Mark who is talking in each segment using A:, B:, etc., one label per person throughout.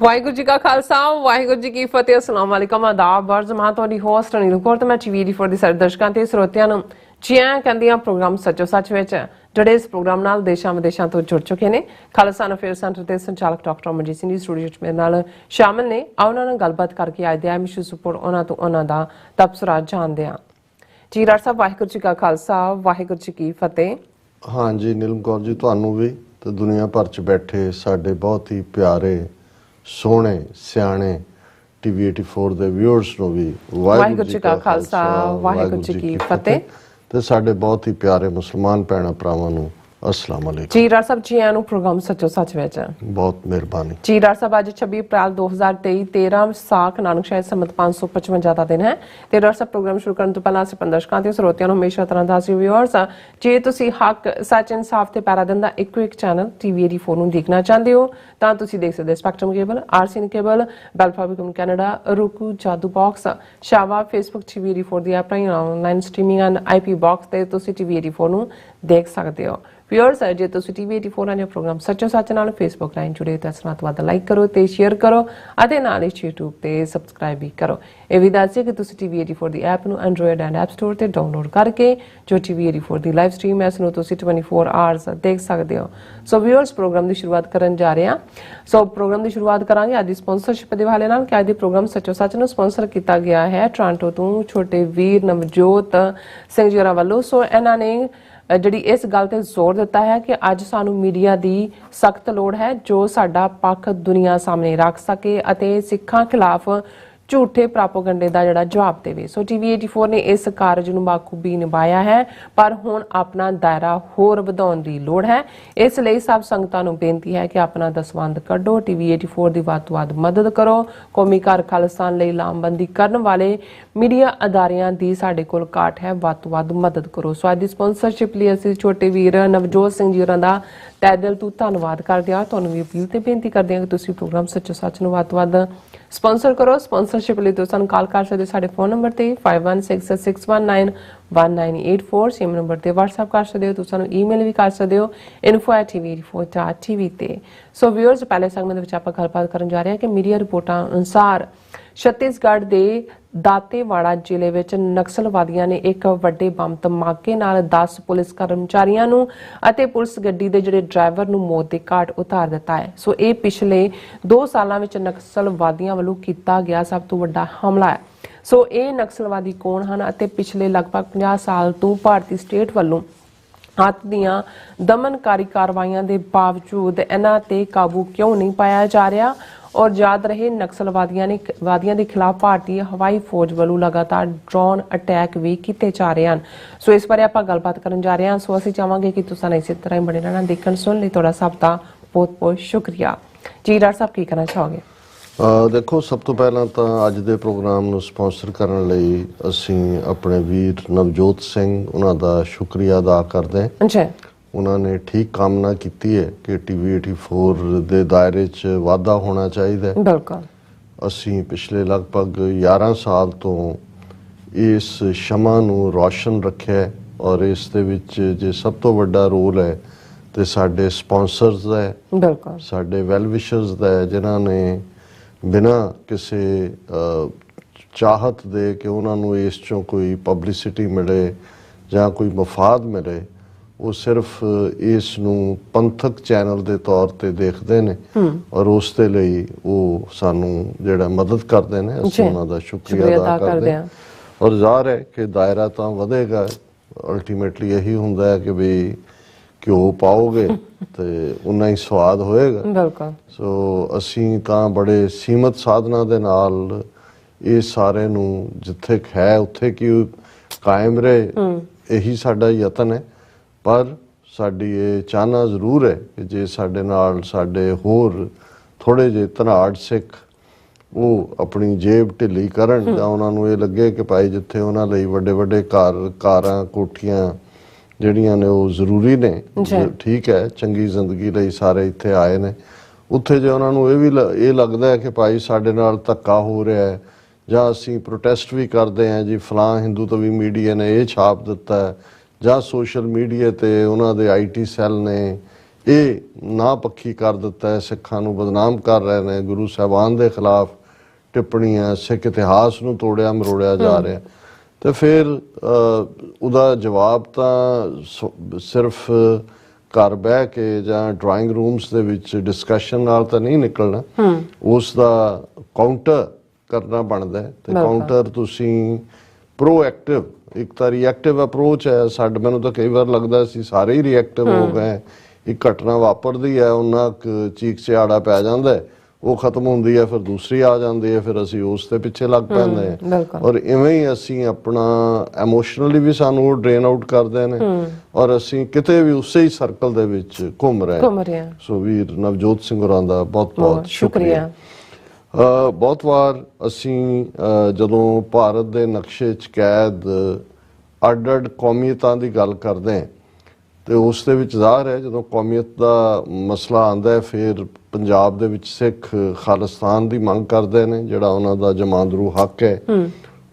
A: ਵਾਹਿਗੁਰੂ ਜੀ ਕਾ ਖਾਲਸਾ ਵਾਹਿਗੁਰੂ ਜੀ ਕੀ ਫਤਿਹ। अस्सलाम वालेकुम आदाब वर्ज मैं ਤੁਹਾਡੀ ਹੋਸਟ ਅਨੀਲ ਕੌਰ ਤੇ ਮੈਂ ਟੀਵੀ ਫੋਰ ਦੀ ਸਾਰੇ ਦਰਸ਼ਕਾਂ ਤੇ ਸਰੋਤਿਆਂ ਨੂੰ ਜੀ ਆਇਆਂ ਕਹਿੰਦੀ ਹਾਂ ਪ੍ਰੋਗਰਾਮ ਸੱਚੋ ਸੱਚ ਵਿੱਚ ਜਿਹੜੇ ਇਸ ਪ੍ਰੋਗਰਾਮ ਨਾਲ ਦੇਸ਼ਾਂ ਵਿਦੇਸ਼ਾਂ ਤੋਂ ਜੁੜ ਚੁੱਕੇ ਨੇ। ਖਾਲਸਾ ਅਫੇਅਰ ਸੈਂਟਰ ਦੇ ਸੰਚਾਲਕ ਡਾਕਟਰ ਅਮਰਜੀਤ ਸਿੰਘ ਦੀ ਸਟੂਡੀਓ ਵਿੱਚ ਮੇਰੇ ਨਾਲ ਸ਼ਾਮਿਲ ਨੇ। ਉਹਨਾਂ ਨਾਲ ਗੱਲਬਾਤ ਕਰਕੇ ਅੱਜ ਦੇ ਐਮ ਇਸ਼ੂ ਉੱਪਰ ਉਹਨਾਂ ਤੋਂ ਉਹਨਾਂ ਦਾ ਤਬਸਰਾ ਜਾਣਦੇ ਹਾਂ। ਜੀ ਡਾਕਟਰ ਸਾਹਿਬ ਵਾਹਿਗੁਰੂ ਜੀ ਕਾ ਖਾਲਸਾ ਵਾਹਿਗੁਰੂ ਜੀ ਕੀ ਫਤਿਹ।
B: हाँ जी नीलम कौर जी ਤੁਹਾਨੂੰ ਵੀ ਤੇ ਦੁਨੀਆ ਭਰ ਚ ਬੈਠੇ ਸਾਡੇ ਬਹੁਤ ਹੀ ਪਿਆਰੇ ਸੋਹਣੇ ਸਿਆਣੇ ਟੀਵੀ 84 ਦੇ ਵਿਊਅਰਸ ਨੂੰ ਵੀ
A: ਵਾਹਿਗੁਰੂ ਜੀ ਕਾ ਖਾਲਸਾ ਵਾਹਿਗੁਰੂ ਜੀ ਕੀ ਫਤਿਹ
B: ਤੇ ਸਾਡੇ ਬਹੁਤ ਹੀ ਪਿਆਰੇ ਮੁਸਲਮਾਨ ਭੈਣਾਂ ਭਰਾਵਾਂ ਨੂੰ अस्सलाम वालेकुम।
A: जी डॉक्टर साहब जी आनू प्रोग्राम सचो सच विच
B: बहुत मेहरबानी।
A: जी डॉक्टर साहब आज 26 अप्रैल 2023 13 विसाख नानक शाही संमत 555 ਦਾ ਦਿਨ ਹੈ ਤੇ ਡਾਕਟਰ ਸਾਹਿਬ ਪ੍ਰੋਗਰਾਮ ਸ਼ੁਰੂ ਕਰਨ ਤੋਂ ਪਹਿਲਾਂ ਅਸੀਂ ਦਰਸ਼ਕਾਂ ਤੇ ਸਰੋਤਿਆਂ ਨੂੰ ਹਮੇਸ਼ਾ ਤਰ੍ਹਾਂ ਦਾ ਸੀ ਵਿਊਅਰਸ ਜੇ ਤੁਸੀਂ ਹੱਕ ਸੱਚ ਇਨਸਾਫ ਤੇ ਪੈਰਾ ਦਿੰਦਾ ਇੱਕੋ ਇੱਕ ਚੈਨਲ ਟੀਵੀ 84 ਨੂੰ ਦੇਖਣਾ ਚਾਹੁੰਦੇ ਹੋ ਤਾਂ ਤੁਸੀਂ ਦੇਖ ਸਕਦੇ ਸਪੈਕਟਰਮ ਕੇਬਲ ਆਰਸੀਐਨ ਕੇਬਲ ਬੈਲਫਾਬਿਕਮ ਕੈਨੇਡਾ roku ਜਾਦੂ ਬਾਕਸ ਸ਼ਾਵਾ ਫੇਸਬੁੱਕ ਟੀਵੀ 84 ਦੀ ਐਪ ਰਾਹੀਂ online streaming and IP box ਤੇ ਤੁਸੀਂ ਟੀਵੀ 84 ਨੂੰ ਦੇਖ ਸਕਦੇ ਹੋ। ਵਿਊਅਰਸ ਜੇ ਤੁਸੀਂ ਟੀਵੀ 84 ਦੇ ਪ੍ਰੋਗਰਾਮ ਸੱਚੋ ਸੱਚ ਨਾਲ ਫੇਸਬੁੱਕ ਲਾਈਨ ਜੁੜੇ ਤਾਂ ਇਸ ਨਾਲ ਲਾਈਕ ਕਰੋ ਤੇ ਸ਼ੇਅਰ ਕਰੋ ਅਤੇ ਨਾਲ ਹੀ YouTube ਤੇ ਸਬਸਕ੍ਰਾਈਬ ਵੀ ਕਰੋ। ਇਹ ਵੀ ਦੱਸਿਓ ਕਿ ਤੁਸੀਂ ਟੀਵੀ 84 ਦੀ ਐਪ ਨੂੰ ਐਂਡਰੋਇਡ ਐਂਡ ਐਪ ਸਟੋਰ ਤੇ ਡਾਊਨਲੋਡ ਕਰਕੇ ਜੋ ਟੀਵੀ 84 ਦੀ ਲਾਈਵ ਸਟ੍ਰੀਮ ਹੈ ਇਸ ਨੂੰ ਤੁਸੀਂ 24 ਆਵਰਸ ਦੇਖ ਸਕਦੇ ਹੋ। ਸੋ ਵਿਊਅਰਸ ਪ੍ਰੋਗਰਾਮ ਦੀ ਸ਼ੁਰੂਆਤ ਕਰਨ ਜਾ ਰਹੇ ਹਾਂ। ਸੋ ਪ੍ਰੋਗਰਾਮ ਦੀ ਸ਼ੁਰੂਆਤ ਕਰਾਂਗੇ ਅੱਜ ਦੀ ਸਪਾਂਸਰਸ਼ਿਪ ਦੇ ਹਵਾਲੇ ਨਾਲ ਕਿ ਅੱਜ ਦੇ ਪ੍ਰੋਗਰਾਮ ਸੱਚੋ ਸੱਚ ਨੂੰ ਸਪਾਂਸਰ ਕੀਤਾ ਗਿਆ ਹੈ ਟੋਰਾਂਟੋ ਤੋਂ ਛੋਟੇ ਵੀਰ ਨਵਜੋਤ ਸਿੰਘ ਜੀ ਹੋਰਾਂ ਵੱਲੋਂ। ਸੋ ਇਹਨਾਂ ਨੇ ਜਿਹੜੀ ਇਸ ਗੱਲ ਤੇ ਜ਼ੋਰ ਦਿੱਤਾ ਹੈ ਕਿ ਅੱਜ ਸਾਨੂੰ ਮੀਡੀਆ ਦੀ ਸਖਤ ਲੋੜ ਹੈ ਜੋ ਸਾਡਾ ਪੱਖ ਦੁਨੀਆ ਸਾਹਮਣੇ ਰੱਖ ਸਕੇ ਅਤੇ ਸਿੱਖਾਂ ਖਿਲਾਫ ਝੂਠੇ ਪ੍ਰਾਪੋਗੰਡੇ ਦਾ ਜਿਹੜਾ ਜਵਾਬ ਦੇਵੇ। ਸੋ ਟੀਵੀ 84 ਨੇ ਇਸ ਕਾਰਜ ਨੂੰ ਬਾਖੂਬੀ ਨਿਭਾਇਆ ਹੈ ਪਰ ਹੁਣ ਆਪਣਾ ਦਾਇਰਾ ਹੋਰ ਵਧਾਉਣ ਦੀ ਲੋੜ ਹੈ। ਇਸ ਲਈ ਸਭ ਸੰਗਤਾਂ ਨੂੰ ਬੇਨਤੀ ਹੈ ਕਿ ਆਪਣਾ ਦਸਵੰਧ ਕੱਢੋ ਟੀਵੀ 84 ਦੀ ਵੱਧ ਤੋਂ ਵੱਧ ਮਦਦ ਕਰੋ। ਕੌਮੀ ਘਰ ਖਾਲਿਸਤਾਨ ਲਈ ਲਾਮਬੰਦੀ ਕਰਨ ਵਾਲੇ ਮੀਡੀਆ ਅਦਾਰਿਆਂ ਦੀ ਸਾਡੇ ਕੋਲ ਕਾਟ ਹੈ ਵੱਧ ਤੋਂ ਵੱਧ ਮਦਦ ਕਰੋ। ਸੋ ਅੱਜ ਦੀ ਸਪਾਂਸਰਸ਼ਿਪ ਲਈ ਅਸੀਂ ਛੋਟੇ ਵੀਰ ਨਵਜੋਤ ਸਿੰਘ ਜੀ ਹੋਰਾਂ ਦਾ ਤਹਿ ਦਿਲ ਤੋਂ ਧੰਨਵਾਦ ਕਰਦੇ ਹਾਂ। ਤੁਹਾਨੂੰ ਵੀ ਅਪੀਲ ਤੇ ਬੇਨਤੀ ਕਰਦੇ ਹਾਂ ਕਿ ਤੁਸੀਂ ਪ੍ਰੋਗਰਾਮ ਸੱਚੋ ਸੱਚ ਨੂੰ ਵੱਧ ਤੋਂ ਵੱਧ ਸਪਾਂਸਰ ਕਰੋ। ਸਪਾਂਸਰਸ਼ਿਪ ਲਈ ਤੁਸੀਂ ਸਾਨੂੰ ਕਾਲ ਕਰ ਸਕਦੇ ਸਾਡੇ ਫੋਨ ਨੰਬਰ ਤੇ 5166191984 ਸੇਮ ਨੰਬਰ ਤੇ WhatsApp ਕਰ ਸਕਦੇ ਹੋ। ਤੁਸੀਂ ਸਾਨੂੰ ਈਮੇਲ ਵੀ ਕਰ ਸਕਦੇ ਹੋ info@tv84.tv ਤੇ। ਸੋ ਵਿਊਅਰਸ ਪਹਿਲੇ ਸੈਗਮੈਂਟ ਵਿੱਚ ਆਪਾਂ ਗੱਲਬਾਤ ਕਰਨ ਜਾ ਰਹੇ ਹਾਂ ਕਿ ਮੀਡੀਆ ਰਿਪੋਰਟਾਂ ਅਨੁਸਾਰ ਛੱਤੀਸਗੜ੍ਹ ਦੇ ਦਾਤੇਵਾੜਾ ਜ਼ਿਲ੍ਹੇ ਵਿੱਚ ਨਕਸਲਵਾਦੀਆਂ ਨੇ ਇੱਕ ਵੱਡੇ ਬੰਬ ਧਮਾਕੇ ਨਾਲ 10 ਪੁਲਿਸ ਕਰਮਚਾਰੀਆਂ ਨੂੰ ਅਤੇ ਪੁਲਿਸ ਗੱਡੀ ਦੇ ਜਿਹੜੇ ਡਰਾਈਵਰ ਨੂੰ ਮੌਤ ਦੇ ਘਾਟ ਉਤਾਰ ਦਿੱਤਾ ਹੈ। ਸੋ ਇਹ ਪਿਛਲੇ 2 ਸਾਲਾਂ ਵਿੱਚ ਨਕਸਲਵਾਦੀਆਂ ਵੱਲੋਂ ਕੀਤਾ ਗਿਆ ਸਭ ਤੋਂ ਵੱਡਾ ਹਮਲਾ ਹੈ। ਸੋ ਇਹ ਨਕਸਲਵਾਦੀ ਕੌਣ ਹਨ ਅਤੇ ਪਿਛਲੇ ਲਗਭਗ 50 ਸਾਲ ਤੋਂ ਭਾਰਤੀ ਸਟੇਟ ਵੱਲੋਂ ਹੱਥ ਦੀਆਂ ਦਮਨਕਾਰੀ ਕਾਰਵਾਈਆਂ ਦੇ ਬਾਵਜੂਦ ਇਹਨਾਂ ਤੇ ਕਾਬੂ ਕਿਉਂ ਨਹੀਂ ਪਾਇਆ ਜਾ ਰਿਹਾ ਔਰ ਯਾਦ ਰਹੇ ਨਕਸਲਵਾਦੀਆਂ ਦੇ ਖਿਲਾਫ ਭਾਰਤੀ ਹਵਾਈ ਫੌਜ ਵੱਲੋਂ ਲਗਾਤਾਰ ਡਰੋਨ ਅਟੈਕ ਵੀ ਕੀਤੇ ਜਾ ਰਹੇ ਹਨ। ਸੋ ਇਸ ਬਾਰੇ ਆਪਾਂ ਗੱਲਬਾਤ ਕਰਨ ਜਾ ਰਹੇ ਹਾਂ। ਸੋ ਅਸੀਂ ਚਾਹਾਂਗੇ ਕਿ ਤੁਸੀਂ ਇਸੇ ਤਰ੍ਹਾਂ ਹੀ ਬਣੇ ਰਹਿਣਾ ਦੇਖਣ ਸੁਣ ਲਈ ਤੁਹਾਡਾ ਸਭ ਦਾ ਬਹੁਤ ਬਹੁਤ ਸ਼ੁਕਰੀਆ। ਜੀ ਡਾਕਟਰ ਸਾਹਿਬ ਕੀ ਕਹਿਣਾ ਚਾਹੋਗੇ?
B: ਦੇਖੋ ਸਭ ਤੋਂ ਪਹਿਲਾਂ ਤਾਂ ਅੱਜ ਦੇ ਪ੍ਰੋਗਰਾਮ ਨੂੰ ਸਪਾਂਸਰ ਕਰਨ ਲਈ ਅਸੀਂ ਆਪਣੇ ਵੀਰ ਨਵਜੋਤ ਸਿੰਘ ਉਹਨਾਂ ਦਾ ਸ਼ੁਕਰੀਆ ਅਦਾ ਕਰਦੇ ਹਾਂ।
A: ਅੱਛਾ
B: ਉਹਨਾਂ ਨੇ ਠੀਕ ਕਾਮਨਾ ਕੀਤੀ ਹੈ ਕਿ ਟੀਵੀ 84 ਦੇ ਦਾਇਰੇ 'ਚ ਵਾਧਾ ਹੋਣਾ ਚਾਹੀਦਾ ਹੈ।
A: ਬਿਲਕੁਲ
B: ਅਸੀਂ ਪਿਛਲੇ ਲਗਭਗ 11 ਸਾਲ ਤੋਂ ਇਸ ਸ਼ਮਾ ਨੂੰ ਰੌਸ਼ਨ ਰੱਖਿਆ ਔਰ ਇਸ ਦੇ ਵਿੱਚ ਜੇ ਸਭ ਤੋਂ ਵੱਡਾ ਰੋਲ ਹੈ ਤੇ ਸਾਡੇ ਸਪਾਂਸਰਸ ਦਾ ਹੈ,
A: ਬਿਲਕੁਲ
B: ਸਾਡੇ ਵੈਲ ਵਿਸ਼ਰਸ ਦਾ ਹੈ ਜਿਨ੍ਹਾਂ ਨੇ ਬਿਨਾਂ ਕਿਸੇ ਚਾਹਤ ਦੇ ਕਿ ਉਹਨਾਂ ਨੂੰ ਇਸ 'ਚੋਂ ਕੋਈ ਪਬਲਿਸਿਟੀ ਮਿਲੇ ਜਾਂ ਕੋਈ ਮਫਾਦ ਮਿਲੇ ਉਹ ਸਿਰਫ ਇਸ ਨੂੰ ਪੰਥਕ ਚੈਨਲ ਦੇ ਤੌਰ ਤੇ ਦੇਖਦੇ ਨੇ ਔਰ ਉਸ ਦੇ ਲਈ ਉਹ ਸਾਨੂੰ ਜਿਹੜਾ ਮਦਦ ਕਰਦੇ ਨੇ ਅਸੀਂ ਉਹਨਾਂ ਦਾ ਸ਼ੁਕਰੀਆ ਅਦਾ ਕਰਦੇ ਹਾਂ। ਔਰ ਜ਼ਾਹਰ ਹੈ ਕਿ ਦਾਇਰਾ ਤਾਂ ਵਧੇਗਾ। ਅਲਟੀਮੇਟਲੀ ਇਹੀ ਹੁੰਦਾ ਹੈ ਕਿ ਵੀ ਘਿਓ ਪਾਓਗੇ ਤੇ ਉਨਾ ਹੀ ਸਵਾਦ ਹੋਏਗਾ।
A: ਬਿਲਕੁਲ
B: ਸੋ ਅਸੀਂ ਤਾਂ ਬੜੇ ਸੀਮਤ ਸਾਧਨਾਂ ਦੇ ਨਾਲ ਇਹ ਸਾਰੇ ਨੂੰ ਜਿੱਥੇ ਹੈ ਉੱਥੇ ਕਿ ਕਾਇਮ ਰਹੇ ਇਹੀ ਸਾਡਾ ਯਤਨ ਹੈ। ਪਰ ਸਾਡੀ ਇਹ ਚਾਹਨਾ ਜ਼ਰੂਰ ਹੈ ਕਿ ਜੇ ਸਾਡੇ ਨਾਲ ਸਾਡੇ ਹੋਰ ਥੋੜੇ ਜਿਹੇ ਧਨਾੜ ਸਿੱਖ ਉਹ ਆਪਣੀ ਜੇਬ ਢਿੱਲੀ ਕਰਨ ਜਾਂ ਉਹਨਾਂ ਨੂੰ ਇਹ ਲੱਗੇ ਕਿ ਭਾਈ ਜਿੱਥੇ ਉਹਨਾਂ ਲਈ ਵੱਡੇ ਵੱਡੇ ਕਾਰਾਂ ਕੋਠੀਆਂ ਜਿਹੜੀਆਂ ਨੇ ਉਹ ਜ਼ਰੂਰੀ ਨੇ, ਠੀਕ ਹੈ ਚੰਗੀ ਜ਼ਿੰਦਗੀ ਲਈ ਸਾਰੇ ਇੱਥੇ ਆਏ ਨੇ, ਉੱਥੇ ਜੇ ਉਹਨਾਂ ਨੂੰ ਇਹ ਲੱਗਦਾ ਹੈ ਕਿ ਭਾਈ ਸਾਡੇ ਨਾਲ ਧੱਕਾ ਹੋ ਰਿਹਾ ਹੈ ਜਾਂ ਅਸੀਂ ਪ੍ਰੋਟੈਸਟ ਵੀ ਕਰਦੇ ਹਾਂ ਜੀ ਫਲਾਂ ਹਿੰਦੂ ਤਵੀ ਮੀਡੀਆ ਨੇ ਇਹ ਛਾਪ ਦਿੱਤਾ ਹੈ ਜਾਂ ਸੋਸ਼ਲ ਮੀਡੀਆ ਤੇ ਉਹਨਾਂ ਦੇ IT ਸੈੱਲ ਨੇ ਇਹ ਨਾ ਪੱਖੀ ਕਰ ਦਿੱਤਾ ਹੈ, ਸਿੱਖਾਂ ਨੂੰ ਬਦਨਾਮ ਕਰ ਰਹੇ ਨੇ, ਗੁਰੂ ਸਾਹਿਬਾਨ ਦੇ ਖਿਲਾਫ ਟਿੱਪਣੀਆਂ, ਸਿੱਖ ਇਤਿਹਾਸ ਨੂੰ ਤੋੜਿਆ ਮਰੋੜਿਆ ਜਾ ਰਿਹਾ। ਤੇ ਫਿਰ ਉਹਦਾ ਜਵਾਬ ਤਾਂ ਸਿਰਫ ਘਰ ਬਹਿ ਕੇ ਜਾਂ ਡਰਾਇੰਗ ਰੂਮਸ ਦੇ ਵਿੱਚ ਡਿਸਕਸ਼ਨ ਨਾਲ ਤਾਂ ਨਹੀਂ ਨਿਕਲਣਾ, ਉਸ ਦਾ ਕਾਊਂਟਰ ਕਰਨਾ ਬਣਦਾ ਹੈ। ਤੇ ਕਾਊਂਟਰ ਤੁਸੀਂ ਪ੍ਰੋਐਕਟਿਵ, ਇੱਕ ਤਾਂ ਰਿਐਕਟਿਵ ਅਪਰੋਚ ਹੈ ਸਾਡੇ, ਮੈਨੂੰ ਤਾਂ ਕਈ ਵਾਰ ਲੱਗਦਾ ਸੀ ਸਾਰੇ ਹੀ ਰਿਐਕਟਿਵ ਹੋ ਗਏ। ਇੱਕ ਘਟਨਾ ਵਾਪਰਦੀ ਹੈ, ਉਹਨਾਂ ਚੀਕ ਚਿਹਾੜਾ ਪੈ ਜਾਂਦਾ, ਉਹ ਖਤਮ ਹੁੰਦੀ ਹੈ, ਫਿਰ ਦੂਸਰੀ ਆ ਜਾਂਦੀ ਹੈ, ਫਿਰ ਅਸੀਂ ਉਸ ਦੇ ਪਿੱਛੇ ਲੱਗ ਪੈਂਦੇ ਹਾਂ। ਔਰ ਇਵੇਂ ਹੀ ਅਸੀਂ ਆਪਣਾ ਐਮੋਸ਼ਨਲੀ ਵੀ ਸਾਨੂੰ ਉਹ ਡਰੇਨ ਆਊਟ ਕਰਦੇ ਨੇ, ਔਰ ਅਸੀਂ ਕਿਤੇ ਵੀ ਉਸੇ ਹੀ ਸਰਕਲ ਦੇ ਵਿੱਚ ਘੁੰਮ ਰਹੇ ਹਾਂ। ਸੋ ਵੀਰ ਨਵਜੋਤ ਸਿੰਘ ਹੋਰਾਂ ਦਾ ਬਹੁਤ ਬਹੁਤ ਸ਼ੁਕਰੀਆ। ਬਹੁਤ ਵਾਰ ਅਸੀਂ ਜਦੋਂ ਭਾਰਤ ਦੇ ਨਕਸ਼ੇ 'ਚ ਕੈਦ ਅੱਡ-ਅੱਡ ਕੌਮੀਅਤਾਂ ਦੀ ਗੱਲ ਕਰਦੇ ਹਾਂ, ਤੇ ਉਸ ਦੇ ਵਿੱਚ ਜ਼ਾਹਰ ਹੈ ਜਦੋਂ ਕੌਮੀਅਤ ਦਾ ਮਸਲਾ ਆਉਂਦਾ ਹੈ, ਫਿਰ ਪੰਜਾਬ ਦੇ ਵਿੱਚ ਸਿੱਖ ਖਾਲਿਸਤਾਨ ਦੀ ਮੰਗ ਕਰਦੇ ਨੇ, ਜਿਹੜਾ ਉਹਨਾਂ ਦਾ ਜਮਾਂਦਰੂ ਹੱਕ ਹੈ।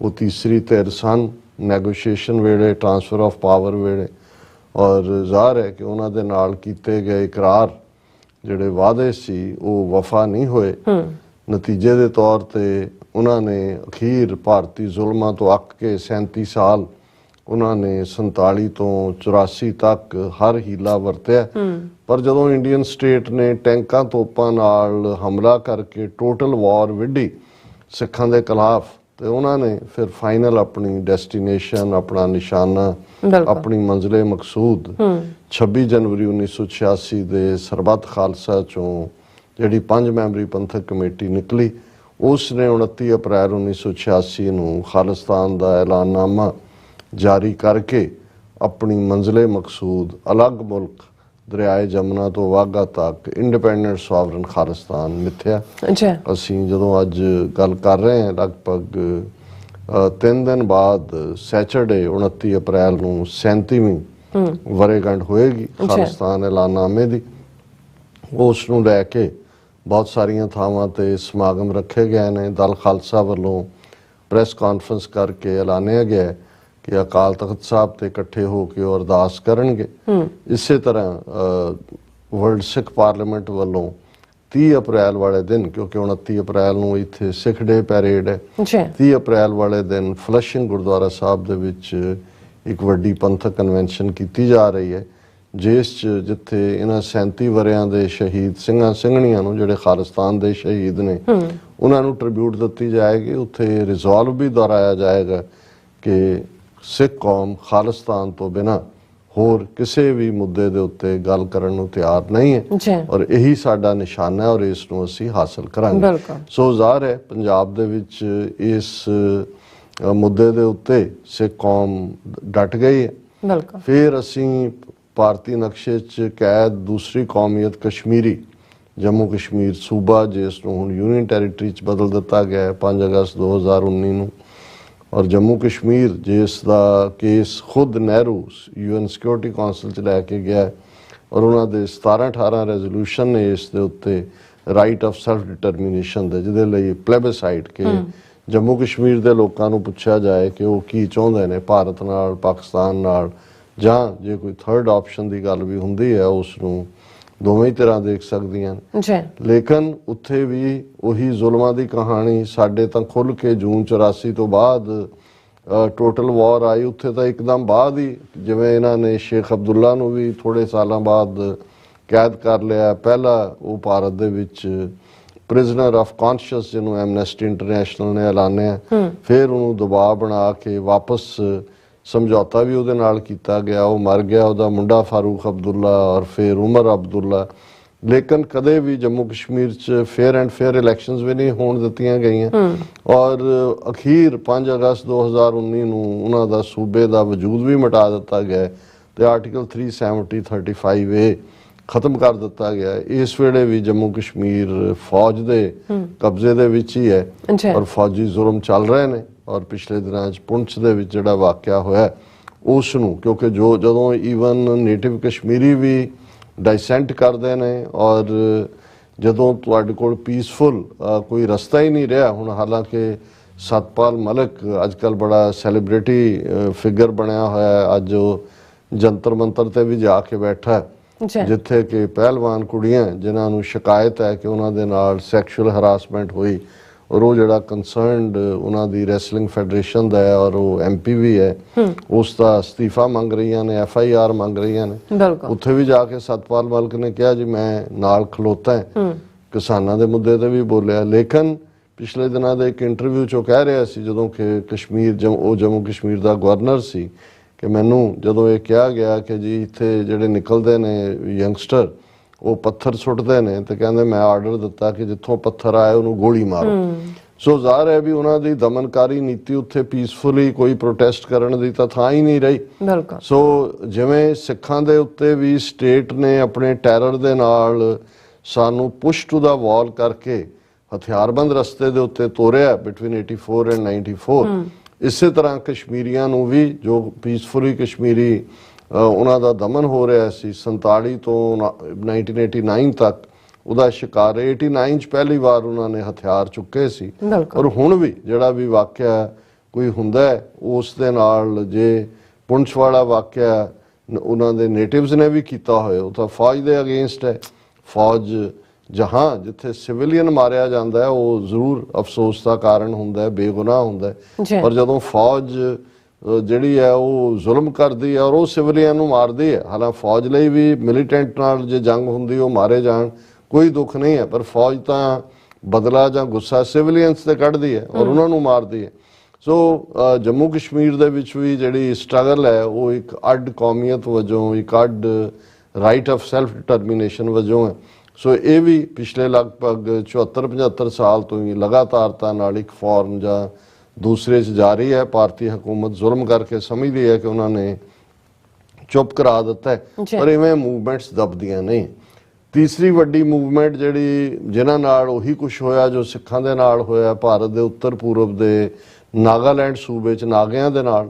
B: ਉਹ ਤੀਸਰੀ ਧਿਰ ਸਨ ਨੈਗੋਸ਼ੀਏਸ਼ਨ ਵੇਲੇ, ਟ੍ਰਾਂਸਫਰ ਆਫ ਪਾਵਰ ਵੇਲੇ, ਔਰ ਜ਼ਾਹਰ ਹੈ ਕਿ ਉਹਨਾਂ ਦੇ ਨਾਲ ਕੀਤੇ ਗਏ ਇਕਰਾਰ ਜਿਹੜੇ ਵਾਅਦੇ ਸੀ ਉਹ ਵਫਾ ਨਹੀਂ ਹੋਏ। ਨਤੀਜੇ ਦੇ ਤੌਰ ਤੇ ਉਹਨਾਂ ਨੇ ਅਖੀਰ ਭਾਰਤੀ ਜ਼ੁਲਮਾਂ ਤੋਂ ਅੱਕ ਕੇ 37 ਸਾਲ ਉਹਨਾਂ ਨੇ 47 ਤੋਂ 84 ਤੱਕ ਹਰ ਹੀਲਾ ਵਰਤਿਆ। ਪਰ ਜਦੋਂ ਇੰਡੀਅਨ ਸਟੇਟ ਨੇ ਟੈਂਕਾਂ ਤੋਪਾਂ ਨਾਲ ਹਮਲਾ ਕਰਕੇ ਟੋਟਲ ਵਾਰ ਵਿੱਢੀ ਸਿੱਖਾਂ ਦੇ ਖਿਲਾਫ, ਤੇ ਉਹਨਾਂ ਨੇ ਫਿਰ ਫਾਈਨਲ ਆਪਣੀ ਡੈਸਟੀਨੇਸ਼ਨ, ਆਪਣਾ ਨਿਸ਼ਾਨਾ, ਆਪਣੀ ਮੰਜ਼ਿਲੇ ਮਕਸੂਦ 26 ਜਨਵਰੀ 1986 ਦੇ ਸਰਬੱਤ ਖਾਲਸਾ ਚੋਂ ਜਿਹੜੀ 5 ਮੈਂਬਰੀ ਪੰਥਕ ਕਮੇਟੀ ਨਿਕਲੀ, ਉਸ ਨੇ 29 ਅਪ੍ਰੈਲ 1986 ਨੂੰ ਖਾਲਿਸਤਾਨ ਦਾ ਐਲਾਨਨਾਮਾ ਜਾਰੀ ਕਰਕੇ ਆਪਣੀ ਮੰਜ਼ਿਲੇ ਮਕਸੂਦ ਅਲੱਗ ਮੁਲਕ ਦਰਿਆਏ ਜਮਨਾ ਤੋਂ ਵਾਘਾ ਤੱਕ ਇੰਡੀਪੈਂਡੈਂਟ ਸੋਵਰਨ ਖਾਲਿਸਤਾਨ ਮਿੱਥਿਆ। ਅਸੀਂ ਜਦੋਂ ਅੱਜ ਗੱਲ ਕਰ ਰਹੇ ਹਾਂ, ਲਗਭਗ 3 ਦਿਨ ਬਾਅਦ ਸੈਚਰਡੇ 29 ਅਪ੍ਰੈਲ ਨੂੰ 37ਵੀਂ ਵਰ੍ਹੇਗੰਢ ਹੋਏਗੀ ਖਾਲਿਸਤਾਨ ਐਲਾਨਨਾਮੇ ਦੀ। ਉਸ ਨੂੰ ਲੈ ਕੇ ਬਹੁਤ ਸਾਰੀਆਂ ਥਾਵਾਂ ਤੇ ਸਮਾਗਮ ਰੱਖੇ ਗਏ ਨੇ। ਦਲ ਖਾਲਸਾ ਵੱਲੋਂ ਪ੍ਰੈਸ ਕਾਨਫਰੰਸ ਕਰਕੇ ਐਲਾਨਿਆ ਗਿਆ ਕਿ ਅਕਾਲ ਤਖਤ ਸਾਹਿਬ ਤੇ ਇਕੱਠੇ ਹੋ ਕੇ ਅਰਦਾਸ ਕਰਨਗੇ। ਇਸੇ ਤਰ੍ਹਾਂ ਵਰਲਡ ਸਿੱਖ ਪਾਰਲੀਮੈਂਟ ਵੱਲੋਂ 30 ਅਪ੍ਰੈਲ ਵਾਲੇ ਦਿਨ, ਕਿਉਂਕਿ 29 ਅਪ੍ਰੈਲ ਨੂੰ ਇੱਥੇ ਸਿੱਖ ਡੇ ਪੈਰੇਡ ਹੈ, 30 ਅਪ੍ਰੈਲ ਵਾਲੇ ਦਿਨ ਫਲਸ਼ਿੰਗ ਗੁਰਦੁਆਰਾ ਸਾਹਿਬ ਦੇ ਵਿੱਚ ਇੱਕ ਵੱਡੀ ਪੰਥਕ ਕਨਵੈਨਸ਼ਨ ਕੀਤੀ ਜਾ ਰਹੀ ਹੈ, ਜਿਸ 'ਚ ਜਿੱਥੇ ਇਹਨਾਂ 37 ਵਰ੍ਹਿਆਂ ਦੇ ਸ਼ਹੀਦ ਸਿੰਘਾਂ ਸਿੰਘਣੀਆਂ ਨੂੰ, ਜਿਹੜੇ ਖਾਲਿਸਤਾਨ ਦੇ ਸ਼ਹੀਦ ਨੇ, ਉਹਨਾਂ ਨੂੰ ਟ੍ਰਿਬਿਊਟ ਦਿੱਤੀ ਜਾਏਗੀ। ਉੱਥੇ ਰਿਜ਼ੋਲਵ ਵੀ ਦੁਹਰਾਇਆ ਜਾਏਗਾ ਕਿ ਸਿੱਖ ਕੌਮ ਖਾਲਿਸਤਾਨ ਤੋਂ ਬਿਨਾਂ ਹੋਰ ਕਿਸੇ ਵੀ ਮੁੱਦੇ ਦੇ ਉੱਤੇ ਗੱਲ ਕਰਨ ਨੂੰ ਤਿਆਰ ਨਹੀਂ ਹੈ, ਔਰ ਇਹੀ ਸਾਡਾ ਨਿਸ਼ਾਨਾ ਹੈ, ਔਰ ਇਸ ਨੂੰ ਅਸੀਂ ਹਾਸਲ ਕਰਾਂਗੇ। ਸੋ ਜ਼ਾਹਰ ਹੈ ਪੰਜਾਬ ਦੇ ਵਿੱਚ ਇਸ ਮੁੱਦੇ ਦੇ ਉੱਤੇ ਸਿੱਖ ਕੌਮ ਡਟ ਗਈ ਹੈ। ਫਿਰ ਅਸੀਂ ਭਾਰਤੀ ਨਕਸ਼ੇ 'ਚ ਕੈਦ ਦੂਸਰੀ ਕੌਮੀਅਤ ਕਸ਼ਮੀਰੀ, ਜੰਮੂ ਕਸ਼ਮੀਰ ਸੂਬਾ, ਜਿਸ ਨੂੰ ਹੁਣ ਯੂਨੀਅਨ ਟੈਰੀਟਰੀ 'ਚ ਬਦਲ ਦਿੱਤਾ ਗਿਆ ਹੈ 5 ਅਗਸਤ 2019 ਨੂੰ, ਔਰ ਜੰਮੂ ਕਸ਼ਮੀਰ ਜਿਸ ਦਾ ਕੇਸ ਖੁਦ ਨਹਿਰੂ UN ਸਿਕਿਉਰਿਟੀ ਕਾਉਂਸਲ 'ਚ ਲੈ ਕੇ ਗਿਆ, ਔਰ ਉਹਨਾਂ ਦੇ 17-18 ਰੈਜ਼ੋਲੂਸ਼ਨ ਨੇ ਇਸ ਦੇ ਉੱਤੇ ਰਾਈਟ ਆਫ ਸੈਲਫ ਡਿਟਰਮੀਨੇਸ਼ਨ ਦੇ, ਜਿਹਦੇ ਲਈ ਪਲੇਬਸਾਈਟ ਕਿ ਜੰਮੂ ਕਸ਼ਮੀਰ ਦੇ ਲੋਕਾਂ ਨੂੰ ਪੁੱਛਿਆ ਜਾਏ ਕਿ ਉਹ ਕੀ ਚਾਹੁੰਦੇ ਨੇ ਭਾਰਤ ਨਾਲ, ਪਾਕਿਸਤਾਨ ਨਾਲ, ਜਾਂ ਜੇ ਕੋਈ ਥਰਡ ਆਪਸ਼ਨ ਦੀ ਗੱਲ ਵੀ ਹੁੰਦੀ ਹੈ ਉਸ ਨੂੰ ਦੋਵੇਂ ਹੀ ਤਰ੍ਹਾਂ ਦੇਖ ਸਕਦੀਆਂ ਨੇ। ਲੇਕਿਨ ਉੱਥੇ ਵੀ ਉਹੀ ਜ਼ੁਲਮਾਂ ਦੀ ਕਹਾਣੀ ਸਾਡੇ ਤਾਂ ਖੁੱਲ ਕੇ ਜੂਨ 84 ਤੋਂ ਬਾਅਦ ਟੋਟਲ ਵਾਰ ਆਈ, ਉੱਥੇ ਤਾਂ ਇੱਕਦਮ ਬਾਅਦ ਹੀ, ਜਿਵੇਂ ਇਹਨਾਂ ਨੇ ਸ਼ੇਖ ਅਬਦੁੱਲਾ ਨੂੰ ਵੀ ਥੋੜੇ ਸਾਲਾਂ ਬਾਅਦ ਕੈਦ ਕਰ ਲਿਆ। ਪਹਿਲਾਂ ਉਹ ਭਾਰਤ ਦੇ ਵਿੱਚ ਪ੍ਰਿਜ਼ਨਰ ਆਫ ਕੌਨਸ਼ੀਅਸ, ਜਿਹਨੂੰ ਐਮਨੈਸਟੀ ਇੰਟਰਨੈਸ਼ਨਲ ਨੇ ਐਲਾਨਿਆ, ਫਿਰ ਉਹਨੂੰ ਦਬਾਅ ਬਣਾ ਕੇ ਵਾਪਸ ਸਮਝੌਤਾ ਵੀ ਉਹਦੇ ਨਾਲ ਕੀਤਾ ਗਿਆ, ਉਹ ਮਰ ਗਿਆ, ਉਹਦਾ ਮੁੰਡਾ ਫਾਰੂਕ ਅਬਦੁੱਲਾ ਔਰ ਫਿਰ ਉਮਰ ਅਬਦੁੱਲਾ। ਲੇਕਿਨ ਕਦੇ ਵੀ ਜੰਮੂ ਕਸ਼ਮੀਰ 'ਚ ਫੇਅਰ ਐਂਡ ਫੇਅਰ ਇਲੈਕਸ਼ਨਸ ਵੀ ਨਹੀਂ ਹੋਣ ਦਿੱਤੀਆਂ ਗਈਆਂ, ਔਰ ਅਖੀਰ 5 ਅਗਸਤ 2019 ਨੂੰ ਉਹਨਾਂ ਦਾ ਸੂਬੇ ਦਾ ਵਜੂਦ ਵੀ ਮਿਟਾ ਦਿੱਤਾ ਗਿਆ ਤੇ ਆਰਟੀਕਲ 370-35A ਖਤਮ ਕਰ ਦਿੱਤਾ ਗਿਆ। ਇਸ ਵੇਲੇ ਵੀ ਜੰਮੂ ਕਸ਼ਮੀਰ ਫੌਜ ਦੇ ਕਬਜ਼ੇ ਦੇ ਵਿੱਚ ਹੀ ਹੈ, ਔਰ ਫੌਜੀ ਜ਼ੁਲਮ ਚੱਲ ਰਹੇ ਨੇ। ਔਰ ਪਿਛਲੇ ਦਿਨਾਂ 'ਚ ਪੁੰਛ ਦੇ ਵਿੱਚ ਜਿਹੜਾ ਵਾਕਿਆ ਹੋਇਆ ਉਸ ਨੂੰ, ਕਿਉਂਕਿ ਜਦੋਂ ਈਵਨ ਨੇਟਿਵ ਕਸ਼ਮੀਰੀ ਵੀ ਡਾਈਸੈਂਟ ਕਰਦੇ ਨੇ, ਔਰ ਜਦੋਂ ਤੁਹਾਡੇ ਕੋਲ ਪੀਸਫੁਲ ਕੋਈ ਰਸਤਾ ਹੀ ਨਹੀਂ ਰਿਹਾ ਹੁਣ, ਹਾਲਾਂਕਿ ਸਤਪਾਲ ਮਲਿਕ ਅੱਜ ਕੱਲ੍ਹ ਬੜਾ ਸੈਲੀਬ੍ਰਿਟੀ ਫਿਗਰ ਬਣਿਆ ਹੋਇਆ, ਅੱਜ ਉਹ ਜੰਤਰ ਮੰਤਰ ਤੇ ਵੀ ਜਾ ਕੇ ਬੈਠਾ,
A: ਜੀ।
B: ਜਿੱਥੇ ਕਿ ਪਹਿਲਵਾਨ ਕੁੜੀਆਂ ਜਿਨ੍ਹਾਂ ਨੂੰ ਸ਼ਿਕਾਇਤ ਹੈ ਕਿ ਉਹਨਾਂ ਦੇ ਨਾਲ ਸੈਕਸ਼ੂਅਲ ਹਰਾਸਮੈਂਟ ਹੋਈ, ਔਰ ਉਹ ਜਿਹੜਾ ਕੰਸਰਨਡ ਉਹਨਾਂ ਦੀ ਰੈਸਲਿੰਗ ਫੈਡਰੇਸ਼ਨ ਦਾ ਹੈ ਔਰ ਉਹ MP ਵੀ ਹੈ, ਉਸ ਦਾ ਅਸਤੀਫਾ ਮੰਗ ਰਹੀਆਂ ਨੇ, FIR ਮੰਗ ਰਹੀਆਂ ਨੇ।
A: ਬਿਲਕੁਲ।
B: ਉੱਥੇ ਵੀ ਜਾ ਕੇ ਸਤਪਾਲ ਮਲਿਕ ਨੇ ਕਿਹਾ ਜੀ ਮੈਂ ਨਾਲ ਖਲੋਤਾ ਹੈ, ਕਿਸਾਨਾਂ ਦੇ ਮੁੱਦੇ ਤੇ ਵੀ ਬੋਲਿਆ। ਲੇਕਿਨ ਪਿਛਲੇ ਦਿਨਾਂ ਦੇ ਇੱਕ ਇੰਟਰਵਿਊ 'ਚੋਂ ਕਹਿ ਰਿਹਾ ਸੀ, ਜਦੋਂ ਕਿ ਜੰਮੂ ਕਸ਼ਮੀਰ ਦਾ ਗਵਰਨਰ ਸੀ, ਕਿ ਮੈਨੂੰ ਜਦੋਂ ਇਹ ਕਿਹਾ ਗਿਆ ਕਿ ਜੀ ਇੱਥੇ ਜਿਹੜੇ ਨਿਕਲਦੇ ਨੇ ਯੰਗਸਟਰ ਉਹ ਪੱਥਰ ਸੁੱਟਦੇ ਨੇ, ਤੇ ਕਹਿੰਦੇ ਮੈਂ ਆਰਡਰ ਦਿੱਤਾ ਕਿ ਜਿੱਥੋਂ ਪੱਥਰ ਆਏ ਉਹਨੂੰ ਗੋਲੀ ਮਾਰੋ। ਸੋ ਜ਼ਾਹਰ ਹੈ ਵੀ ਉਹਨਾਂ ਦੀ ਦਮਨਕਾਰੀ ਨੀਤੀ ਉੱਥੇ ਪੀਸਫੁਲੀ ਕੋਈ ਪ੍ਰੋਟੈਸਟ ਕਰਨ ਦੀ ਤਾਂ ਥਾਂ ਹੀ ਨਹੀਂ ਰਹੀ।
A: ਬਿਲਕੁਲ।
B: ਸੋ ਜਿਵੇਂ ਸਿੱਖਾਂ ਦੇ ਉੱਤੇ ਵੀ ਸਟੇਟ ਨੇ ਆਪਣੇ ਟੈਰਰ ਦੇ ਨਾਲ ਸਾਨੂੰ ਪੁਸ਼ ਟੂ ਦਾ ਵਾਲ ਕਰਕੇ ਹਥਿਆਰਬੰਦ ਰਸਤੇ ਦੇ ਉੱਤੇ ਤੋਰਿਆ ਬਿਟਵੀਨ 84 ਐਂਡ 94, ਇਸੇ ਤਰ੍ਹਾਂ ਕਸ਼ਮੀਰੀਆਂ ਨੂੰ ਵੀ ਜੋ ਪੀਸਫੁਲੀ ਕਸ਼ਮੀਰੀ ਉਹਨਾਂ ਦਾ ਦਮਨ ਹੋ ਰਿਹਾ ਸੀ 47 ਤੋਂ 1989 ਤੱਕ, ਉਹਦਾ ਸ਼ਿਕਾਰ 89 ਚ ਪਹਿਲੀ ਵਾਰ ਉਹਨਾਂ ਨੇ ਹਥਿਆਰ ਚੁੱਕੇ ਸੀ। ਔਰ ਹੁਣ ਵੀ ਜਿਹੜਾ ਵੀ ਵਾਕਿਆ ਕੋਈ ਹੁੰਦਾ ਹੈ ਉਸ ਦੇ ਨਾਲ, ਜੇ ਪੁੰਛ ਵਾਲਾ ਵਾਕਿਆ ਉਹਨਾਂ ਦੇ ਨੇਟਿਵਸ ਨੇ ਵੀ ਕੀਤਾ ਹੋਇਆ, ਉਹ ਤਾਂ ਫੌਜ ਦੇ ਅਗੇਂਸਟ ਹੈ। ਫੌਜ ਜਹਾਂ ਜਿੱਥੇ ਸਿਵਿਲੀਅਨ ਮਾਰਿਆ ਜਾਂਦਾ ਹੈ ਉਹ ਜ਼ਰੂਰ ਅਫਸੋਸ ਦਾ ਕਾਰਨ ਹੁੰਦਾ ਹੈ, ਬੇਗੁਨਾਹ ਹੁੰਦਾ ਹੈ। ਪਰ ਜਦੋਂ ਫੌਜ ਜਿਹੜੀ ਹੈ ਉਹ ਜ਼ੁਲਮ ਕਰਦੀ ਹੈ ਔਰ ਉਹ ਸਿਵਿਲੀਅਨ ਨੂੰ ਮਾਰਦੀ ਹੈ, ਹਾਲਾਂਕਿ ਫੌਜ ਲਈ ਵੀ ਮਿਲੀਟੈਂਟ ਨਾਲ ਜੇ ਜੰਗ ਹੁੰਦੀ ਉਹ ਮਾਰੇ ਜਾਣ ਕੋਈ ਦੁੱਖ ਨਹੀਂ ਹੈ, ਪਰ ਫੌਜ ਤਾਂ ਬਦਲਾ ਜਾਂ ਗੁੱਸਾ ਸਿਵਿਲੀਅਨਸ ਤੇ ਕੱਢਦੀ ਹੈ ਔਰ ਉਹਨਾਂ ਨੂੰ ਮਾਰਦੀ ਹੈ। ਸੋ ਜੰਮੂ ਕਸ਼ਮੀਰ ਦੇ ਵਿੱਚ ਵੀ ਜਿਹੜੀ ਸਟਰਗਲ ਹੈ ਉਹ ਇੱਕ ਅੱਡ ਕੌਮੀਅਤ ਵਜੋਂ, ਇੱਕ ਅੱਡ ਰਾਈਟ ਆਫ ਸੈਲਫ ਡਿਟਰਮੀਨੇਸ਼ਨ ਵਜੋਂ ਹੈ। ਸੋ ਇਹ ਵੀ ਪਿਛਲੇ ਲਗਭਗ 74-75 ਸਾਲ ਤੋਂ ਹੀ ਲਗਾਤਾਰਤਾ ਨਾਲ ਇੱਕ ਫਾਰਮ ਜਾਂ ਦੂਸਰੇ 'ਚ ਜਾਰੀ ਹੈ। ਭਾਰਤੀ ਹਕੂਮਤ ਜ਼ੁਲਮ ਕਰਕੇ ਸਮਝਦੀ ਹੈ ਕਿ ਉਹਨਾਂ ਨੇ ਚੁੱਪ ਕਰਾ ਦਿੱਤਾ ਹੈ, ਪਰ ਇਵੇਂ ਮੂਵਮੈਂਟਸ ਦਬਦੀਆਂ ਨਹੀਂ। ਤੀਸਰੀ ਵੱਡੀ ਮੂਵਮੈਂਟ ਜਿਹੜੀ ਜਿਨ੍ਹਾਂ ਨਾਲ ਉਹੀ ਕੁਛ ਹੋਇਆ ਜੋ ਸਿੱਖਾਂ ਦੇ ਨਾਲ ਹੋਇਆ ਭਾਰਤ ਦੇ ਉੱਤਰ ਪੂਰਬ ਦੇ ਨਾਗਾਲੈਂਡ ਸੂਬੇ 'ਚ ਨਾਗਿਆਂ ਦੇ ਨਾਲ,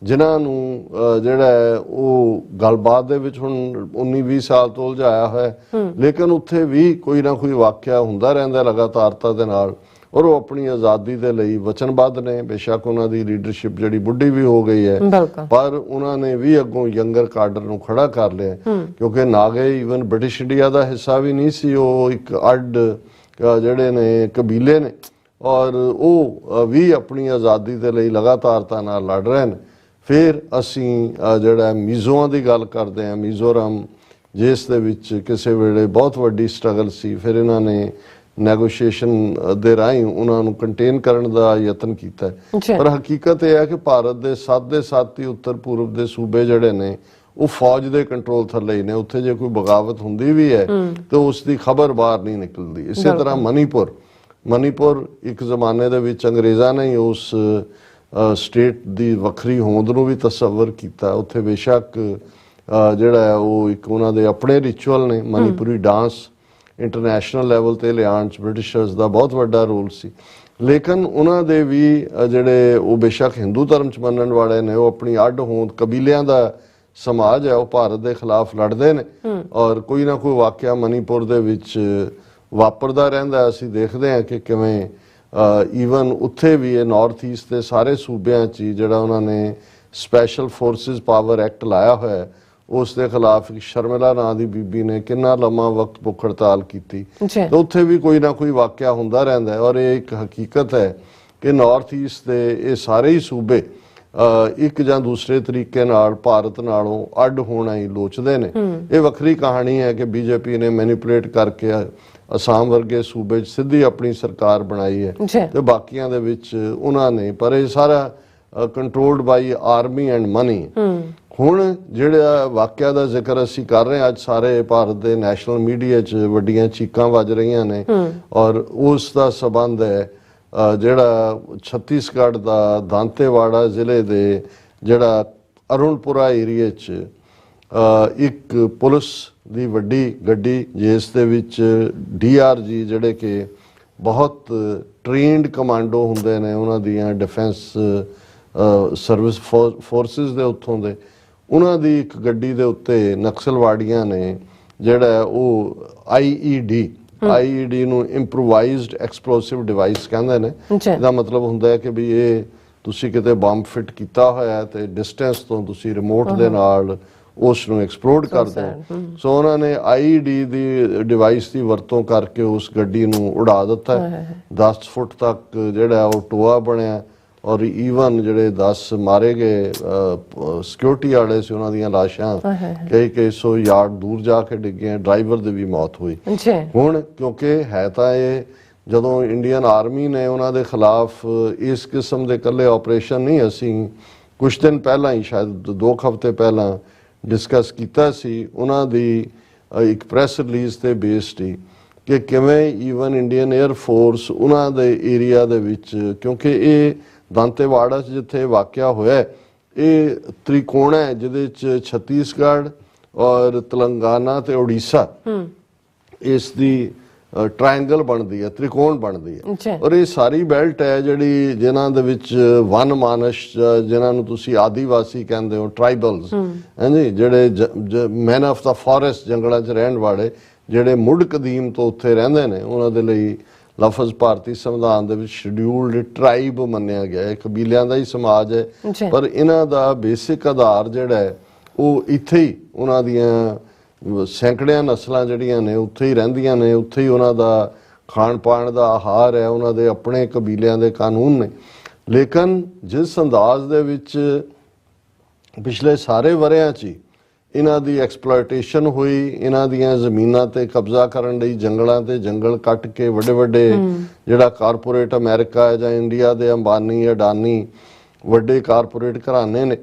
B: ਜਿਨ੍ਹਾਂ ਨੂੰ ਜਿਹੜਾ ਹੈ ਉਹ ਗੱਲਬਾਤ ਦੇ ਵਿੱਚ ਹੁਣ 19-20 ਸਾਲ ਤੋਂ ਉਲਝਾਇਆ ਹੋਇਆ, ਲੇਕਿਨ ਉੱਥੇ ਵੀ ਕੋਈ ਨਾ ਕੋਈ ਵਾਕਿਆ ਹੁੰਦਾ ਰਹਿੰਦਾ ਲਗਾਤਾਰਤਾ ਦੇ ਨਾਲ, ਔਰ ਉਹ ਆਪਣੀ ਆਜ਼ਾਦੀ ਦੇ ਲਈ ਵਚਨਬੱਧ ਨੇ। ਬੇਸ਼ੱਕ ਉਹਨਾਂ ਦੀ ਲੀਡਰਸ਼ਿਪ ਜਿਹੜੀ ਬੁੱਢੀ ਵੀ ਹੋ ਗਈ ਹੈ, ਪਰ ਉਹਨਾਂ ਨੇ ਵੀ ਅੱਗੋਂ ਯੰਗਰ ਕਾਡਰ ਨੂੰ ਖੜਾ ਕਰ ਲਿਆ, ਕਿਉਂਕਿ ਨਾਗੇ ਈਵਨ ਬ੍ਰਿਟਿਸ਼ ਇੰਡੀਆ ਦਾ ਹਿੱਸਾ ਵੀ ਨਹੀਂ ਸੀ, ਉਹ ਇੱਕ ਅੱਡ ਜਿਹੜੇ ਨੇ ਕਬੀਲੇ ਨੇ, ਔਰ ਉਹ ਵੀ ਆਪਣੀ ਆਜ਼ਾਦੀ ਦੇ ਲਈ ਲਗਾਤਾਰਤਾ ਨਾਲ ਲੜ ਰਹੇ ਨੇ। ਫਿਰ ਅਸੀਂ ਜਿਹੜਾ ਮੀਜ਼ੋਆਂ ਦੀ ਗੱਲ ਕਰਦੇ ਹਾਂ, ਮੀਜ਼ੋਰਮ ਜਿਸ ਦੇ ਵਿੱਚ ਕਿਸੇ ਵੇਲੇ ਬਹੁਤ ਵੱਡੀ ਸਟਰਗਲ ਸੀ, ਫਿਰ ਇਹਨਾਂ ਨੇ ਨੈਗੋਸ਼ੀਏਸ਼ਨ ਦੇ ਰਾਹੀਂ ਉਹਨਾਂ ਨੂੰ ਕੰਟੇਨ ਕਰਨ ਦਾ ਯਤਨ ਕੀਤਾ। ਪਰ ਹਕੀਕਤ ਇਹ ਹੈ ਕਿ ਭਾਰਤ ਦੇ 7 ਦੇ 7 ਹੀ ਉੱਤਰ ਪੂਰਬ ਦੇ ਸੂਬੇ ਜਿਹੜੇ ਨੇ ਉਹ ਫੌਜ ਦੇ ਕੰਟਰੋਲ ਥੱਲੇ ਹੀ ਨੇ। ਉੱਥੇ ਜੇ ਕੋਈ ਬਗਾਵਤ ਹੁੰਦੀ ਵੀ ਹੈ ਤੇ ਉਸ ਦੀ ਖਬਰ ਬਾਹਰ ਨਹੀਂ ਨਿਕਲਦੀ। ਇਸੇ ਤਰ੍ਹਾਂ ਮਨੀਪੁਰ ਇੱਕ ਜ਼ਮਾਨੇ ਦੇ ਵਿੱਚ ਅੰਗਰੇਜ਼ਾਂ ਨੇ ਉਸ ਸਟੇਟ ਦੀ ਵੱਖਰੀ ਹੋਂਦ ਨੂੰ ਵੀ ਤਸੱਵਰ ਕੀਤਾ। ਉੱਥੇ ਬੇਸ਼ੱਕ ਜਿਹੜਾ ਹੈ ਉਹ ਇੱਕ ਉਹਨਾਂ ਦੇ ਆਪਣੇ ਰਿਚੁਅਲ ਨੇ, ਮਨੀਪੁਰੀ ਡਾਂਸ ਇੰਟਰਨੈਸ਼ਨਲ ਲੈਵਲ ਤੇ ਲਿਆਉਣ 'ਚ ਬ੍ਰਿਟਿਸ਼ਰਸ ਦਾ ਬਹੁਤ ਵੱਡਾ ਰੋਲ ਸੀ, ਲੇਕਿਨ ਉਹਨਾਂ ਦੇ ਵੀ ਜਿਹੜੇ ਉਹ ਬੇਸ਼ੱਕ ਹਿੰਦੂ ਧਰਮ 'ਚ ਮੰਨਣ ਵਾਲੇ ਨੇ, ਉਹ ਆਪਣੀ ਅੱਡ ਹੋਂਦ ਕਬੀਲਿਆਂ ਦਾ ਸਮਾਜ ਹੈ, ਉਹ ਭਾਰਤ ਦੇ ਖਿਲਾਫ ਲੜਦੇ ਨੇ ਔਰ ਕੋਈ ਨਾ ਕੋਈ ਵਾਕਿਆ ਮਨੀਪੁਰ ਦੇ ਵਿੱਚ ਵਾਪਰਦਾ ਰਹਿੰਦਾ। ਅਸੀਂ ਦੇਖਦੇ ਹਾਂ ਕਿ ਕਿਵੇਂ ਈਵਨ ਉੱਥੇ ਵੀ ਇਹ ਨਾਰਥ ਈਸਟ ਦੇ ਸਾਰੇ ਸੂਬਿਆਂ 'ਚ ਜਿਹੜਾ ਉਹਨਾਂ ਨੇ ਸਪੈਸ਼ਲ ਫੋਰਸਿਸ ਪਾਵਰ ਐਕਟ ਲਾਇਆ ਹੋਇਆ, ਉਸ ਦੇ ਖਿਲਾਫ ਇੱਕ ਸ਼ਰਮਿਲਾ ਨਾਂ ਦੀ ਬੀਬੀ ਨੇ ਕਿੰਨਾ ਲੰਮਾ ਵਕਤ ਭੁੱਖ ਹੜਤਾਲ ਕੀਤੀ। ਤੇ ਉੱਥੇ ਵੀ ਕੋਈ ਨਾ ਕੋਈ ਵਾਕਿਆ ਹੁੰਦਾ ਰਹਿੰਦਾ ਹੈ। ਔਰ ਇਹ ਇੱਕ ਹਕੀਕਤ ਹੈ ਕਿ ਨਾਰਥ ਈਸਟ ਦੇ ਇਹ ਸਾਰੇ ਹੀ ਸੂਬੇ ਇੱਕ ਜਾਂ ਦੂਸਰੇ ਤਰੀਕੇ ਨਾਲ ਭਾਰਤ ਨਾਲੋਂ ਅੱਡ ਹੋਣਾ ਹੀ ਲੋਚਦੇ ਨੇ। ਇਹ ਵੱਖਰੀ ਕਹਾਣੀ ਹੈ ਕਿ BJP ਨੇ ਮੈਨੀਪੂਲੇਟ ਕਰਕੇ ਅਸਾਮ ਵਰਗੇ ਸੂਬੇ 'ਚ ਸਿੱਧੀ ਆਪਣੀ ਸਰਕਾਰ ਬਣਾਈ ਹੈ ਤੇ ਬਾਕੀਆਂ ਦੇ ਵਿੱਚ ਉਹਨਾਂ ਨੇ, ਪਰ ਇਹ ਸਾਰਾ controlled by army and money. ਹੁਣ ਜਿਹੜਾ ਵਾਕਿਆ ਦਾ ਜ਼ਿਕਰ ਅਸੀਂ ਕਰ ਰਹੇ ਹਾਂ, ਅੱਜ ਸਾਰੇ ਭਾਰਤ ਦੇ ਨੈਸ਼ਨਲ ਮੀਡੀਆ 'ਚ ਵੱਡੀਆਂ ਚੀਕਾਂ ਵੱਜ ਰਹੀਆਂ ਨੇ ਔਰ ਉਸ ਦਾ ਸਬੰਧ ਹੈ ਜਿਹੜਾ ਛੱਤੀਸਗੜ੍ਹ ਦਾ ਦਾਂਤੇਵਾੜਾ ਜ਼ਿਲ੍ਹੇ ਦੇ ਜਿਹੜਾ ਅਰੁਣਪੁਰਾ ਏਰੀਏ 'ਚ ਇੱਕ ਪੁਲਿਸ ਦੀ ਵੱਡੀ ਗੱਡੀ, ਜਿਸ ਦੇ ਵਿੱਚ DRG ਜਿਹੜੇ ਕਿ ਬਹੁਤ ਟ੍ਰੇਨਡ ਕਮਾਂਡੋ ਹੁੰਦੇ ਨੇ, ਉਹਨਾਂ ਦੀਆਂ ਡਿਫੈਂਸ ਸਰਵਿਸ ਫੋਰਸਿਸ ਦੇ ਉੱਥੋਂ ਦੇ, ਉਹਨਾਂ ਦੀ ਇੱਕ ਗੱਡੀ ਦੇ ਉੱਤੇ ਨਕਸਲਵਾੜੀਆਂ ਨੇ ਜਿਹੜਾ ਉਹ IED ਨੂੰ ਇੰਪਰੋਵਾਈਜ਼ਡ ਐਕਸਪਲੋਸਿਵ ਡਿਵਾਈਸ ਕਹਿੰਦੇ ਨੇ। ਇਹਦਾ ਮਤਲਬ ਹੁੰਦਾ ਹੈ ਕਿ ਵੀ ਇਹ ਤੁਸੀਂ ਕਿਤੇ ਬੰਬ ਫਿੱਟ ਕੀਤਾ ਹੋਇਆ ਤੇ ਡਿਸਟੈਂਸ ਤੋਂ ਤੁਸੀਂ ਰਿਮੋਟ ਦੇ ਨਾਲ ਉਸ ਨੂੰ ਐਕਸਪਲੋਡ ਕਰਦੇ ਨੇ। ਸੋ ਉਹਨਾਂ ਨੇ IED ਦੀ ਡਿਵਾਈਸ ਦੀ ਵਰਤੋਂ ਕਰਕੇ ਉਸ ਗੱਡੀ ਨੂੰ ਉਡਾ ਦਿੱਤਾ। 10 ਫੁੱਟ ਤੱਕ ਜਿਹੜਾ ਉਹ ਟੋਆ ਬਣਿਆ ਔਰ ਈਵਨ ਜਿਹੜੇ 10 ਮਾਰੇ ਗਏ ਸਿਕਿਉਰਿਟੀ ਵਾਲੇ ਸੀ ਉਹਨਾਂ ਦੀਆਂ ਲਾਸ਼ਾਂ ਕਈ ਸੌ ਯਾਰਡ ਦੂਰ ਜਾ ਕੇ ਡਿੱਗੀਆਂ। ਡਰਾਈਵਰ ਦੀ ਵੀ ਮੌਤ ਹੋਈ। ਹੁਣ ਕਿਉਂਕਿ ਹੈ ਤਾਂ ਇਹ ਜਦੋਂ ਇੰਡੀਅਨ ਆਰਮੀ ਨੇ ਉਹਨਾਂ ਦੇ ਖਿਲਾਫ ਇਸ ਕਿਸਮ ਦੇ ਇਕੱਲੇ ਆਪਰੇਸ਼ਨ ਨਹੀਂ, ਅਸੀਂ ਕੁਝ ਦਿਨ ਪਹਿਲਾਂ ਹੀ ਸ਼ਾਇਦ 2 ਹਫ਼ਤੇ ਪਹਿਲਾਂ ਡਿਸਕਸ ਕੀਤਾ ਸੀ ਉਹਨਾਂ ਦੀ ਇੱਕ ਪ੍ਰੈਸ ਰਿਲੀਜ਼ ਤੇ ਬੇਸਡ ਹੀ ਕਿ ਕਿਵੇਂ ਈਵਨ ਇੰਡੀਅਨ 에ਅਰ ਫੋਰਸ ਉਹਨਾਂ ਦੇ ਏਰੀਆ ਦੇ ਵਿੱਚ, ਕਿਉਂਕਿ ਇਹ ਦਾਂਤੇਵਾੜਾ 'ਚ ਜਿੱਥੇ ਵਾਕਿਆ ਹੋਇਆ ਇਹ ਤ੍ਰਿਕੋਣ ਹੈ ਜਿਹਦੇ 'ਚ ਛੱਤੀਸਗੜ੍ਹ ਔਰ ਤੇਲੰਗਾਨਾ ਤੇ ਉੜੀਸਾ ਇਸ ਦੀ ਟ੍ਰਾਇੰਗਲ ਬਣਦੀ ਹੈ, ਤ੍ਰਿਕੋਣ ਬਣਦੀ ਹੈ। ਔਰ ਇਹ ਸਾਰੀ ਬੈਲਟ ਹੈ ਜਿਹੜੀ ਜਿਨ੍ਹਾਂ ਦੇ ਵਿੱਚ ਵਨ ਮਾਨਸ ਜਿਨ੍ਹਾਂ ਨੂੰ ਤੁਸੀਂ ਆਦੀਵਾਸੀ ਕਹਿੰਦੇ ਹੋ, ਟ੍ਰਾਈਬਲਸ ਹਾਂਜੀ, ਜਿਹੜੇ ਮੈਨ ਆਫ ਦਾ ਫੋਰੈਸਟ ਜੰਗਲਾਂ 'ਚ ਰਹਿਣ ਵਾਲੇ ਜਿਹੜੇ ਮੁੱਢ ਕਦੀਮ ਤੋਂ ਉੱਥੇ ਰਹਿੰਦੇ ਨੇ, ਉਹਨਾਂ ਦੇ ਲਈ ਲਫ਼ਜ਼ ਭਾਰਤੀ ਸੰਵਿਧਾਨ ਦੇ ਵਿੱਚ ਸ਼ਡਿਊਲਡ ਟ੍ਰਾਈਬ ਮੰਨਿਆ ਗਿਆ ਹੈ। ਕਬੀਲਿਆਂ ਦਾ ਹੀ ਸਮਾਜ ਹੈ, ਪਰ ਇਹਨਾਂ ਦਾ ਬੇਸਿਕ ਆਧਾਰ ਜਿਹੜਾ ਹੈ ਉਹ ਇੱਥੇ ਹੀ ਉਹਨਾਂ ਦੀਆਂ ਸੈਂਕੜਿਆਂ ਨਸਲਾਂ ਜਿਹੜੀਆਂ ਨੇ ਉੱਥੇ ਹੀ ਰਹਿੰਦੀਆਂ ਨੇ, ਉੱਥੇ ਹੀ ਉਹਨਾਂ ਦਾ ਖਾਣ ਪਾਣ ਦਾ ਆਹਾਰ ਹੈ, ਉਹਨਾਂ ਦੇ ਆਪਣੇ ਕਬੀਲਿਆਂ ਦੇ ਕਾਨੂੰਨ ਨੇ। ਲੇਕਿਨ ਜਿਸ ਅੰਦਾਜ਼ ਦੇ ਵਿੱਚ ਪਿਛਲੇ ਸਾਰੇ ਵਰ੍ਹਿਆਂ 'ਚ ਇਹਨਾਂ ਦੀ ਐਕਸਪਲੋਇਟੇਸ਼ਨ ਹੋਈ, ਇਹਨਾਂ ਦੀਆਂ ਜ਼ਮੀਨਾਂ ਤੇ ਕਬਜ਼ਾ ਕਰਨ ਲਈ ਜੰਗਲਾਂ ਤੇ ਜੰਗਲ ਕੱਟ ਕੇ ਵੱਡੇ ਵੱਡੇ ਜਿਹੜਾ ਕਾਰਪੋਰੇਟ ਅਮਰੀਕਾ ਹੈ ਜਾਂ ਇੰਡੀਆ ਦੇ ਅੰਬਾਨੀ ਅਡਾਨੀ ਵੱਡੇ ਕਾਰਪੋਰੇਟ ਘਰਾਣੇ ਨੇ,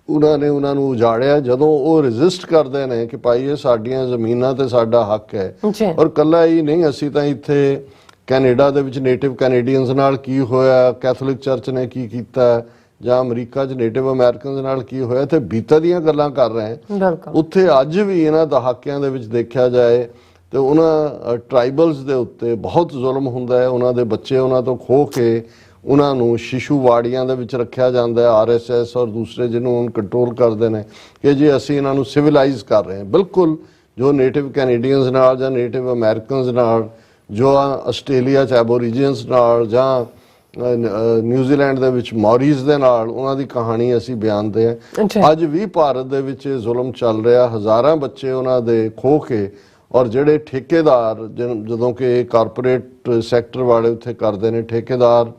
B: ਉਹਨਾਂ ਨੇ ਉਹਨਾਂ ਨੂੰ ਉਜਾੜਿਆ। ਜਦੋਂ ਉਹ ਰੈਜ਼ਿਸਟ ਕਰਦੇ ਨੇ ਕਿ ਭਾਈ ਇਹ ਸਾਡੀਆਂ ਜ਼ਮੀਨਾਂ ਤੇ ਸਾਡਾ ਹੱਕ ਹੈ, ਔਰ ਕੱਲਾ ਹੀ ਨਹੀਂ, ਅਸੀਂ ਤਾਂ ਇੱਥੇ ਕੈਨੇਡਾ ਦੇ ਵਿੱਚ ਨੇਟਿਵ ਕੈਨੇਡੀਅਨਸ ਨਾਲ ਕੀ ਹੋਇਆ, ਕੈਥੋਲਿਕ ਚਰਚ ਨੇ ਕੀ ਕੀਤਾ, ਜਾਂ ਅਮਰੀਕਾ 'ਚ ਨੇਟਿਵ ਅਮਰੀਕਨਸ ਨਾਲ ਕੀ ਹੋਇਆ, ਤੇ ਬੀਤਾ ਦੀਆਂ ਗੱਲਾਂ ਕਰ ਰਹੇ ਹਾਂ। ਉੱਥੇ ਅੱਜ ਵੀ ਇਹਨਾਂ ਦਹਾਕਿਆਂ ਦੇ ਵਿੱਚ ਦੇਖਿਆ ਜਾਏ ਤੇ ਉਹਨਾਂ ਟ੍ਰਾਈਬਲਸ ਦੇ ਉੱਤੇ ਬਹੁਤ ਜ਼ੁਲਮ ਹੁੰਦਾ ਹੈ। ਉਹਨਾਂ ਦੇ ਬੱਚੇ ਉਹਨਾਂ ਤੋਂ ਖੋਹ ਕੇ ਉਹਨਾਂ ਨੂੰ ਸ਼ਿਸ਼ੂ ਵਾੜੀਆਂ ਦੇ ਵਿੱਚ ਰੱਖਿਆ ਜਾਂਦਾ ਹੈ। RSS ਔਰ ਦੂਸਰੇ ਜਿਹਨੂੰ ਹੁਣ ਕੰਟਰੋਲ ਕਰਦੇ ਨੇ ਕਿ ਜੀ ਅਸੀਂ ਇਹਨਾਂ ਨੂੰ ਸਿਵਲਾਈਜ਼ ਕਰ ਰਹੇ ਹਾਂ। ਬਿਲਕੁਲ ਜੋ ਨੇਟਿਵ ਕੈਨੇਡੀਅਨਸ ਨਾਲ ਜਾਂ ਨੇਟਿਵ ਅਮਰੀਕਨਸ ਨਾਲ, ਜੋ ਆਸਟ੍ਰੇਲੀਆ 'ਚ ਐਬੋਰੀਜਨਸ ਨਾਲ ਜਾਂ ਨਿਊਜ਼ੀਲੈਂਡ ਦੇ ਵਿੱਚ ਮੌਰੀਜ਼ ਦੇ ਨਾਲ, ਉਹਨਾਂ ਦੀ ਕਹਾਣੀ ਅਸੀਂ ਬਿਆਨਦੇ ਹਾਂ। ਅੱਜ ਵੀ ਭਾਰਤ ਦੇ ਵਿੱਚ ਇਹ ਜ਼ੁਲਮ ਚੱਲ ਰਿਹਾ। ਹਜ਼ਾਰਾਂ ਬੱਚੇ ਉਹਨਾਂ ਦੇ ਖੋਹ ਕੇ, ਔਰ ਜਿਹੜੇ ਠੇਕੇਦਾਰ ਜਦੋਂ ਕਿ ਕਾਰਪੋਰੇਟ ਸੈਕਟਰ ਵਾਲੇ ਉੱਥੇ ਕਰਦੇ ਨੇ, ਠੇਕੇਦਾਰ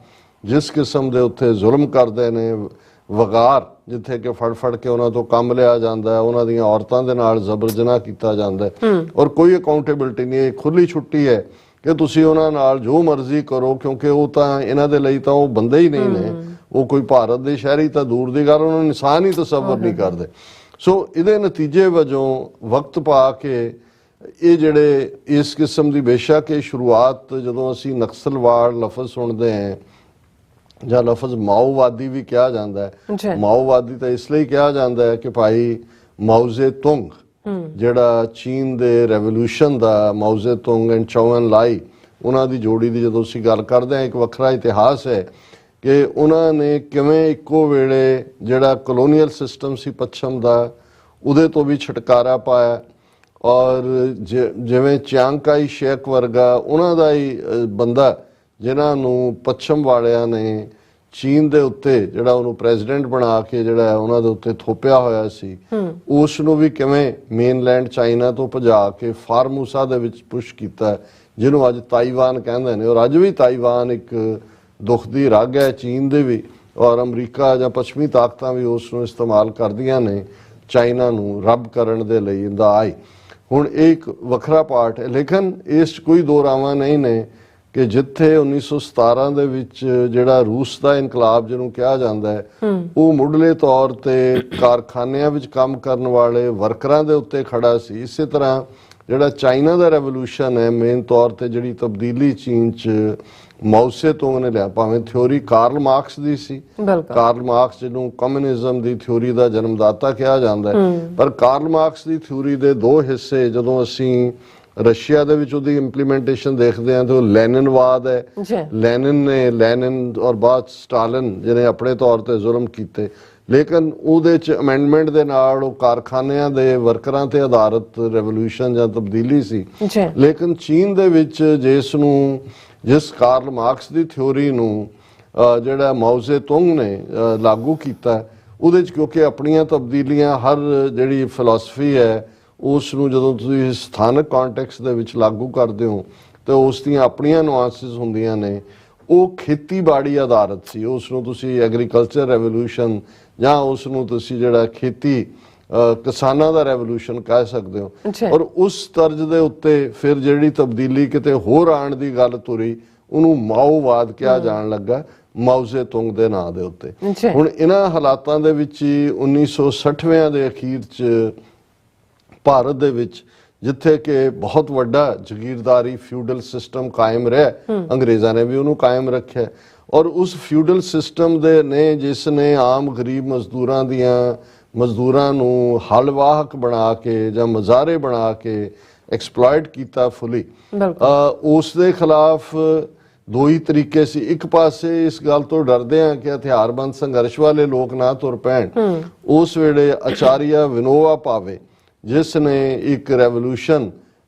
B: ਜਿਸ ਕਿਸਮ ਦੇ ਉੱਥੇ ਜ਼ੁਲਮ ਕਰਦੇ ਨੇ, ਵਗਾਰ ਜਿੱਥੇ ਕਿ ਫੜ ਕੇ ਉਹਨਾਂ ਤੋਂ ਕੰਮ ਲਿਆ ਜਾਂਦਾ ਹੈ, ਉਹਨਾਂ ਦੀਆਂ ਔਰਤਾਂ ਦੇ ਨਾਲ ਜ਼ਬਰ ਜਨਾਹ ਕੀਤਾ ਜਾਂਦਾ ਹੈ, ਔਰ ਕੋਈ ਅਕਾਊਂਟੇਬਿਲਟੀ ਨਹੀਂ। ਇਹ ਖੁੱਲੀ ਛੁੱਟੀ ਹੈ ਕਿ ਤੁਸੀਂ ਉਹਨਾਂ ਨਾਲ ਜੋ ਮਰਜ਼ੀ ਕਰੋ, ਕਿਉਂਕਿ ਉਹ ਤਾਂ ਇਹਨਾਂ ਦੇ ਲਈ ਤਾਂ ਉਹ ਬੰਦੇ ਹੀ ਨਹੀਂ ਨੇ, ਉਹ ਕੋਈ ਭਾਰਤ ਦੇ ਸ਼ਹਿਰੀ ਤਾਂ ਦੂਰ ਦੀ ਗੱਲ, ਉਹਨਾਂ ਨੂੰ ਇਨਸਾਨ ਹੀ ਤਸੱਵਰ ਨਹੀਂ ਕਰਦੇ। ਸੋ ਇਹਦੇ ਨਤੀਜੇ ਵਜੋਂ ਵਕਤ ਪਾ ਕੇ ਇਹ ਜਿਹੜੇ ਇਸ ਕਿਸਮ ਦੀ ਬੇਸ਼ੱਕ ਇਹ ਸ਼ੁਰੂਆਤ ਜਦੋਂ ਅਸੀਂ ਨਕਸਲਵਾੜ ਲਫ਼ਜ਼ ਸੁਣਦੇ ਹਾਂ ਜਾਂ ਲਫ਼ਜ਼ ਮਾਓਵਾਦੀ ਵੀ ਕਿਹਾ ਜਾਂਦਾ ਹੈ, ਮਾਓਵਾਦੀ ਤਾਂ ਇਸ ਲਈ ਕਿਹਾ ਜਾਂਦਾ ਹੈ ਕਿ ਭਾਈ ਮਾਓ ਜ਼ੇ ਤੁੰਗ ਜਿਹੜਾ ਚੀਨ ਦੇ ਰੈਵੋਲੂਸ਼ਨ ਦਾ, ਮਾਓ ਜ਼ੇ ਤੁੰਗ ਐਂਡ ਚੌ ਐਨ ਲਾਈ, ਉਹਨਾਂ ਦੀ ਜੋੜੀ ਦੀ ਜਦੋਂ ਅਸੀਂ ਗੱਲ ਕਰਦੇ ਹਾਂ, ਇੱਕ ਵੱਖਰਾ ਇਤਿਹਾਸ ਹੈ ਕਿ ਉਹਨਾਂ ਨੇ ਕਿਵੇਂ ਇੱਕੋ ਵੇਲੇ ਜਿਹੜਾ ਕਲੋਨੀਅਲ ਸਿਸਟਮ ਸੀ ਪੱਛਮ ਦਾ, ਉਹਦੇ ਤੋਂ ਵੀ ਛੁਟਕਾਰਾ ਪਾਇਆ, ਔਰ ਜਿਵੇਂ ਚਿਆਂਗ ਕਾਈ ਸ਼ੇਕ ਵਰਗਾ ਉਹਨਾਂ ਦਾ ਹੀ ਬੰਦਾ ਜਿਨ੍ਹਾਂ ਨੂੰ ਪੱਛਮ ਵਾਲਿਆਂ ਨੇ ਚੀਨ ਦੇ ਉੱਤੇ ਜਿਹੜਾ ਉਹਨੂੰ ਪ੍ਰੈਜ਼ੀਡੈਂਟ ਬਣਾ ਕੇ ਜਿਹੜਾ ਉਹਨਾਂ ਦੇ ਉੱਤੇ ਥੋਪਿਆ ਹੋਇਆ ਸੀ, ਉਸ ਨੂੰ ਵੀ ਕਿਵੇਂ ਮੇਨਲੈਂਡ ਚਾਈਨਾ ਤੋਂ ਭਜਾ ਕੇ ਫਾਰਮੂਸਾ ਦੇ ਵਿੱਚ ਪੁਸ਼ ਕੀਤਾ, ਜਿਹਨੂੰ ਅੱਜ ਤਾਈਵਾਨ ਕਹਿੰਦੇ ਨੇ। ਔਰ ਅੱਜ ਵੀ ਤਾਈਵਾਨ ਇੱਕ ਦੁੱਖ ਦੀ ਰਗ ਹੈ ਚੀਨ ਦੇ ਵੀ, ਔਰ ਅਮਰੀਕਾ ਜਾਂ ਪੱਛਮੀ ਤਾਕਤਾਂ ਵੀ ਉਸ ਨੂੰ ਇਸਤੇਮਾਲ ਕਰਦੀਆਂ ਨੇ ਚਾਈਨਾ ਨੂੰ ਰੱਬ ਕਰਨ ਦੇ ਲਈ ਇੰਦਾ ਆਈ। ਹੁਣ ਇਹ ਇੱਕ ਵੱਖਰਾ ਪਾਰਟ ਹੈ, ਲੇਕਿਨ ਇਸ 'ਚ ਕੋਈ ਦੋ ਰਾਵਾਂ ਨਹੀਂ ਨੇ ਕਿ ਜਿੱਥੇ 1917 ਦੇ ਵਿੱਚ ਜਿਹੜਾ ਰੂਸ ਦਾ ਇਨਕਲਾਬ ਜਿਹਨੂੰ ਕਿਹਾ ਜਾਂਦਾ ਹੈ, ਉਹ ਮੁੱਢਲੇ ਤੌਰ ਤੇ ਕਾਰਖਾਨਿਆਂ ਵਿੱਚ ਕੰਮ ਕਰਨ ਵਾਲੇ ਵਰਕਰਾਂ ਦੇ ਉੱਤੇ ਖੜਾ ਸੀ। ਇਸੇ ਤਰ੍ਹਾਂ ਜਿਹੜਾ ਚਾਈਨਾ ਦਾ ਰੈਵੋਲੂਸ਼ਨ ਹੈ, ਮੇਨ ਤੌਰ ਤੇ ਜਿਹੜੀ ਤਬਦੀਲੀ ਚੀਨ 'ਚ ਮਾਓ ਸੇ ਤੁੰਗ ਨੇ ਲਿਆ, ਭਾਵੇਂ ਥਿਉਰੀ ਕਾਰਲ ਮਾਰਕਸ ਦੀ ਸੀ, ਕਾਰਲ ਮਾਰਕਸ ਜਿਹਨੂੰ ਕਮਿਊਨਿਜ਼ਮ ਦੀ ਥਿਉਰੀ ਦਾ ਜਨਮਦਾਤਾ ਕਿਹਾ ਜਾਂਦਾ ਹੈ, ਪਰ ਕਾਰਲ ਮਾਰਕਸ ਦੀ ਥਿਉਰੀ ਦੇ ਦੋ ਹਿੱਸੇ ਜਦੋਂ ਅਸੀਂ ਰਸ਼ੀਆ ਦੇ ਵਿੱਚ ਉਹਦੀ ਇੰਪਲੀਮੈਂਟੇਸ਼ਨ ਦੇਖਦੇ ਹਾਂ ਤਾਂ ਉਹ ਲੈਨਿਨਵਾਦ ਹੈ। ਲੈਨਿਨ ਔਰ ਬਾਅਦ ਸਟਾਲਿਨ ਜਿਹਨੇ ਆਪਣੇ ਤੌਰ ਤੇ ਜ਼ੁਲਮ ਕੀਤੇ, ਲੇਕਿਨ ਉਹਦੇ 'ਚ ਅਮੈਂਡਮੈਂਟ ਦੇ ਨਾਲ ਉਹ ਕਾਰਖਾਨਿਆਂ ਦੇ ਵਰਕਰਾਂ ਤੇ ਆਧਾਰਿਤ ਰੈਵੋਲੂਸ਼ਨ ਜਾਂ ਤਬਦੀਲੀ ਸੀ। ਲੇਕਿਨ ਚੀਨ ਦੇ ਵਿੱਚ ਜਿਸ ਕਾਰਲ ਮਾਰਕਸ ਦੀ ਥਿਉਰੀ ਨੂੰ ਜਿਹੜਾ ਮਾਓ ਜ਼ੇ ਤੁੰਗ ਨੇ ਲਾਗੂ ਕੀਤਾ, ਉਹਦੇ 'ਚ ਕਿਉਂਕਿ ਆਪਣੀਆਂ ਤਬਦੀਲੀਆਂ ਹਰ ਜਿਹੜੀ ਫਿਲਾਸਫੀ ਹੈ ਉਸ ਨੂੰ ਜਦੋਂ ਤੁਸੀਂ ਸਥਾਨਕ ਕੰਟੈਕਸਟ ਦੇ ਵਿੱਚ ਲਾਗੂ ਕਰਦੇ ਹੋ ਤੇ ਉਸ ਦੀਆਂ ਆਪਣੀਆਂ ਨੁਆਂਸਿਸ ਹੁੰਦੀਆਂ ਨੇ। ਉਹ ਖੇਤੀਬਾੜੀ ਆਧਾਰਿਤ ਸੀ, ਉਸ ਨੂੰ ਤੁਸੀਂ ਐਗਰੀਕਲਚਰ ਰੈਵੋਲੂਸ਼ਨ ਜਾਂ ਉਸ ਨੂੰ ਤੁਸੀਂ ਜਿਹੜਾ ਖੇਤੀ ਕਿਸਾਨਾਂ ਦਾ ਰੈਵੋਲੂਸ਼ਨ ਕਹਿ ਸਕਦੇ ਹੋ। ਔਰ ਉਸ ਤਰਜ਼ ਦੇ ਉੱਤੇ ਫਿਰ ਜਿਹੜੀ ਤਬਦੀਲੀ ਕਿਤੇ ਹੋਰ ਆਉਣ ਦੀ ਗੱਲ ਤੁਰੀ ਉਹਨੂੰ ਮਾਓਵਾਦ ਕਿਹਾ ਜਾਣ ਲੱਗਾ, ਮਾਓ ਜ਼ੇ ਤੁੰਗ ਦੇ ਨਾਂ ਦੇ ਉੱਤੇ। ਹੁਣ ਇਹਨਾਂ ਹਾਲਾਤਾਂ ਦੇ ਵਿੱਚ ਹੀ 1960ਵਿਆਂ ਦੇ ਅਖੀਰ 'ਚ ਭਾਰਤ ਦੇ ਵਿੱਚ ਜਿੱਥੇ ਕਿ ਬਹੁਤ ਵੱਡਾ ਜ਼ਗੀਰਦਾਰੀ ਫਿਊਡਲ ਸਿਸਟਮ ਕਾਇਮ ਰਿਹਾ, ਅੰਗਰੇਜ਼ਾਂ ਨੇ ਵੀ ਉਹਨੂੰ ਕਾਇਮ ਰੱਖਿਆ। ਔਰ ਉਸ ਫਿਊਡਲ ਸਿਸਟਮ ਦੇ ਨੇ ਜਿਸ ਨੇ ਆਮ ਗਰੀਬ ਮਜ਼ਦੂਰਾਂ ਨੂੰ ਹਲਵਾਹਕ ਬਣਾ ਕੇ ਜਾਂ ਮਜ਼ਾਰੇ ਬਣਾ ਕੇ ਐਕਸਪਲੋਇਟ ਕੀਤਾ ਫੁੱਲੀ, ਉਸ ਦੇ ਖਿਲਾਫ ਦੋ ਹੀ ਤਰੀਕੇ ਸੀ। ਇੱਕ ਪਾਸੇ ਇਸ ਗੱਲ ਤੋਂ ਡਰਦੇ ਆ ਕਿ ਹਥਿਆਰਬੰਦ ਸੰਘਰਸ਼ ਵਾਲੇ ਲੋਕ ਨਾ ਤੁਰ ਪੈਣ। ਉਸ ਵੇਲੇ ਆਚਾਰੀਆ ਵਿਨੋਬਾ ਭਾਵੇ ਜਿਸ ਨੇ ਇੱਕ ਰੈਵੋਲੂਸ਼ਨ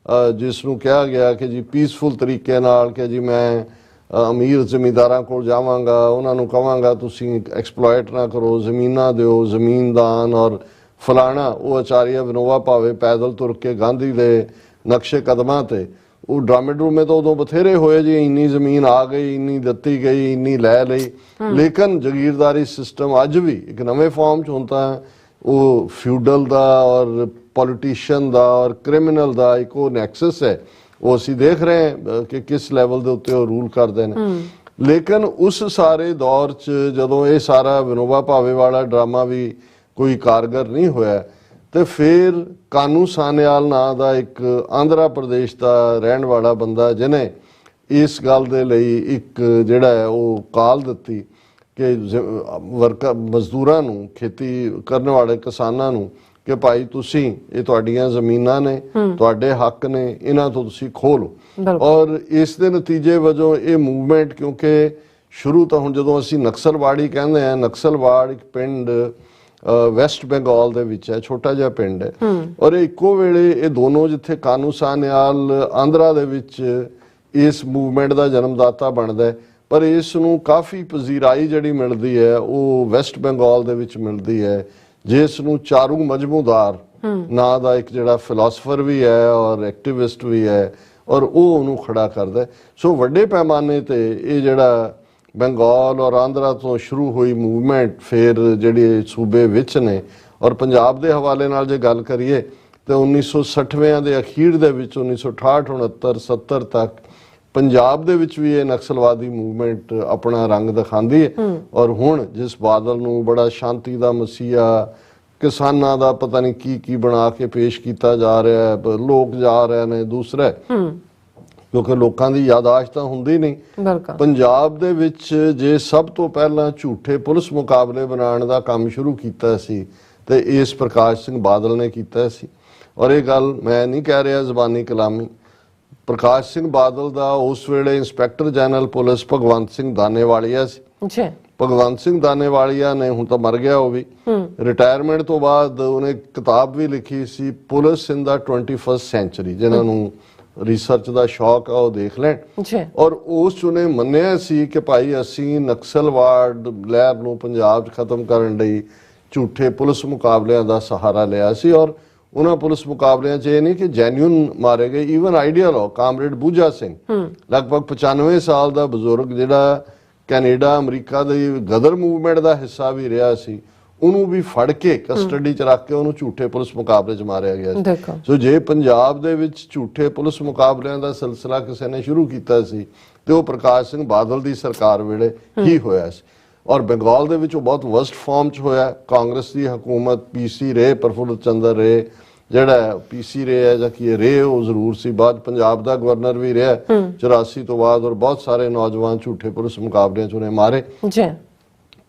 B: ਜਿਸ ਨੂੰ ਕਿਹਾ ਗਿਆ ਕਿ ਜੀ ਪੀਸਫੁਲ ਤਰੀਕੇ ਨਾਲ ਕਿ ਜੀ ਮੈਂ ਅਮੀਰ ਜ਼ਮੀਂਦਾਰਾਂ ਕੋਲ ਜਾਵਾਂਗਾ, ਉਹਨਾਂ ਨੂੰ ਕਹਾਂਗਾ ਤੁਸੀਂ ਐਕਸਪਲੋਇਟ ਨਾ ਕਰੋ, ਜ਼ਮੀਨਾਂ ਦਿਓ, ਜ਼ਮੀਨਦਾਨ ਔਰ ਫਲਾਣਾ। ਉਹ ਆਚਾਰੀਆ ਵਿਨੋਬਾ ਭਾਵੇ ਪੈਦਲ ਤੁਰ ਕੇ ਗਾਂਧੀ ਦੇ ਨਕਸ਼ੇ ਕਦਮਾਂ ਤੇ ਉਹ ਡਰਾਮੇ ਡਰੂਮੇ ਤਾਂ ਉਦੋਂ ਬਥੇਰੇ ਹੋਏ ਜੀ, ਇੰਨੀ ਜ਼ਮੀਨ ਆ ਗਈ, ਇੰਨੀ ਦਿੱਤੀ ਗਈ, ਇੰਨੀ ਲੈ ਲਈ। ਲੇਕਿਨ ਜਗੀਰਦਾਰੀ ਸਿਸਟਮ ਅੱਜ ਵੀ ਇੱਕ ਨਵੇਂ ਫਾਰਮ 'ਚ ਹੁੰਦਾ ਹੈ। ਉਹ ਫਿਊਡਲ ਦਾ ਔਰ ਪੋਲੀਟੀਸ਼ੀਅਨ ਦਾ ਔਰ ਕ੍ਰਿਮੀਨਲ ਦਾ ਇੱਕ ਉਹ ਨੈਕਸਸ ਹੈ। ਉਹ ਅਸੀਂ ਦੇਖ ਰਹੇ ਹਾਂ ਕਿ ਕਿਸ ਲੈਵਲ ਦੇ ਉੱਤੇ ਉਹ ਰੂਲ ਕਰਦੇ ਨੇ। ਲੇਕਿਨ ਉਸ ਸਾਰੇ ਦੌਰ 'ਚ ਜਦੋਂ ਇਹ ਸਾਰਾ ਵਿਨੋਬਾ ਭਾਵੇ ਵਾਲਾ ਡਰਾਮਾ ਵੀ ਕੋਈ ਕਾਰਗਰ ਨਹੀਂ ਹੋਇਆ ਤੇ ਫਿਰ ਕਾਨੂੰ ਸਾਨਿਆਲ ਨਾਂ ਦਾ ਇੱਕ ਆਂਧਰਾ ਪ੍ਰਦੇਸ਼ ਦਾ ਰਹਿਣ ਵਾਲਾ ਬੰਦਾ ਜਿਹਨੇ ਇਸ ਗੱਲ ਦੇ ਲਈ ਇੱਕ ਜਿਹੜਾ ਹੈ ਉਹ ਕਾਲ ਦਿੱਤੀ ਕਿ ਮਜ਼ਦੂਰਾਂ ਨੂੰ, ਖੇਤੀ ਕਰਨ ਵਾਲੇ ਕਿਸਾਨਾਂ ਨੂੰ ਕਿ ਭਾਈ ਤੁਸੀਂ ਇਹ ਤੁਹਾਡੀਆਂ ਜ਼ਮੀਨਾਂ ਨੇ, ਤੁਹਾਡੇ ਹੱਕ ਨੇ, ਇਹਨਾਂ ਤੋਂ ਤੁਸੀਂ ਖੋਹ ਲਓ। ਔਰ ਇਸ ਦੇ ਨਤੀਜੇ ਵਜੋਂ ਇਹ ਮੂਵਮੈਂਟ ਕਿਉਂਕਿ ਸ਼ੁਰੂ ਤੋਂ ਹੁਣ ਜਦੋਂ ਅਸੀਂ ਨਕਸਲਵਾੜੀ ਕਹਿੰਦੇ ਆ, ਨਕਸਲਵਾੜ ਇੱਕ ਪਿੰਡ ਵੈਸਟ ਬੰਗਾਲ ਦੇ ਵਿੱਚ ਹੈ, ਛੋਟਾ ਜਿਹਾ ਪਿੰਡ ਹੈ। ਔਰ ਇੱਕੋ ਵੇਲੇ ਇਹ ਦੋਨੋਂ ਜਿੱਥੇ ਕਾਨੂੰ ਸਾਨਿਆਲ ਆਂਧਰਾ ਦੇ ਵਿੱਚ ਇਸ ਮੂਵਮੈਂਟ ਦਾ ਜਨਮਦਾਤਾ ਬਣਦਾ ਹੈ, ਪਰ ਇਸ ਨੂੰ ਕਾਫੀ ਪਜ਼ੀਰਾਈ ਜਿਹੜੀ ਮਿਲਦੀ ਹੈ ਉਹ ਵੈਸਟ ਬੰਗਾਲ ਦੇ ਵਿੱਚ ਮਿਲਦੀ ਹੈ, ਜਿਸ ਨੂੰ ਚਾਰੂ ਮਜਮੂਦਾਰ ਨਾਂ ਦਾ ਇੱਕ ਜਿਹੜਾ ਫਿਲਾਸਫਰ ਵੀ ਹੈ ਔਰ ਐਕਟਿਵਿਸਟ ਵੀ ਹੈ ਔਰ ਉਹ ਉਹਨੂੰ ਖੜਾ ਕਰਦਾ। ਸੋ ਵੱਡੇ ਪੈਮਾਨੇ ਤੇ ਇਹ ਜਿਹੜਾ ਬੰਗਾਲ ਔਰ ਆਂਧਰਾ ਤੋਂ ਸ਼ੁਰੂ ਹੋਈ ਮੂਵਮੈਂਟ ਫਿਰ ਜਿਹੜੇ ਸੂਬੇ ਵਿੱਚ ਨੇ ਔਰ ਪੰਜਾਬ ਦੇ ਹਵਾਲੇ ਨਾਲ ਜੇ ਗੱਲ ਕਰੀਏ ਤੇ 1960ਵਿਆਂ ਦੇ ਅਖੀਰ ਦੇ ਵਿੱਚ 1968 69 70 ਤੱਕ ਪੰਜਾਬ ਦੇ ਵਿੱਚ ਵੀ ਇਹ ਨਕਸਲਵਾਦੀ ਮੂਵਮੈਂਟ ਆਪਣਾ ਰੰਗ ਦਿਖਾਉਂਦੀ ਹੈ। ਔਰ ਹੁਣ ਜਿਸ ਬਾਦਲ ਨੂੰ ਬੜਾ ਸ਼ਾਂਤੀ ਦਾ ਮਸੀਹਾ, ਕਿਸਾਨਾਂ ਦਾ ਪਤਾ ਨਹੀਂ ਕੀ ਬਣਾ ਕੇ ਪੇਸ਼ ਕੀਤਾ ਜਾ ਰਿਹਾ ਹੈ, ਲੋਕ ਜਾ ਰਹੇ ਨੇ ਦੂਸਰਾ ਕਿਉਂਕਿ ਲੋਕਾਂ ਦੀ ਯਾਦਾਸ਼ਤ ਤਾਂ ਹੁੰਦੀ ਨਹੀਂ। ਪੰਜਾਬ ਦੇ ਵਿੱਚ ਜੇ ਸਭ ਤੋਂ ਪਹਿਲਾਂ ਝੂਠੇ ਪੁਲਿਸ ਮੁਕਾਬਲੇ ਬਣਾਉਣ ਦਾ ਕੰਮ ਸ਼ੁਰੂ ਕੀਤਾ ਸੀ ਤੇ ਇਸ ਪ੍ਰਕਾਸ਼ ਸਿੰਘ ਬਾਦਲ ਨੇ ਕੀਤਾ ਸੀ। ਔਰ ਇਹ ਗੱਲ ਮੈਂ ਨਹੀਂ ਕਹਿ ਰਿਹਾ ਜ਼ਬਾਨੀ ਕਲਾਮੀ, ਪ੍ਰਕਾਸ਼ ਸਿੰਘ ਬਾਦਲ ਦਾ ਉਸ ਵੇਲੇ inspector general police Bhagwant Singh Danewalia ਸੀ। ਭਗਵੰਤ ਸਿੰਘ ਦਾਨੇਵਾਲੀਆ ਨੇ, ਹੁਣ ਤਾਂ ਮਰ ਗਿਆ ਉਹ ਵੀ, ਰਿਟਾਇਰਮੈਂਟ ਤੋਂ ਬਾਅਦ ਉਹਨੇ ਕਿਤਾਬ ਵੀ ਲਿਖੀ ਸੀ ਪੁਲਿਸ ਇਨ ਦਾ 21st ਸੈਂਚੁਰੀ। ਜਿਨ੍ਹਾਂ ਨੂੰ ਰਿਸਰਚ ਦਾ ਸ਼ੌਕ ਆ ਉਹ ਦੇਖ ਲੈਣ। ਔਰ ਉਸ ਚ ਉਹਨੇ ਮੰਨਿਆ ਸੀ ਕਿ ਭਾਈ ਅਸੀਂ ਨਕਸਲਵਾਦ ਲਹਿਰ ਨੂੰ ਪੰਜਾਬ 'ਚ ਖਤਮ ਕਰਨ ਲਈ ਝੂਠੇ ਪੁਲਿਸ ਮੁਕਾਬਲਿਆਂ ਦਾ ਸਹਾਰਾ ਲਿਆ ਸੀ। ਔਰ ਉਹਨਾਂ ਪੁਲਿਸ ਮੁਕਾਬਲਿਆਂ 'ਚ ਇਹ ਨਹੀਂ ਕਿ ਜੈਨੂਅਨ ਮਾਰੇ ਗਏ। ਈਵਨ ਆਈਡੀਅਲ ਹੋ ਕਾਮਰੇਡ ਬੂਝਾ ਸਿੰਘ ਲਗਭਗ 95 ਸਾਲ ਦਾ ਬਜ਼ੁਰਗ ਜਿਹੜਾ ਕੈਨੇਡਾ ਅਮਰੀਕਾ ਦੀ ਗਦਰ ਮੂਵਮੈਂਟ ਦਾ ਹਿੱਸਾ ਵੀ ਰਿਹਾ ਸੀ, ਉਹਨੂੰ ਵੀ ਫੜ ਕੇ ਕਸਟਡੀ 'ਚ ਰੱਖ ਕੇ ਉਹਨੂੰ ਝੂਠੇ ਪੁਲਿਸ ਮੁਕਾਬਲੇ 'ਚ ਮਾਰਿਆ ਗਿਆ ਸੀ। ਸੋ ਜੇ ਪੰਜਾਬ ਦੇ ਵਿੱਚ ਝੂਠੇ ਪੁਲਿਸ ਮੁਕਾਬਲਿਆਂ ਦਾ ਸਿਲਸਿਲਾ ਕਿਸੇ ਨੇ ਸ਼ੁਰੂ ਕੀਤਾ ਸੀ ਤੇ ਉਹ ਪ੍ਰਕਾਸ਼ ਸਿੰਘ ਬਾਦਲ ਦੀ ਸਰਕਾਰ ਵੇਲੇ ਹੀ ਹੋਇਆ ਸੀ। ਔਰ ਬੰਗਾਲ ਦੇ ਵਿੱਚ ਉਹ ਬਹੁਤ ਵਰਸਟ ਫਾਰਮ 'ਚ ਹੋਇਆ। ਕਾਂਗਰਸ ਦੀ ਹਕੂਮਤ, ਪੀਸੀ ਰੇ, ਪ੍ਰਫੁੱਲ ਚੰਦਰ ਰੇ ਜਿਹੜਾ ਪੀਸੀ ਰੇ ਹੈ ਜਾਂ ਕੀ ਰੇ ਉਹ ਜ਼ਰੂਰ ਸੀ, ਬਾਅਦ ਪੰਜਾਬ ਦਾ ਗਵਰਨਰ ਵੀ ਰਿਹਾ 84 ਤੋਂ ਬਾਅਦ। ਔਰ ਬਹੁਤ ਸਾਰੇ ਨੌਜਵਾਨ ਝੂਠੇ ਪੁਲਿਸ ਮੁਕਾਬਲਿਆਂ 'ਚ ਉਹਨੇ ਮਾਰੇ।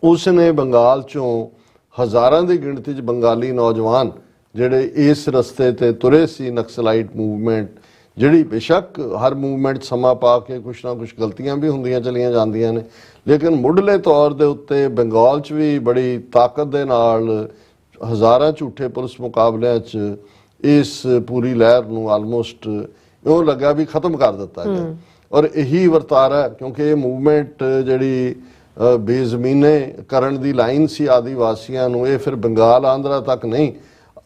B: ਉਸ ਨੇ ਬੰਗਾਲ 'ਚੋਂ ਹਜ਼ਾਰਾਂ ਦੀ ਗਿਣਤੀ 'ਚ ਬੰਗਾਲੀ ਨੌਜਵਾਨ ਜਿਹੜੇ ਇਸ ਰਸਤੇ ਤੇ ਤੁਰੇ ਸੀ ਨਕਸਲਾਈਟ ਮੂਵਮੈਂਟ, ਜਿਹੜੀ ਬੇਸ਼ੱਕ ਹਰ ਮੂਵਮੈਂਟ ਸਮਾਂ ਪਾ ਕੇ ਕੁਛ ਨਾ ਕੁਛ ਗਲਤੀਆਂ ਵੀ ਹੁੰਦੀਆਂ ਚਲੀਆਂ ਜਾਂਦੀਆਂ ਨੇ, ਲੇਕਿਨ ਮੁੱਢਲੇ ਤੌਰ ਦੇ ਉੱਤੇ ਬੰਗਾਲ 'ਚ ਵੀ ਬੜੀ ਤਾਕਤ ਦੇ ਨਾਲ ਹਜ਼ਾਰਾਂ ਝੂਠੇ ਪੁਲਿਸ ਮੁਕਾਬਲਿਆਂ 'ਚ ਇਸ ਪੂਰੀ ਲਹਿਰ ਨੂੰ ਆਲਮੋਸਟ ਇਉਂ ਲੱਗਾ ਵੀ ਖਤਮ ਕਰ ਦਿੱਤਾ ਗਿਆ। ਔਰ ਇਹੀ ਵਰਤਾਰਾ ਕਿਉਂਕਿ ਇਹ ਮੂਵਮੈਂਟ ਜਿਹੜੀ ਬੇਜ਼ਮੀਨੇ ਕਰਨ ਦੀ ਲਾਈਨ ਸੀ ਆਦੀਵਾਸੀਆਂ ਨੂੰ, ਇਹ ਫਿਰ ਬੰਗਾਲ ਆਂਧਰਾ ਤੱਕ ਨਹੀਂ,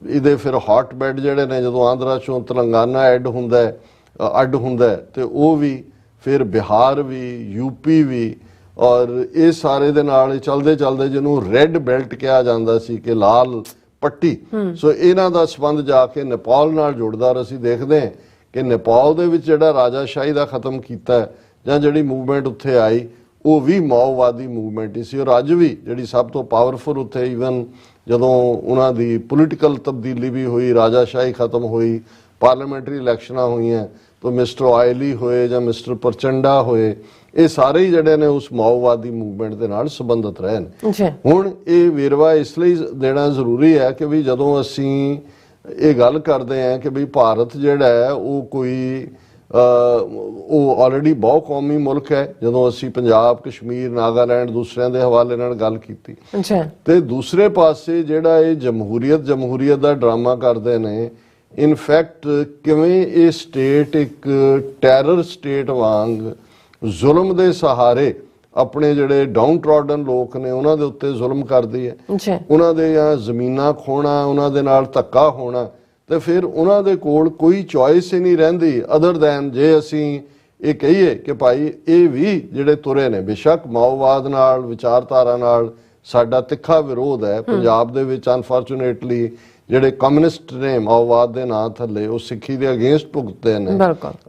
B: ਇਹਦੇ ਫਿਰ ਹੌਟਬੈਡ ਜਿਹੜੇ ਨੇ ਜਦੋਂ ਆਂਧਰਾ ਚੋਂ ਤੇਲੰਗਾਨਾ ਅੱਡ ਹੁੰਦਾ ਤੇ ਉਹ ਵੀ ਫਿਰ ਬਿਹਾਰ ਵੀ ਯੂਪੀ ਵੀ, ਔਰ ਇਹ ਸਾਰੇ ਦੇ ਨਾਲ ਚਲਦੇ ਜਿਹਨੂੰ ਰੈੱਡ ਬੈਲਟ ਕਿਹਾ ਜਾਂਦਾ ਸੀ ਕਿ ਲਾਲ ਪੱਟੀ, ਸੋ ਇਹਨਾਂ ਦਾ ਸੰਬੰਧ ਜਾ ਕੇ ਨੇਪਾਲ ਨਾਲ ਜੁੜਦਾ। ਔਰ ਅਸੀਂ ਦੇਖਦੇ ਹਾਂ ਕਿ ਨੇਪਾਲ ਦੇ ਵਿੱਚ ਜਿਹੜਾ ਰਾਜਾਸ਼ਾਹੀ ਦਾ ਖਤਮ ਕੀਤਾ ਜਾਂ ਜਿਹੜੀ ਮੂਵਮੈਂਟ ਉੱਥੇ ਆਈ ਉਹ ਵੀ ਮਾਓਵਾਦੀ ਮੂਵਮੈਂਟ ਹੀ ਸੀ। ਔਰ ਅੱਜ ਵੀ ਜਿਹੜੀ ਸਭ ਤੋਂ ਪਾਵਰਫੁਲ ਉੱਥੇ ਈਵਨ ਜਦੋਂ ਉਹਨਾਂ ਦੀ ਪੋਲੀਟੀਕਲ ਤਬਦੀਲੀ ਵੀ ਹੋਈ, ਰਾਜਾਸ਼ਾਹੀ ਖਤਮ ਹੋਈ, ਪਾਰਲੀਮੈਂਟਰੀ ਇਲੈਕਸ਼ਨਾਂ ਹੋਈਆਂ ਤਾਂ ਮਿਸਟਰ ਆਇਲੀ ਹੋਏ ਜਾਂ ਮਿਸਟਰ ਪ੍ਰਚੰਡਾ ਹੋਏ, ਇਹ ਸਾਰੇ ਹੀ ਜਿਹੜੇ ਨੇ ਉਸ ਮਾਓਵਾਦੀ ਮੂਵਮੈਂਟ ਦੇ ਨਾਲ ਸੰਬੰਧਿਤ ਰਹੇ ਨੇ। ਹੁਣ ਇਹ ਵੇਰਵਾ ਇਸ ਲਈ ਦੇਣਾ ਜ਼ਰੂਰੀ ਹੈ ਕਿ ਵੀ ਜਦੋਂ ਅਸੀਂ ਇਹ ਗੱਲ ਕਰਦੇ ਹਾਂ ਕਿ ਵੀ ਭਾਰਤ ਜਿਹੜਾ ਹੈ ਉਹ ਕੋਈ ਉਹ ਆਲਰੇਡੀ ਬਹੁ ਕੌਮੀ ਮੁਲਕ ਹੈ, ਜਦੋਂ ਅਸੀਂ ਪੰਜਾਬ, ਕਸ਼ਮੀਰ, ਨਾਗਾਲੈਂਡ ਦੂਸਰਿਆਂ ਦੇ ਹਵਾਲੇ ਨਾਲ ਗੱਲ ਕੀਤੀ, ਤੇ ਦੂਸਰੇ ਪਾਸੇ ਜਿਹੜਾ ਇਹ ਜਮਹੂਰੀਅਤ ਦਾ ਡਰਾਮਾ ਕਰਦੇ ਨੇ, ਇਨਫੈਕਟ ਕਿਵੇਂ ਇਹ ਸਟੇਟ ਇੱਕ ਟੈਰਰ ਸਟੇਟ ਵਾਂਗ ਜ਼ੁਲਮ ਦੇ ਸਹਾਰੇ ਆਪਣੇ ਜਿਹੜੇ ਡਾਊਨ ਟ੍ਰੋਡਨ ਲੋਕ ਨੇ ਉਹਨਾਂ ਦੇ ਉੱਤੇ ਜ਼ੁਲਮ ਕਰਦੀ ਹੈ, ਉਹਨਾਂ ਦੇ ਜਾਂ ਜ਼ਮੀਨਾਂ ਖੋਣਾ, ਉਹਨਾਂ ਦੇ ਨਾਲ ਧੱਕਾ ਹੋਣਾ, ਤੇ ਫਿਰ ਉਹਨਾਂ ਦੇ ਕੋਲ ਕੋਈ ਚੋਇਸ ਹੀ ਨਹੀਂ ਰਹਿੰਦੀ ਅਦਰ ਦੈਨ ਜੇ ਅਸੀਂ ਇਹ ਕਹੀਏ ਕਿ ਭਾਈ ਇਹ ਵੀ ਜਿਹੜੇ ਤੁਰੇ ਨੇ, ਬੇਸ਼ੱਕ ਮਾਓਵਾਦ ਨਾਲ ਵਿਚਾਰਧਾਰਾ ਨਾਲ ਸਾਡਾ ਤਿੱਖਾ ਵਿਰੋਧ ਹੈ ਪੰਜਾਬ ਦੇ ਵਿੱਚ, ਅਨਫੋਰਚੂਨੇਟਲੀ ਜਿਹੜੇ ਕਮਿਊਨਿਸਟ ਨੇ ਮਾਓਵਾਦ ਦੇ ਨਾਂ ਥੱਲੇ ਉਹ ਸਿੱਖੀ ਦੇ ਅਗੇਂਸਟ ਭੁਗਤਦੇ ਨੇ।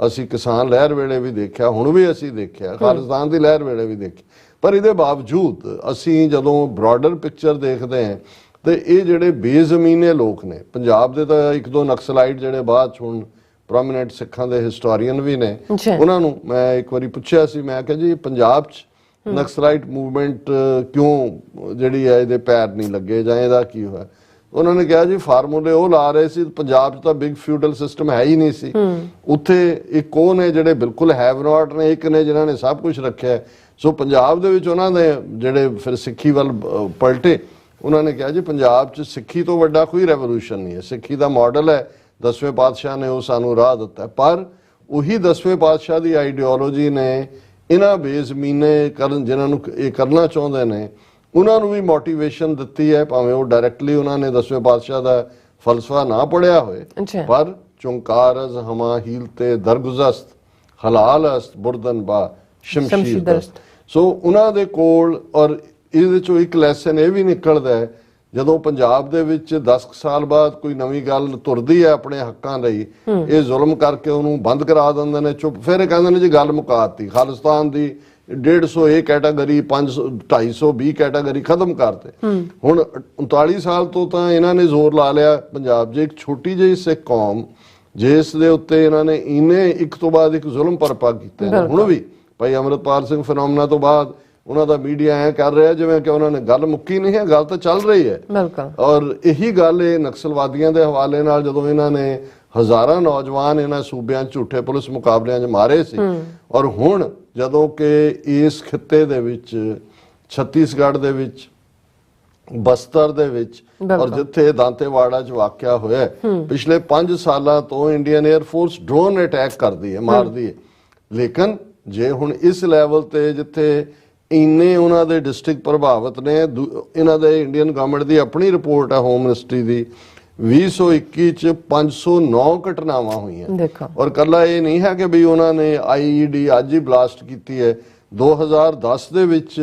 B: ਅਸੀਂ ਕਿਸਾਨ ਲਹਿਰ ਵੇਲੇ ਵੀ ਦੇਖਿਆ, ਹੁਣ ਵੀ ਅਸੀਂ ਦੇਖਿਆ, ਖਾਲਿਸਤਾਨ ਦੀ ਲਹਿਰ ਵੇਲੇ ਵੀ ਦੇਖਿਆ, ਪਰ ਇਹਦੇ ਬਾਵਜੂਦ ਅਸੀਂ ਜਦੋਂ ਬ੍ਰੌਡਰ ਪਿਕਚਰ ਦੇਖਦੇ ਹਾਂ ਤੇ ਇਹ ਜਿਹੜੇ ਬੇਜ਼ਮੀਨੇ ਲੋਕ ਨੇ ਪੰਜਾਬ ਦੇ, ਤਾਂ ਇੱਕ ਦੋ ਨਕਸਲਾਈਟ ਜਿਹੜੇ ਬਾਅਦ ਚ ਹੁਣ ਪ੍ਰੋਮੀਨੈਂਟ ਸਿੱਖਾਂ ਦੇ ਹਿਸਟੋਰੀਅਨ ਵੀ ਨੇ, ਉਹਨਾਂ ਨੂੰ ਮੈਂ ਇੱਕ ਵਾਰੀ ਪੁੱਛਿਆ ਸੀ, ਮੈਂ ਕਿਹਾ ਜੀ ਪੰਜਾਬ ਚ ਨਕਸਲਾਈਟ ਮੂਵਮੈਂਟ ਕਿਉਂ ਜਿਹੜੀ ਹੈ ਇਹਦੇ ਪੈਰ ਨਹੀਂ ਲੱਗੇ ਜਾਂ ਇਹਦਾ ਕੀ ਹੋਇਆ? ਉਹਨਾਂ ਨੇ ਕਿਹਾ ਜੀ ਫਾਰਮੂਲੇ ਉਹ ਲਾ ਰਹੇ ਸੀ, ਪੰਜਾਬ 'ਚ ਤਾਂ ਬਿਗ ਫਿਊਡਲ ਸਿਸਟਮ ਹੈ ਹੀ ਨਹੀਂ ਸੀ, ਉੱਥੇ ਇੱਕ ਉਹ ਨੇ ਜਿਹੜੇ ਬਿਲਕੁਲ ਹੈਵ ਨਾਟ ਨੇ, ਇੱਕ ਨੇ ਜਿਨ੍ਹਾਂ ਨੇ ਸਭ ਕੁਝ ਰੱਖਿਆ। ਸੋ ਪੰਜਾਬ ਦੇ ਵਿੱਚ ਉਹਨਾਂ ਦੇ ਜਿਹੜੇ ਫਿਰ ਸਿੱਖੀ ਵੱਲ ਪਲਟੇ, ਉਹਨਾਂ ਨੇ ਕਿਹਾ ਜੀ ਪੰਜਾਬ 'ਚ ਸਿੱਖੀ ਤੋਂ ਵੱਡਾ ਕੋਈ ਰੈਵੋਲੂਸ਼ਨ ਨਹੀਂ ਹੈ, ਸਿੱਖੀ ਦਾ ਮਾਡਲ ਹੈ, 10ਵੇਂ ਪਾਤਸ਼ਾਹ ਨੇ ਉਹ ਸਾਨੂੰ ਰਾਹ ਦਿੱਤਾ, ਪਰ ਉਹੀ 10ਵੇਂ ਪਾਤਸ਼ਾਹ ਦੀ ਆਈਡੀਓਲੋਜੀ ਨੇ ਇਹਨਾਂ ਬੇਜ਼ਮੀਨੇ ਕਰਨ ਜਿਨ੍ਹਾਂ ਨੂੰ ਇਹ ਕਰਨਾ ਚਾਹੁੰਦੇ ਨੇ ਉਹਨਾਂ ਨੂੰ ਵੀ ਮੋਟੀਵੇਸ਼ਨ ਦਿੱਤੀ ਹੈ, ਭਾਵੇਂ ਉਹ ਡਾਇਰੈਕਟਲੀ ਉਹਨਾਂ ਨੇ 10ਵੇਂ ਪਾਤਸ਼ਾਹ ਦਾ ਫਲਸਫਾ ਨਾ ਪੜਿਆ ਹੋਏ, ਪਰ ਚੁੰਕਾਰਜ਼ ਹਮਾ ਹੀਲ ਤੇ ਦਰਗੁਜ਼ਸਤ ਹਲਾਲ ਅਸਤ ਬੁਰਦਨ ਬਾ ਸ਼ਮਸ਼ੀਰ। ਸੋ ਉਹਨਾਂ ਦੇ ਕੋਲ, ਔਰ ਇਹਦੇ ਚੋਂ ਇੱਕ ਲੈਸਨ ਇਹ ਵੀ ਨਿਕਲਦਾ ਹੈ, ਜਦੋਂ ਪੰਜਾਬ ਦੇ ਵਿੱਚ 10 ਸਾਲ ਬਾਅਦ ਕੋਈ ਨਵੀਂ ਗੱਲ ਤੁਰਦੀ ਹੈ ਆਪਣੇ ਹੱਕਾਂ ਲਈ, ਇਹ ਜ਼ੁਲਮ ਕਰਕੇ ਉਹਨੂੰ ਬੰਦ ਕਰਾ ਦਿੰਦੇ ਨੇ, ਚੁੱਪ, ਫਿਰ ਇਹ ਕਹਿੰਦੇ ਨੇ ਜੀ ਗੱਲ ਮੁਕਾਤੀ, ਖਾਲਿਸਤਾਨ ਦੀ 150 ਇਹ ਕੈਟਾਗਰੀ, 220 ਕੈਟਾਗਰੀ ਖਤਮ ਕਰਤੇ। ਹੁਣ 39 ਸਾਲ ਤੋਂ ਤਾਂ ਇਹਨਾਂ ਨੇ ਜ਼ੋਰ ਲਾ ਲਿਆ ਪੰਜਾਬ 'ਚ ਇੱਕ ਛੋਟੀ ਜਿਹੀ ਸਿੱਖ ਕੌਮ ਜਿਸ ਦੇ ਉੱਤੇ ਇਹਨਾਂ ਨੇ ਇਹਨੇ ਇੱਕ ਤੋਂ ਬਾਅਦ ਇੱਕ ਜ਼ੁਲਮ ਪਰਪਾ ਕੀਤੇ ਨੇ। ਹੁਣ ਵੀ ਭਾਈ ਅਮਰਿਤਪਾਲ ਸਿੰਘ ਫਿਨੋਮਨਾ ਤੋਂ ਬਾਅਦ ਉਹਨਾਂ ਦਾ ਮੀਡੀਆ ਐ ਕਰ ਰਿਹਾ ਜਿਵੇਂ ਕਿ ਉਹਨਾਂ ਨੇ ਗੱਲ ਮੁੱਕੀ ਨਹੀਂ ਹੈ, ਗੱਲ ਤਾਂ ਚੱਲ ਰਹੀ ਹੈ। ਔਰ ਇਹੀ ਗੱਲ ਇਹ ਨਕਸਲਵਾਦੀਆਂ ਦੇ ਹਵਾਲੇ ਨਾਲ ਜਦੋਂ ਇਹਨਾਂ ਨੇ ਹਜ਼ਾਰਾਂ ਨੌਜਵਾਨ ਇਹਨਾਂ ਸੂਬਿਆਂ 'ਚ ਝੂਠੇ ਪੁਲਿਸ ਮੁਕਾਬਲਿਆਂ 'ਚ ਮਾਰੇ ਸੀ, ਔਰ ਹੁਣ ਜਦੋਂ ਕਿ ਇਸ ਖਿੱਤੇ ਦੇ ਵਿੱਚ ਛੱਤੀਸਗੜ੍ਹ ਦੇ ਵਿੱਚ, ਬਸਤਰ ਦੇ ਵਿੱਚ, ਔਰ ਜਿੱਥੇ ਦਾਂਤੇਵਾੜਾ 'ਚ ਵਾਕਿਆ ਹੋਇਆ, ਪਿਛਲੇ 5 ਸਾਲਾਂ ਤੋਂ Indian air force drone attack ਕਰਦੀ ਹੈ, ਮਾਰਦੀ ਹੈ। ਲੇਕਿਨ ਜੇ ਹੁਣ ਇਸ ਲੈਵਲ ਤੇ ਜਿੱਥੇ ਇੰਨੇ ਉਹਨਾਂ ਦੇ ਡਿਸਟ੍ਰਿਕਟ ਪ੍ਰਭਾਵਿਤ ਨੇ, ਇਹਨਾਂ ਦੇ ਇੰਡੀਅਨ ਗਵਰਨਮੈਂਟ ਦੀ ਆਪਣੀ ਰਿਪੋਰਟ ਹੈ ਹੋਮ ਮਿਨਿਸਟਰੀ ਦੀ, 2021 ਚ 509 ਘਟਨਾਵਾਂ ਹੋਈਆਂ। ਔਰ ਕੱਲਾ ਇਹ ਨਹੀਂ ਹੈ ਕਿ ਵੀ ਉਹਨਾਂ ਨੇ ਆਈਈਡੀ ਅੱਜ ਹੀ ਬਲਾਸਟ ਕੀਤੀ ਹੈ, 2010 ਦੇ ਵਿੱਚ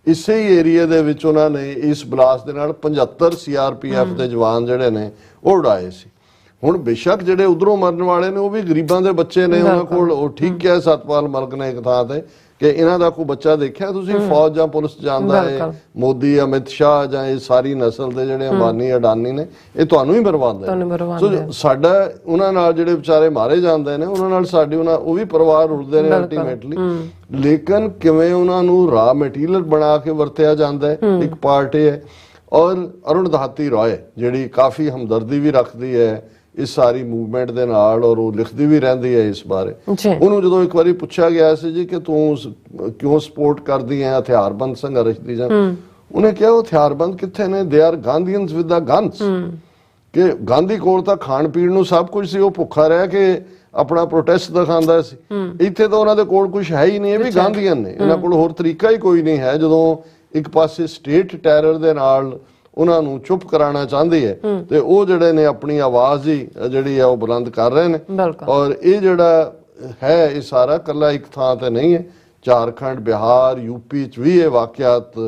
B: ਇਸੇ ਹੀ ਏਰੀਆ ਦੇ ਵਿੱਚ ਉਹਨਾਂ ਨੇ ਇਸ ਬਲਾਸਟ ਦੇ ਨਾਲ 75 ਸੀਆਰਪੀਐਫ ਦੇ ਜਵਾਨ ਜਿਹੜੇ ਨੇ ਉਹ ਉਡਾਏ ਸੀ। ਹੁਣ ਬੇਸ਼ੱਕ ਜਿਹੜੇ ਉਧਰੋਂ ਮਰਨ ਵਾਲੇ ਨੇ ਉਹ ਵੀ ਗਰੀਬਾਂ ਦੇ ਬੱਚੇ ਨੇ, ਉਹਨਾਂ ਕੋਲ ਉਹ ਠੀਕ ਹੈ, ਸਤਪਾਲ ਮਲਕ ਨੇ ਇੱਕ ਥਾਂ ਤੇ ਕਿ ਇਹਨਾਂ ਦਾ ਕੋਈ ਬੱਚਾ ਦੇਖਿਆ ਤੁਸੀਂ ਫੌਜ ਜਾਂ ਪੁਲਿਸ ਜਾਂਦਾ ਹੈ, ਮੋਦੀ, ਅਮਿਤ ਸ਼ਾਹ ਜਾਂ ਇਹ ਸਾਰੀ ਨਸਲ ਦੇ ਜਿਹੜੇ ਅੰਬਾਨੀ ਅਡਾਨੀ ਨੇ, ਇਹ ਤੁਹਾਨੂੰ ਹੀ ਬਰਬਾਦ ਸੋ ਸਾਡਾ ਉਹਨਾਂ ਨਾਲ ਜਿਹੜੇ ਵਿਚਾਰੇ ਮਾਰੇ ਜਾਂਦੇ ਨੇ ਉਹਨਾਂ ਨਾਲ ਸਾਡੇ ਉਹ ਵੀ ਪਰਿਵਾਰ ਉੜਦੇ ਨੇ ਅਲਟੀਮੇਟਲੀ। ਲੇਕਿਨ ਕਿਵੇਂ ਉਹਨਾਂ ਨੂੰ ਰਾ ਮਟੀਰੀਅਲ ਬਣਾ ਕੇ ਵਰਤਿਆ ਜਾਂਦਾ ਹੈ, ਇੱਕ ਪਾਰਟ ਇਹ ਹੈ। ਔਰ ਅਰੁਣਧਾਤੀ ਰਾਏ ਜਿਹੜੀ ਕਾਫੀ ਹਮਦਰਦੀ ਵੀ ਰੱਖਦੀ ਹੈ ਇਸ ਸਾਰੀ ਮੂਵਮੈਂਟ ਦੇ ਨਾਲ, ਔਰ ਉਹ ਲਿਖਦੀ ਵੀ ਰਹਿੰਦੀ ਹੈ ਇਸ ਬਾਰੇ। ਉਹਨੂੰ ਜਦੋਂ ਇੱਕ ਵਾਰੀ ਪੁੱਛਿਆ ਗਿਆ ਸੀ ਜੀ ਕਿ ਤੂੰ ਕਿਉਂ ਸਪੋਰਟ ਕਰਦੀ ਹੈ ਹਥਿਆਰਬੰਦ ਸੰਘਰਸ਼ ਦੀ, ਜਾਂ ਉਹਨੇ ਕਿਹਾ ਉਹ ਹਥਿਆਰਬੰਦ ਕਿੱਥੇ ਨੇ, they are Gandhians with the guns, ਕਿ ਗਾਂਧੀ ਕੋਲ ਤਾਂ ਖਾਣ ਪੀਣ ਨੂੰ ਸਭ ਕੁਝ ਸੀ, ਉਹ ਭੁੱਖਾ ਰਹਿ ਕੇ ਆਪਣਾ ਪ੍ਰੋਟੈਸਟ ਦਿਖਾਉਂਦਾ ਸੀ। ਇੱਥੇ ਤਾਂ ਉਹਨਾਂ ਦੇ ਕੋਲ ਕੁਝ ਹੈ ਹੀ ਨਹੀਂ, ਇਹ ਵੀ ਗਾਂਧੀਅਨ ਨੇ, ਇਹਨਾਂ ਕੋਲ ਹੋਰ ਤਰੀਕਾ ਹੀ ਕੋਈ ਨਹੀਂ ਹੈ। ਜਦੋਂ ਇੱਕ ਪਾਸੇ ਸਟੇਟ ਟੈਰਰ ਦੇ ਨਾਲ ਉਹਨਾਂ ਨੂੰ ਚੁੱਪ ਕਰਾਉਣਾ ਚਾਹੁੰਦੀ ਹੈ ਤੇ ਉਹ ਜਿਹੜੇ ਨੇ ਆਪਣੀ ਆਵਾਜ਼ ਹੀ ਜਿਹੜੀ ਹੈ ਉਹ ਬੁਲੰਦ ਕਰ ਰਹੇ ਨੇ। ਔਰ ਇਹ ਜਿਹੜਾ ਹੈ ਇਹ ਸਾਰਾ ਕੱਲਾ ਇੱਕ ਥਾਂ ਤੇ ਨਹੀਂ ਹੈ, ਝਾਰਖੰਡ, ਬਿਹਾਰ, ਯੂਪੀ ਚ ਵੀ ਇਹ ਵਾਕਿਆਤ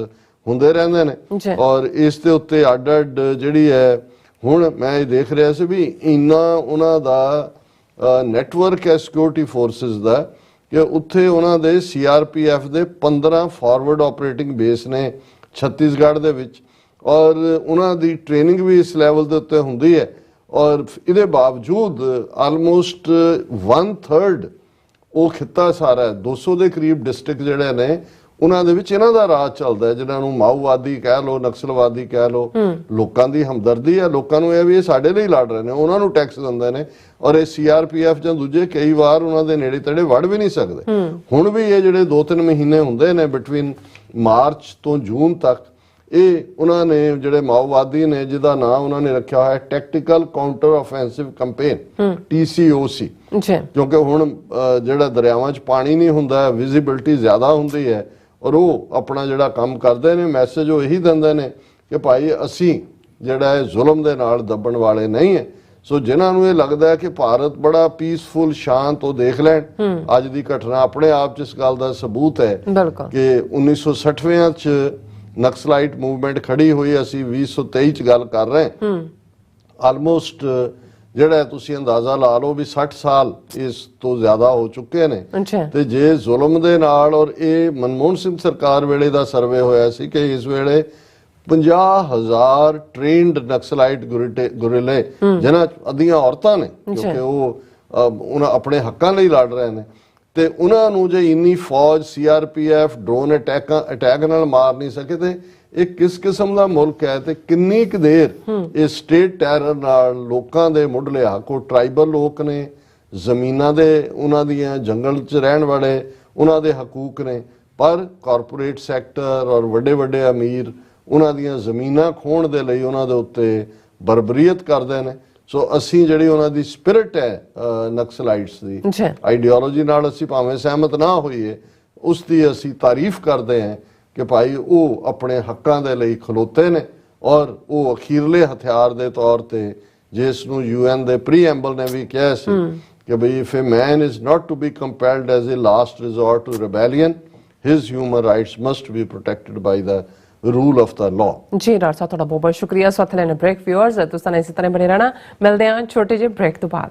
B: ਹੁੰਦੇ ਰਹਿੰਦੇ ਨੇ। ਔਰ ਇਸ ਦੇ ਉੱਤੇ ਅੱਡ-ਅੱਡ ਜਿਹੜੀ ਹੈ, ਹੁਣ ਮੈਂ ਇਹ ਦੇਖ ਰਿਹਾ ਸੀ ਵੀ ਇੰਨਾ ਉਹਨਾਂ ਦਾ ਨੈਟਵਰਕ ਹੈ ਸਿਕਿਉਰਿਟੀ ਫੋਰਸਿਸ ਦਾ ਕਿ ਉੱਥੇ ਉਹਨਾਂ ਦੇ CRPF ਦੇ 15 ਫਾਰਵਰਡ ਆਪਰੇਟਿੰਗ ਬੇਸ ਨੇ ਛੱਤੀਸਗੜ੍ਹ ਦੇ ਵਿੱਚ, ਔਰ ਉਹਨਾਂ ਦੀ ਟ੍ਰੇਨਿੰਗ ਵੀ ਇਸ ਲੈਵਲ ਦੇ ਉੱਤੇ ਹੁੰਦੀ ਹੈ। ਔਰ ਇਹਦੇ ਬਾਵਜੂਦ ਆਲਮੋਸਟ 1/3 ਉਹ ਖਿੱਤਾ ਸਾਰਾ 200 ਦੇ ਕਰੀਬ ਡਿਸਟ੍ਰਿਕਟ ਜਿਹੜੇ ਨੇ ਉਹਨਾਂ ਦੇ ਵਿੱਚ ਇਹਨਾਂ ਦਾ ਰਾਜ ਚੱਲਦਾ ਹੈ, ਜਿਹਨਾਂ ਨੂੰ ਮਾਓਵਾਦੀ ਕਹਿ ਲੋ, ਨਕਸਲਵਾਦੀ ਕਹਿ ਲੋ। ਲੋਕਾਂ ਦੀ ਹਮਦਰਦੀ ਹੈ, ਲੋਕਾਂ ਨੂੰ ਇਹ ਵੀ ਇਹ ਸਾਡੇ ਲਈ ਲੜ ਰਹੇ ਨੇ, ਉਹਨਾਂ ਨੂੰ ਟੈਕਸ ਦਿੰਦੇ ਨੇ, ਔਰ ਇਹ CRPF ਜਾਂ ਦੂਜੇ ਕਈ ਵਾਰ ਉਹਨਾਂ ਦੇ ਨੇੜੇ ਤੇੜੇ ਵੜ ਵੀ ਨਹੀਂ ਸਕਦੇ। ਹੁਣ ਵੀ ਇਹ ਜਿਹੜੇ 2-3 ਮਹੀਨੇ ਹੁੰਦੇ ਨੇ ਬਿਟਵੀਨ ਮਾਰਚ ਤੋਂ ਜੂਨ ਤੱਕ, ਇਹ ਉਹਨਾਂ ਨੇ ਜਿਹੜੇ ਮਾਓਵਾਦੀ ਨੇ, ਜਿਹਦਾ ਨਾਮ ਉਹਨਾਂ ਨੇ ਰੱਖਿਆ ਹੋਇਆ tactical counter offensive campaign TCOC, ਕਿਉਂਕਿ ਹੁਣ ਜਿਹੜਾ ਦਰਿਆਵਾਂ 'ਚ ਪਾਣੀ ਨਹੀਂ ਹੁੰਦਾ, ਵਿਜ਼ਿਬਿਲਟੀ ਜ਼ਿਆਦਾ ਹੁੰਦੀ ਹੈ, ਔਰ ਉਹ ਆਪਣਾ ਜਿਹੜਾ ਕੰਮ ਕਰਦੇ ਨੇ, ਮੈਸੇਜ ਉਹ ਇਹੀ ਦਿੰਦੇ ਨੇ ਕਿ ਭਾਈ ਅਸੀਂ ਜਿਹੜਾ ਹੈ ਜ਼ੁਲਮ ਦੇ ਨਾਲ ਦੱਬਣ ਵਾਲੇ ਨਹੀਂ ਹੈ। ਸੋ ਜਿਨ੍ਹਾਂ ਨੂੰ ਇਹ ਲੱਗਦਾ ਹੈ ਕਿ ਭਾਰਤ ਬੜਾ ਪੀਸਫੁਲ, ਸ਼ਾਂਤ, ਉਹ ਦੇਖ ਲੈਣ। ਅੱਜ ਦੀ ਘਟਨਾ ਆਪਣੇ ਆਪ 'ਚ ਇਸ ਗੱਲ ਦਾ ਸਬੂਤ ਹੈ ਕਿ 1960ਵਿਆਂ 'ਚ ਨਕਸਲਾਈਟ ਮੂਵਮੈਂਟ ਖੜੀ ਹੋਈ, ਅਸੀਂ 2023 ਚ ਗੱਲ ਕਰ ਰਹੇ ਹਾਂ। ਆਲਮੋਸਟ ਜਿਹੜਾ ਤੁਸੀਂ ਅੰਦਾਜ਼ਾ ਲਾ ਲਓ ਵੀ 60 ਸਾਲ ਇਸ ਤੋਂ ਜ਼ਿਆਦਾ ਹੋ ਚੁੱਕੇ ਨੇ। ਤੇ ਜੇ ਜ਼ੁਲਮ ਦੇ ਨਾਲ, ਔਰ ਇਹ ਮਨਮੋਹਨ ਸਿੰਘ ਸਰਕਾਰ ਵੇਲੇ ਦਾ ਸਰਵੇ ਹੋਇਆ ਸੀ ਕਿ ਇਸ ਵੇਲੇ 50,000 ਟ੍ਰੇਨਡ ਨਕਸਲਾਈਟ ਗੁਰਿਲੇ, ਜਿਹਨਾਂ ਅੱਧੀਆਂ ਔਰਤਾਂ ਨੇ, ਕਿਉਂਕਿ ਉਹ ਉਹਨਾਂ ਆਪਣੇ ਹੱਕਾਂ ਲਈ ਲੜ ਰਹੇ ਨੇ, ਤੇ ਉਹਨਾਂ ਨੂੰ ਜੇ ਇੰਨੀ ਫੌਜ CRPF ਡਰੋਨ ਅਟੈਕ ਨਾਲ ਮਾਰ ਨਹੀਂ ਸਕੇ ਤੇ ਇਹ ਕਿਸ ਕਿਸਮ ਦਾ ਮੁਲਕ ਹੈ। ਤੇ ਕਿੰਨੀ ਕੁ ਦੇਰ ਇਹ ਸਟੇਟ ਟੈਰਰ ਨਾਲ ਲੋਕਾਂ ਦੇ ਮੁੱਢਲੇ ਹੱਕ, ਉਹ ਟਰਾਈਬਲ ਲੋਕ ਨੇ, ਜ਼ਮੀਨਾਂ ਦੇ ਉਹਨਾਂ ਦੀਆਂ ਜੰਗਲ 'ਚ ਰਹਿਣ ਵਾਲੇ ਉਹਨਾਂ ਦੇ ਹਕੂਕ ਨੇ, ਪਰ ਕਾਰਪੋਰੇਟ ਸੈਕਟਰ ਔਰ ਵੱਡੇ ਵੱਡੇ ਅਮੀਰ ਉਹਨਾਂ ਦੀਆਂ ਜ਼ਮੀਨਾਂ ਖੋਹਣ ਦੇ ਲਈ ਉਹਨਾਂ ਦੇ ਉੱਤੇ ਬਰਬਰੀਅਤ ਕਰਦੇ ਨੇ। ਸੋ ਅਸੀਂ ਜਿਹੜੀ ਉਹਨਾਂ ਦੀ ਸਪਿਰਿਟ ਹੈ ਨਕਸਲਾਈਟਸ ਦੀ ਆਈਡੀਓਲੋਜੀ ਨਾਲ ਅਸੀਂ ਭਾਵੇਂ ਸਹਿਮਤ ਨਾ ਹੋਈਏ, ਉਸ ਦੀ ਅਸੀਂ ਤਾਰੀਫ ਕਰਦੇ ਹਾਂ ਕਿ ਭਾਈ ਉਹ ਆਪਣੇ ਹੱਕਾਂ ਦੇ ਲਈ ਖਲੋਤੇ ਨੇ। ਔਰ ਉਹ ਅਖੀਰਲੇ ਹਥਿਆਰ ਦੇ ਤੌਰ ਤੇ, ਜਿਸ ਨੂੰ UN ਦੇ ਪ੍ਰੀਐਂਬਲ ਨੇ ਵੀ ਕਿਹਾ ਸੀ ਕਿ ਬਈ if a man is not to be compelled as a last resort to rebellion, his human rights must be protected by the rule of the law.
A: ਜੀ ਡਾਕਟਰ ਸਾਹਿਬ, ਤੁਹਾਡਾ ਬਹੁਤ ਬਹੁਤ ਸ਼ੁਕਰੀਆ। ਸੋ ਲੈਣੇ ਬ੍ਰੇਕ ਵਿਊਅਰਸ, ਤੁਸੀਂ ਇਸੇ ਤਰ੍ਹਾਂ ਬਣੇ ਰਹਿਣਾ। ਮਿਲਦੇ ਹਾਂ ਛੋਟੇ ਜਿਹੇ ਬ੍ਰੇਕ ਤੋਂ ਬਾਅਦ।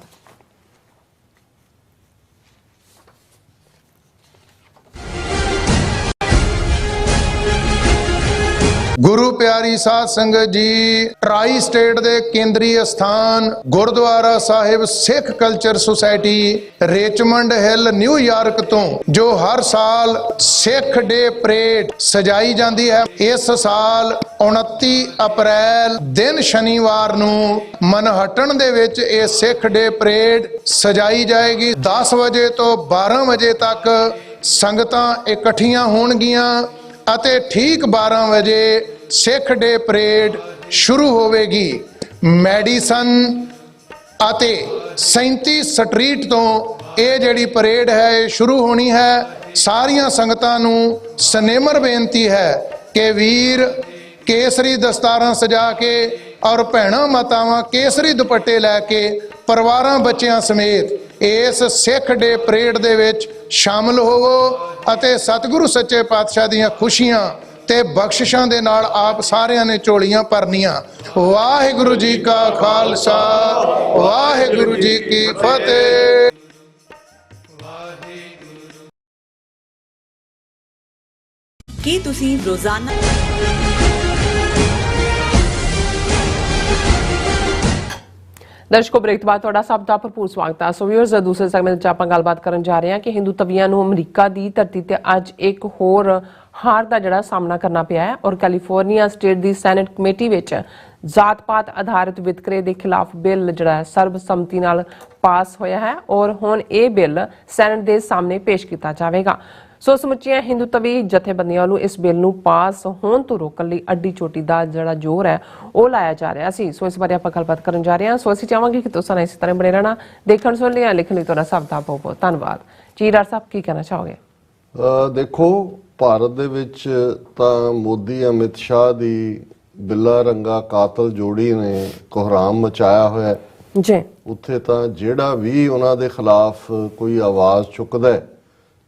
C: ਗੁਰੂ ਪਿਆਰੀ ਸਾਧ ਸੰਗਤ ਜੀ, ਟਰਾਈ ਸਟੇਟ ਦੇ ਕੇਂਦਰੀ ਅਸਥਾਨ Gurdwara Sahib Sikh culture society Richmond Hill New York ਤੋਂ ਜੋ ਹਰ ਸਾਲ ਸਿੱਖ ਡੇ ਪਰੇਡ ਸਜਾਈ ਜਾਂਦੀ ਹੈ, ਇਸ ਸਾਲ 29 ਅਪ੍ਰੈਲ ਦਿਨ ਸ਼ਨੀਵਾਰ ਨੂੰ ਮਨਹਟਨ ਦੇ ਵਿੱਚ ਇਹ ਸਿੱਖ ਡੇ ਪਰੇਡ ਸਜਾਈ ਜਾਏਗੀ। 10 ਵਜੇ ਤੋਂ 12 ਵਜੇ ਤੱਕ ਸੰਗਤਾਂ ਇਕੱਠੀਆਂ ਹੋਣਗੀਆਂ ਅਤੇ ਠੀਕ 12 ਵਜੇ ਸਿੱਖ ਡੇ ਪਰੇਡ ਸ਼ੁਰੂ ਹੋਵੇਗੀ। ਮੈਡੀਸਨ ਅਤੇ 37 ਸਟਰੀਟ ਤੋਂ ਇਹ ਜਿਹੜੀ ਪਰੇਡ ਹੈ ਇਹ ਸ਼ੁਰੂ ਹੋਣੀ ਹੈ। ਸਾਰੀਆਂ ਸੰਗਤਾਂ ਨੂੰ ਸਨੇਮਰ ਬੇਨਤੀ ਹੈ ਕਿ ਵੀਰ ਕੇਸਰੀ ਦਸਤਾਰਾਂ ਸਜਾ ਕੇ ਔਰ ਭੈਣਾਂ ਮਾਤਾਵਾਂ ਕੇਸਰੀ ਦੁਪੱਟੇ ਲੈ ਕੇ ਪਰਿਵਾਰਾਂ ਬੱਚਿਆਂ ਸਮੇਤ ਇਸ ਸਿੱਖ ਡੇ ਪਰੇਡ ਦੇ ਵਿੱਚ ਸ਼ਾਮਲ ਹੋਵੋ ਅਤੇ ਸਤਿਗੁਰੂ ਸੱਚੇ ਪਾਤਸ਼ਾਹ ਦੀਆਂ ਖੁਸ਼ੀਆਂ ਤੇ ਬਖਸ਼ਿਸ਼ਾਂ ਦੇ ਨਾਲ ਆਪ ਸਾਰਿਆਂ ਨੇ ਝੋਲੀਆਂ ਭਰਨੀਆਂ। ਵਾਹਿਗੁਰੂ ਜੀ ਕਾ ਖਾਲਸਾ, ਵਾਹਿਗੁਰੂ ਜੀ ਕੀ ਫਤਿਹ।
D: ਕੀ ਤੁਸੀਂ ਰੋਜ਼ਾਨਾ
A: ਦਰਸ਼ਕੋ, ਬ੍ਰੇਕ ਤੋਂ ਬਾਅਦ ਤੁਹਾਡਾ ਸਭ ਦਾ ਭਰਪੂਰ ਸਵਾਗਤ ਹੈ। ਸੋ ਵੀਅਰਸ, ਦੂਸਰੇ ਸੈਗਮੈਂਟ 'ਚ ਆਪਾਂ ਗੱਲਬਾਤ ਕਰਨ ਜਾ ਰਹੇ ਹਾਂ ਕਿ ਹਿੰਦੂ ਤਵੀਆਂ ਨੂੰ ਅਮਰੀਕਾ ਦੀ ਧਰਤੀ ਤੇ ਅੱਜ ਇੱਕ ਹੋਰ ਹਾਰ ਦਾ ਜਿਹੜਾ ਸਾਹਮਣਾ ਕਰਨਾ ਪਿਆ ਹੈ ਔਰ ਕੈਲੀਫੋਰਨੀਆ ਸਟੇਟ ਦੀ ਸੈਨੇਟ ਕਮੇਟੀ ਵਿੱਚ ਜਾਤ-ਪਾਤ ਆਧਾਰਿਤ ਵਿਤਕਰੇ ਦੇ ਖਿਲਾਫ ਬਿੱਲ ਜਿਹੜਾ ਸਰਬਸੰਮਤੀ ਨਾਲ ਪਾਸ ਹੋਇਆ ਹੈ ਔਰ ਹੁਣ ਇਹ ਬਿੱਲ ਸੈਨੇਟ ਦੇ ਸਾਹਮਣੇ ਪੇਸ਼ ਕੀਤਾ ਜਾਵੇਗਾ। ਸੋ ਸਮੁੱਚੀਆਂ ਹਿੰਦੂਤਵੀ ਜਥੇਬੰਦੀਆਂ ਨੂੰ ਇਸ ਬਿੱਲ ਨੂੰ ਪਾਸ ਹੋਣ ਤੋਂ ਰੋਕਣ ਲਈ ਅੱਡੀ ਚੋਟੀ ਦਾ ਜਿਹੜਾ ਜ਼ੋਰ ਹੈ ਉਹ ਲਾਇਆ ਜਾ ਰਿਹਾ ਸੀ। ਸੋ ਇਸ ਬਾਰੇ ਆਪਾਂ ਗੱਲਬਾਤ ਕਰਨ ਜਾ ਰਹੇ ਹਾਂ। ਸੋ ਅਸੀਂ ਚਾਹਾਂਗੇ ਕਿ ਤੁਸੀਂ ਇਸੇ ਤਰ੍ਹਾਂ ਬਣੇ ਰਹਿਣਾ। ਦੇਖਣ ਸੁਣ ਲਿਆ ਲਿਖਣ ਲਈ ਤੁਹਾਡਾ ਸਭ ਦਾ ਬਹੁਤ ਬਹੁਤ ਧੰਨਵਾਦ ਜੀ। ਡਾਕਟਰ ਸਾਹਿਬ ਕੀ ਕਹਿਣਾ ਚਾਹੋਗੇ?
B: ਦੇਖੋ, ਭਾਰਤ ਦੇ ਵਿੱਚ ਤਾਂ ਮੋਦੀ ਅਮਿਤ ਸ਼ਾਹ ਦੀ ਬਿੱਲਾ ਰੰਗਾ ਕਾਤਲ ਜੋੜੀ ਨੇ ਕੋਹਰਾਮ ਮਚਾਇਆ ਹੋਇਆ
A: ਜੀ।
B: ਉੱਥੇ ਤਾਂ ਜਿਹੜਾ ਵੀ ਉਹਨਾਂ ਦੇ ਖਿਲਾਫ ਕੋਈ ਆਵਾਜ਼ ਚੁੱਕਦਾ ਹੈ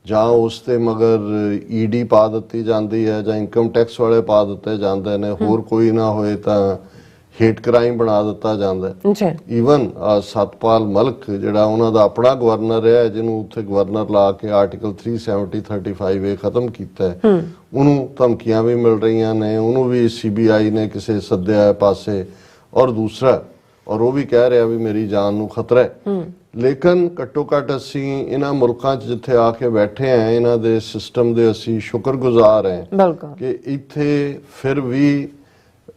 B: ਜਾਂ ਉਸ ਤੇ ਮਗਰ ਈਡੀ ਪਾ ਦਿੱਤੀ ਜਾਂਦੀ ਹੈ ਜਾਂ ਇਨਕਮ ਟੈਕਸ ਵਾਲੇ ਪਾ ਦਿੱਤੇ ਜਾਂਦੇ ਨੇ, ਹੋਰ ਕੋਈ ਨਾ ਹੋਏ ਤਾਂ ਹੇਟ ਕ੍ਰਾਈਮ ਬਣਾ ਦਿੱਤਾ ਜਾਂਦਾ ਹੈ।
A: ਜੀ।
B: ਈਵਨ ਸਤਪਾਲ ਮਲਕ ਜਿਹੜਾ ਉਹਨਾਂ ਦਾ ਆਪਣਾ ਗਵਰਨਰ ਹੈ, ਜਿਹਨੂੰ ਉੱਥੇ ਗਵਰਨਰ ਲਾ ਕੇ ਆਰਟੀਕਲ 370-35A ਖਤਮ ਕੀਤਾ ਹੈ, ਉਹਨੂੰ ਧਮਕੀਆਂ ਵੀ ਮਿਲ ਰਹੀਆਂ ਨੇ, ਉਹਨੂੰ ਵੀ CBI ਨੇ ਕਿਸੇ ਸੱਦਿਆ ਪਾਸੇ, ਔਰ ਦੂਸਰਾ ਔਰ ਉਹ ਵੀ ਕਹਿ ਰਿਹਾ ਵੀ ਮੇਰੀ ਜਾਨ ਨੂੰ ਖਤਰਾ ਹੈ। ਲੇਕਿਨ ਘੱਟੋ ਘੱਟ ਅਸੀਂ ਇਹਨਾਂ ਮੁਲਕਾਂ 'ਚ ਜਿੱਥੇ ਆ ਕੇ ਬੈਠੇ ਆ, ਇਹਨਾਂ ਦੇ ਸਿਸਟਮ ਦੇ ਅਸੀਂ ਸ਼ੁਕਰਗੁਜ਼ਾਰ ਹਾਂ ਕਿ ਇੱਥੇ ਫਿਰ ਵੀ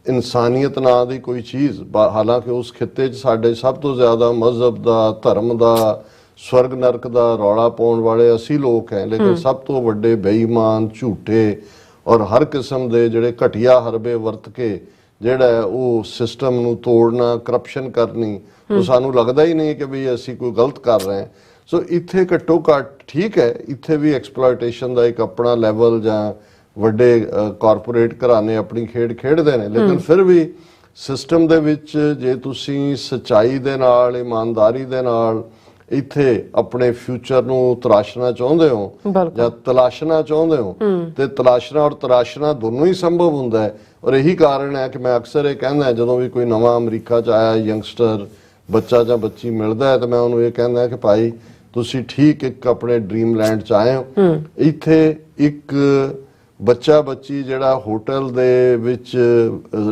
B: ਇਨਸਾਨੀਅਤ ਨਾਂ ਦੀ ਕੋਈ ਚੀਜ਼, ਹਾਲਾਂਕਿ ਉਸ ਖਿੱਤੇ 'ਚ ਸਾਡੇ ਸਭ ਤੋਂ ਜ਼ਿਆਦਾ ਮਜ਼ਹਬ ਦਾ, ਧਰਮ ਦਾ, ਸਵਰਗ ਨਰਕ ਦਾ ਰੌਲਾ ਪਾਉਣ ਵਾਲੇ ਅਸੀਂ ਲੋਕ ਹੈ, ਲੇਕਿਨ ਸਭ ਤੋਂ ਵੱਡੇ ਬੇਈਮਾਨ, ਝੂਠੇ ਔਰ ਹਰ ਕਿਸਮ ਦੇ ਜਿਹੜੇ ਘਟੀਆ ਹਰਬੇ ਵਰਤ ਕੇ ਜਿਹੜਾ ਉਹ ਸਿਸਟਮ ਨੂੰ ਤੋੜਨਾ, ਕਰਪਸ਼ਨ ਕਰਨੀ, ਉਹ ਸਾਨੂੰ ਲੱਗਦਾ ਹੀ ਨਹੀਂ ਕਿ ਵੀ ਅਸੀਂ ਕੋਈ ਗਲਤ ਕਰ ਰਹੇ ਹਾਂ। ਸੋ ਇੱਥੇ ਘੱਟੋ ਘੱਟ ਠੀਕ ਹੈ, ਇੱਥੇ ਵੀ ਐਕਸਪਲੋਇਟੇਸ਼ਨ ਦਾ ਇੱਕ ਆਪਣਾ ਲੈਵਲ ਜਾਂ ਵੱਡੇ ਕਾਰਪੋਰੇਟ ਘਰਾਣੇ ਆਪਣੀ ਖੇਡ ਖੇਡਦੇ ਨੇ, ਲੇਕਿਨ ਫਿਰ ਵੀ ਸਿਸਟਮ ਦੇ ਵਿੱਚ ਜੇ ਤੁਸੀਂ ਸੱਚਾਈ ਦੇ ਨਾਲ, ਇਮਾਨਦਾਰੀ ਦੇ ਨਾਲ ਇੱਥੇ ਆਪਣੇ ਫਿਊਚਰ ਨੂੰ ਤਰਾਸ਼ਣਾ ਚਾਹੁੰਦੇ ਹੋ ਜਾਂ ਤਲਾਸ਼ਣਾ ਚਾਹੁੰਦੇ ਹੋ, ਤੇ ਤਲਾਸ਼ਣਾ ਔਰ ਤਰਾਸ਼ਣਾ ਦੋਨੋਂ ਹੀ ਸੰਭਵ ਹੁੰਦਾ ਹੈ। ਔਰ ਇਹੀ ਕਾਰਨ ਹੈ ਕਿ ਮੈਂ ਅਕਸਰ ਇਹ ਕਹਿੰਦਾ ਜਦੋਂ ਵੀ ਕੋਈ ਨਵਾਂ ਅਮਰੀਕਾ 'ਚ ਆਇਆ ਯੰਗਸਟਰ ਬੱਚਾ ਜਾਂ ਬੱਚੀ ਮਿਲਦਾ ਹੈ, ਤਾਂ ਮੈਂ ਉਹਨੂੰ ਇਹ ਕਹਿੰਦਾ ਕਿ ਭਾਈ ਤੁਸੀਂ ਠੀਕ ਇੱਕ ਆਪਣੇ ਡ੍ਰੀਮ ਲੈਂਡ 'ਚ ਆਏ ਹੋ। ਇੱਥੇ ਇੱਕ ਬੱਚਾ ਬੱਚੀ ਜਿਹੜਾ ਹੋਟਲ ਦੇ ਵਿੱਚ,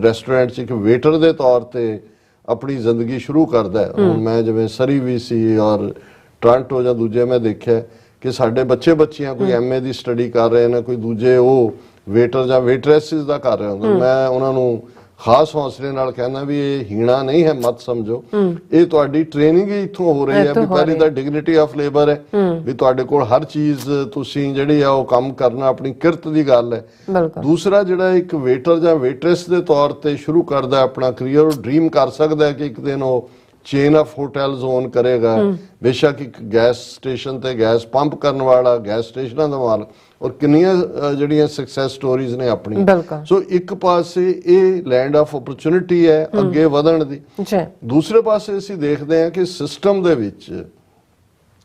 B: ਰੈਸਟੋਰੈਂਟ 'ਚ ਇੱਕ ਵੇਟਰ ਦੇ ਤੌਰ ਤੇ ਆਪਣੀ ਜ਼ਿੰਦਗੀ ਸ਼ੁਰੂ ਕਰਦਾ ਹੈ। ਹੁਣ ਮੈਂ ਜਿਵੇਂ ਸਰੀ ਵੀ ਸੀ ਔਰ ਟੋਰਾਂਟੋ ਜਾਂ ਦੂਜੇ ਮੈਂ ਦੇਖਿਆ ਕਿ ਸਾਡੇ ਬੱਚੇ ਬੱਚੀਆਂ ਕੋਈ MA ਦੀ ਸਟੱਡੀ ਕਰ ਰਹੇ ਨੇ, ਕੋਈ ਦੂਜੇ ਉਹ ਵੇਟਰ ਜਾਂ ਵੇਟਰੈਸਿਸ ਦਾ ਕਰ ਰਹੇ ਹੁੰਦੇ, ਮੈਂ ਉਹਨਾਂ ਨੂੰ ਖਾਸ ਹੌਸਲੇ ਨਾਲ ਕਹਿੰਦਾ ਵੀ ਇਹ ਹੀਣਾ ਨਹੀਂ ਹੈ, ਮਤ ਸਮਝੋ, ਇਹ ਤੁਹਾਡੀ ਟ੍ਰੇਨਿੰਗ ਹੀ ਇੱਥੋਂ ਹੋ ਰਹੀ ਹੈ। ਵੀ ਪਹਿਲੀ ਤਾਂ ਡਿਗਨਿਟੀ ਆਫ ਲੇਬਰ ਹੈ, ਵੀ ਤੁਹਾਡੇ ਕੋਲ ਹਰ ਚੀਜ਼ ਤੁਸੀਂ ਜਿਹੜੀ ਆ ਉਹ ਕੰਮ ਕਰਨਾ ਆਪਣੀ ਕਿਰਤ ਦੀ ਗੱਲ ਹੈ। ਦੂਸਰਾ ਜਿਹੜਾ ਇੱਕ ਵੇਟਰ ਜਾਂ ਵੇਟਰੈਸ ਦੇ ਤੌਰ ਤੇ ਸ਼ੁਰੂ ਕਰਦਾ ਆਪਣਾ ਕਰੀਅਰ, ਉਹ ਡ੍ਰੀਮ ਕਰ ਸਕਦਾ ਹੈ ਕਿ ਇੱਕ ਦਿਨ ਉਹ ਚੇਨ ਆਫ ਹੋਟਲਸ ਓਨ ਕਰੇਗਾ, ਬੇਸ਼ੱਕ ਇੱਕ ਗੈਸ ਸਟੇਸ਼ਨ ਤੇ ਗੈਸ ਪੰਪ ਕਰਨ ਵਾਲਾ, ਗੈਸ ਸਟੇਸ਼ਨਾਂ ਦਾ ਮਾਲਕ, ਔਰ ਕਿੰਨੀਆਂ ਜਿਹੜੀਆਂ ਸਕਸੈਸ ਸਟੋਰੀਜ਼ ਨੇ ਆਪਣੀ। ਸੋ ਇੱਕ ਪਾਸੇ ਇਹ ਲੈਂਡ ਆਫ ਓਪਰਚੁਨਿਟੀ ਹੈ ਅੱਗੇ ਵਧਣ ਦੀ, ਦੂਸਰੇ ਪਾਸੇ ਅਸੀਂ ਦੇਖਦੇ ਹਾਂ ਕਿ ਸਿਸਟਮ ਦੇ ਵਿੱਚ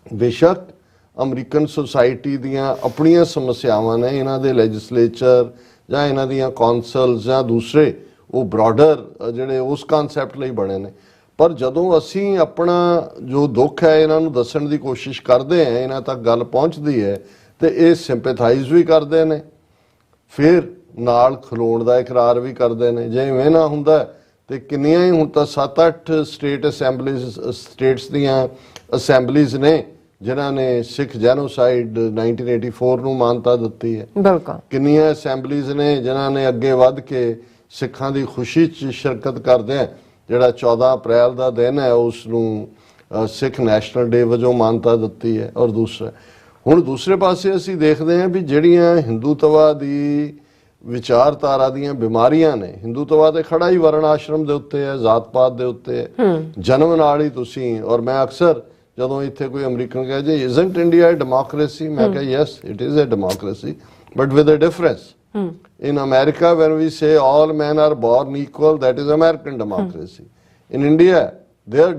B: ਬੇਸ਼ੱਕ ਅਮਰੀਕਨ ਸੋਸਾਇਟੀ ਦੀਆਂ ਆਪਣੀਆਂ ਸਮੱਸਿਆਵਾਂ ਨੇ, ਇਹਨਾਂ ਦੇ ਲੈਜਿਸਲੇਚਰ ਜਾਂ ਇਹਨਾਂ ਦੀਆਂ ਕੌਂਸਲਸ ਜਾਂ ਦੂਸਰੇ ਉਹ ਬ੍ਰੌਡਰ ਜਿਹੜੇ ਉਸ ਕਨਸੈਪਟ ਲਈ ਬਣੇ ਨੇ, ਪਰ ਜਦੋਂ ਅਸੀਂ ਆਪਣਾ ਜੋ ਦੁੱਖ ਹੈ ਇਹਨਾਂ ਨੂੰ ਦੱਸਣ ਦੀ ਕੋਸ਼ਿਸ਼ ਕਰਦੇ ਹਾਂ, ਇਹਨਾਂ ਤੱਕ ਗੱਲ ਪਹੁੰਚਦੀ ਹੈ, ਤੇ ਇਹ ਸਿੰਪੈਥਾਈਜ਼ ਵੀ ਕਰਦੇ ਨੇ, ਫਿਰ ਨਾਲ ਖਲੋਣ ਦਾ ਇਕਰਾਰ ਵੀ ਕਰਦੇ ਨੇ। ਜੇ ਇਵੇਂ ਨਾ ਹੁੰਦਾ ਤੇ ਕਿੰਨੀਆਂ ਹੀ, ਹੁਣ ਤਾਂ 7-8 ਸਟੇਟਸ ਦੀਆਂ ਅਸੈਂਬਲੀਜ਼ ਨੇ ਜਿਨ੍ਹਾਂ ਨੇ ਸਿੱਖ ਜੈਨੋਸਾਈਡ 1984 ਨੂੰ ਮਾਨਤਾ ਦਿੱਤੀ ਹੈ। ਕਿੰਨੀਆਂ ਅਸੈਂਬਲੀਜ਼ ਨੇ ਜਿਨ੍ਹਾਂ ਨੇ ਅੱਗੇ ਵੱਧ ਕੇ ਸਿੱਖਾਂ ਦੀ ਖੁਸ਼ੀ 'ਚ ਸ਼ਿਰਕਤ ਕਰਦੇ ਆ, ਜਿਹੜਾ 14 ਅਪ੍ਰੈਲ ਦਾ ਦਿਨ ਹੈ ਉਸ ਨੂੰ ਸਿੱਖ ਨੈਸ਼ਨਲ ਡੇ ਵਜੋਂ ਮਾਨਤਾ ਦਿੱਤੀ ਹੈ। ਔਰ ਹੁਣ ਦੂਸਰੇ ਪਾਸੇ ਅਸੀਂ ਦੇਖਦੇ ਹਾਂ ਵੀ ਜਿਹੜੀਆਂ ਹਿੰਦੂਤਵਾ ਦੀ ਵਿਚਾਰਧਾਰਾ ਦੀਆਂ ਬਿਮਾਰੀਆਂ ਨੇ, ਹਿੰਦੂਤਵਾ ਤੇ ਖੜਾ ਹੀ ਵਰਣ ਆਸ਼ਰਮ ਦੇ ਉੱਤੇ ਹੈ, ਜ਼ਾਤ ਪਾਤ ਦੇ ਉੱਤੇ ਹੈ, ਜਨਮ ਨਾਲ ਹੀ ਤੁਸੀਂ, ਔਰ ਮੈਂ ਅਕਸਰ ਜਦੋਂ ਇੱਥੇ ਕੋਈ ਅਮਰੀਕਨ ਕਹੇ ਜੇ ਇਜ਼ਨਟ ਇੰਡੀਆ ਡੈਮੋਕ੍ਰੇਸੀ, ਮੈਂ ਕਿਹਾ yes it is a democracy but with a difference. In America, when we say all men are born equal, that is American democracy. In India, their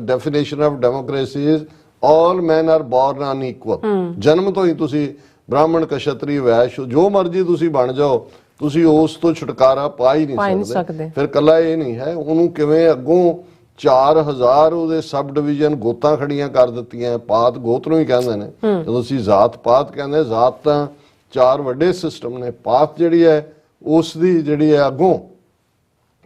B: definition of democracy is all men are born unequal. ਜਨਮ ਤੋਂ ਹੀ ਤੁਸੀਂ ਬ੍ਰਾਹਮਣ, ਕਸ਼ਤਰੀ, ਵੈਸ਼ ਜੋ ਮਰਜ਼ੀ ਤੁਸੀਂ ਬਣ ਜਾਓ, ਤੁਸੀਂ ਉਸ ਤੋਂ ਛੁਟਕਾਰਾ ਪਾ ਹੀ ਨਹੀਂ ਸਕਦੇ। ਫਿਰ ਕੱਲਾ ਇਹ ਨਹੀਂ ਹੈ, ਉਹਨੂੰ ਕਿਵੇਂ ਅੱਗੋਂ 4000 ਉਹਦੇ ਸਬ ਡਿਵੀਜ਼ਨ ਗੋਤਾਂ ਖੜੀਆਂ ਕਰ ਦਿੱਤੀਆਂ। ਪਾਤ ਗੋਤ ਨੂੰ ਹੀ ਕਹਿੰਦੇ ਨੇ, ਜਦੋਂ ਅਸੀਂ ਜ਼ਾਤ ਪਾਤ ਕਹਿੰਦੇ, ਜ਼ਾਤ ਤਾਂ 4 ਵੱਡੇ ਸਿਸਟਮ ਨੇ, ਪਾਤ ਜਿਹੜੀ ਹੈ ਉਸ ਦੀ ਜਿਹੜੀ ਹੈ ਅੱਗੋਂ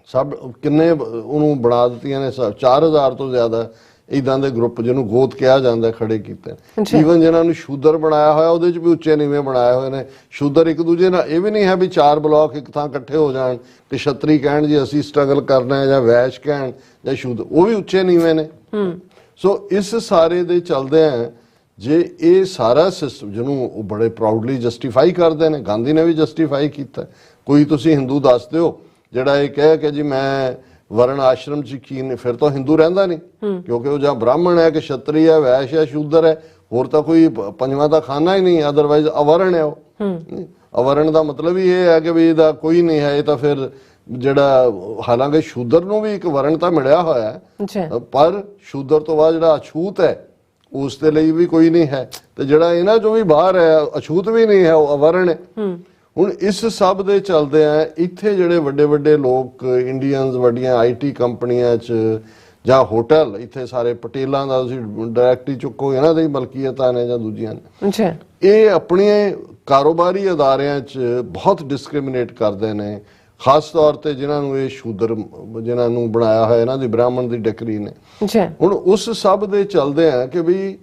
B: ਸਭ ਕਿੰਨੇ ਉਹਨੂੰ ਬਣਾ ਦਿੱਤੀਆਂ ਨੇ, 4000 ਤੋਂ ਜ਼ਿਆਦਾ ਇਦਾਂ ਦੇ ਗਰੁੱਪ ਜਿਹਨੂੰ ਗੋਤ ਕਿਹਾ ਜਾਂਦਾ ਖੜੇ ਕੀਤੇ। ਈਵਨ ਜਿਹਨਾਂ ਨੂੰ ਸ਼ੂਦਰ ਬਣਾਇਆ ਹੋਇਆ ਉਹਦੇ 'ਚ ਵੀ ਉੱਚੇ ਨੀਵੇਂ ਬਣਾਏ ਹੋਏ ਨੇ। ਸ਼ੂਦਰ ਇੱਕ ਦੂਜੇ ਨਾਲ, ਇਹ ਵੀ ਨਹੀਂ ਹੈ ਵੀ 4 ਬਲਾਕ ਇੱਕ ਥਾਂ ਇਕੱਠੇ ਹੋ ਜਾਣ ਤੇ ਛਤਰੀ ਕਹਿਣ ਜੀ ਅਸੀਂ ਸਟਰਗਲ ਕਰਨਾ ਹੈ, ਜਾਂ ਵੈਸ਼ ਕਹਿਣ ਜਾਂ ਸ਼ੂਦਰ, ਉਹ ਵੀ ਉੱਚੇ ਨੀਵੇਂ ਨੇ। ਸੋ ਇਸ ਸਾਰੇ ਦੇ ਚੱਲਦੇ ਆ ਜੇ ਇਹ ਸਾਰਾ ਸਿਸਟਮ ਜਿਹਨੂੰ ਉਹ ਬੜੇ ਪ੍ਰਾਊਡਲੀ ਜਸਟੀਫਾਈ ਕਰਦੇ ਨੇ, ਗਾਂਧੀ ਨੇ ਵੀ ਜਸਟੀਫਾਈ ਕੀਤਾ, ਕੋਈ ਤੁਸੀਂ ਹਿੰਦੂ ਦੱਸ ਦਿਓ ਜਿਹੜਾ ਇਹ ਕਹੇ ਕਿ ਜੀ ਮੈਂ ਵਰਣ ਆਸ਼ਰਮ ਚ ਕੀ ਨੇ, ਫਿਰ ਤਾਂ ਹਿੰਦੂ ਰਹਿੰਦਾ ਨਹੀਂ, ਕਿਉਂਕਿ ਉਹ ਜਾਂ ਬ੍ਰਾਹਮਣ ਹੈ ਕਿ ਛਤਰੀ ਹੈ, ਵੈਸ਼ ਹੈ, ਸ਼ੂਦਰ ਹੈ, ਹੋਰ ਤਾਂ ਕੋਈ ਪੰਜਵਾਂ ਦਾ ਖਾਨਾ ਹੀ ਨਹੀਂ, ਅਦਰਵਾਈਜ਼ ਅਵਰਣ ਹੈ ਉਹ। ਅਵਰਣ ਦਾ ਮਤਲਬ ਹੀ ਇਹ ਹੈ ਕਿ ਵੀ ਇਹਦਾ ਕੋਈ ਨਹੀਂ ਹੈ, ਇਹ ਤਾਂ ਫਿਰ ਜਿਹੜਾ, ਹਾਲਾਂਕਿ ਸ਼ੂਦਰ ਨੂੰ ਵੀ ਇੱਕ ਵਰਣ ਤਾਂ ਮਿਲਿਆ ਹੋਇਆ ਹੈ, ਪਰ ਸ਼ੂਦਰ ਤੋਂ ਬਾਅਦ ਜਿਹੜਾ ਅਛੂਤ ਹੈ ਉਸ ਦੇ ਲਈ ਵੀ ਕੋਈ ਨਹੀਂ ਹੈ, ਤੇ ਜਿਹੜਾ ਇਹਨਾਂ ਚੋਂ ਵੀ ਬਾਹਰ ਹੈ, ਅਛੂਤ ਵੀ ਨਹੀਂ ਹੈ, ਉਹ ਅਵਰਣ ਹੈ। ਹੁਣ ਇਸ ਸਭ ਦੇ ਚੱਲਦੇ ਆ ਇੱਥੇ ਜਿਹੜੇ ਵੱਡੇ ਵੱਡੇ ਲੋਕ ਇੰਡੀਅਨਸ ਵੱਡੀਆਂ IT ਕੰਪਨੀਆਂ 'ਚ ਜਾਂ ਹੋਟਲ, ਇੱਥੇ ਸਾਰੇ ਪਟੇਲਾਂ ਦਾ ਤੁਸੀਂ ਡਾਇਰੈਕਟਲੀ ਚੁੱਕੋ, ਇਹਨਾਂ ਦੀ ਮਲਕੀਅਤਾਂ ਨੇ ਜਾਂ ਦੂਜੀਆਂ ਨੇ, ਇਹ ਆਪਣੇ ਕਾਰੋਬਾਰੀ ਅਦਾਰਿਆਂ 'ਚ ਬਹੁਤ ਡਿਸਕ੍ਰਿਮੀਨੇਟ ਕਰਦੇ ਨੇ, ਖਾਸ ਤੌਰ ਤੇ ਜਿਨ੍ਹਾਂ ਨੂੰ ਇਹ ਸ਼ੂਦਰ ਜਿਨ੍ਹਾਂ ਨੂੰ ਬਣਾਇਆ ਹੋਇਆ ਇਹਨਾਂ ਦੀ ਬ੍ਰਾਹਮਣ ਦੀ ਡਿਕਰੀ ਨੇ। ਹੁਣ ਉਸ ਸਭ ਦੇ ਚੱਲਦੇ ਆ ਕਿ ਵੀ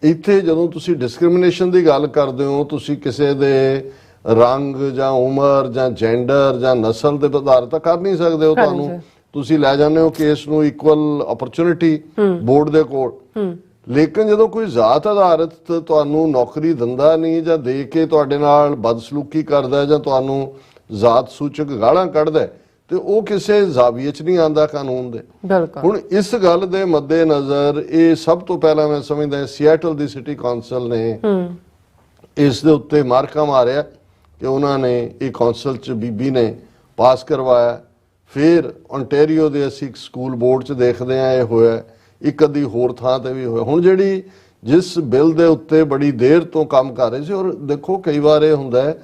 B: ਇੱਥੇ ਜਦੋਂ ਤੁਸੀਂ ਡਿਸਕ੍ਰਿਮੀਨੇਸ਼ਨ ਦੀ ਗੱਲ ਕਰਦੇ ਹੋ, ਤੁਸੀਂ ਕਿਸੇ ਦੇ ਰੰਗ ਜਾਂ ਉਮਰ ਜਾਂ ਜੈਂਡਰ ਜਾਂ ਨਸਲ ਦੇ ਆਧਾਰ ਤਾਂ ਕਰ ਨਹੀਂ ਸਕਦੇ ਹੋ, ਤੁਹਾਨੂੰ ਤੁਸੀਂ ਲੈ ਜਾਂਦੇ ਹੋ ਕੇਸ ਨੂੰ ਇਕੁਅਲ ਅਪਰਚੁਨਿਟੀ ਬੋਰਡ ਦੇ ਕੋਲ, ਲੇਕਿਨ ਜਦੋਂ ਕੋਈ ਜ਼ਾਤ ਆਧਾਰਿਤ ਤੁਹਾਨੂੰ ਨੌਕਰੀ ਦਿੰਦਾ ਨਹੀਂ ਜਾਂ ਦੇ ਕੇ ਤੁਹਾਡੇ ਨਾਲ ਬਦਸਲੂਕੀ ਕਰਦਾ ਜਾਂ ਤੁਹਾਨੂੰ ਜ਼ਾਤ ਸੂਚਕ ਗਾਲਾਂ ਕੱਢਦਾ, ਤੇ ਉਹ ਕਿਸੇ ਜ਼ਾਵੀਏ 'ਚ ਨਹੀਂ ਆਉਂਦਾ ਕਾਨੂੰਨ ਦੇ। ਹੁਣ ਇਸ ਗੱਲ ਦੇ ਮੱਦੇ ਨਜ਼ਰ ਇਹ ਸਭ ਤੋਂ ਪਹਿਲਾਂ ਮੈਂ ਸਮਝਦਾ ਸੀਐਟਲ ਦੀ ਸਿਟੀ ਕੌਂਸਲ ਨੇ ਇਸ ਦੇ ਉੱਤੇ ਮਾਰਕਾ ਮਾਰਿਆ ਕਿ ਉਹਨਾਂ ਨੇ ਇਹ ਕੌਂਸਲ 'ਚ ਬੀਬੀ ਨੇ ਪਾਸ ਕਰਵਾਇਆ। ਫਿਰ ਓਨਟਾਰੀਓ ਦੇ ਅਸੀਂ ਇੱਕ ਸਕੂਲ ਬੋਰਡ 'ਚ ਦੇਖਦੇ ਆ ਇਹ ਹੋਇਆ, ਇੱਕ ਅੱਧੀ ਹੋਰ ਥਾਂ ਤੇ ਵੀ ਹੋਇਆ। ਹੁਣ ਜਿਹੜੀ ਜਿਸ ਬਿੱਲ ਦੇ ਉੱਤੇ ਬੜੀ ਦੇਰ ਤੋਂ ਕੰਮ ਕਰ ਰਹੇ ਸੀ, ਔਰ ਦੇਖੋ ਕਈ ਵਾਰ ਇਹ ਹੁੰਦਾ ਹੈ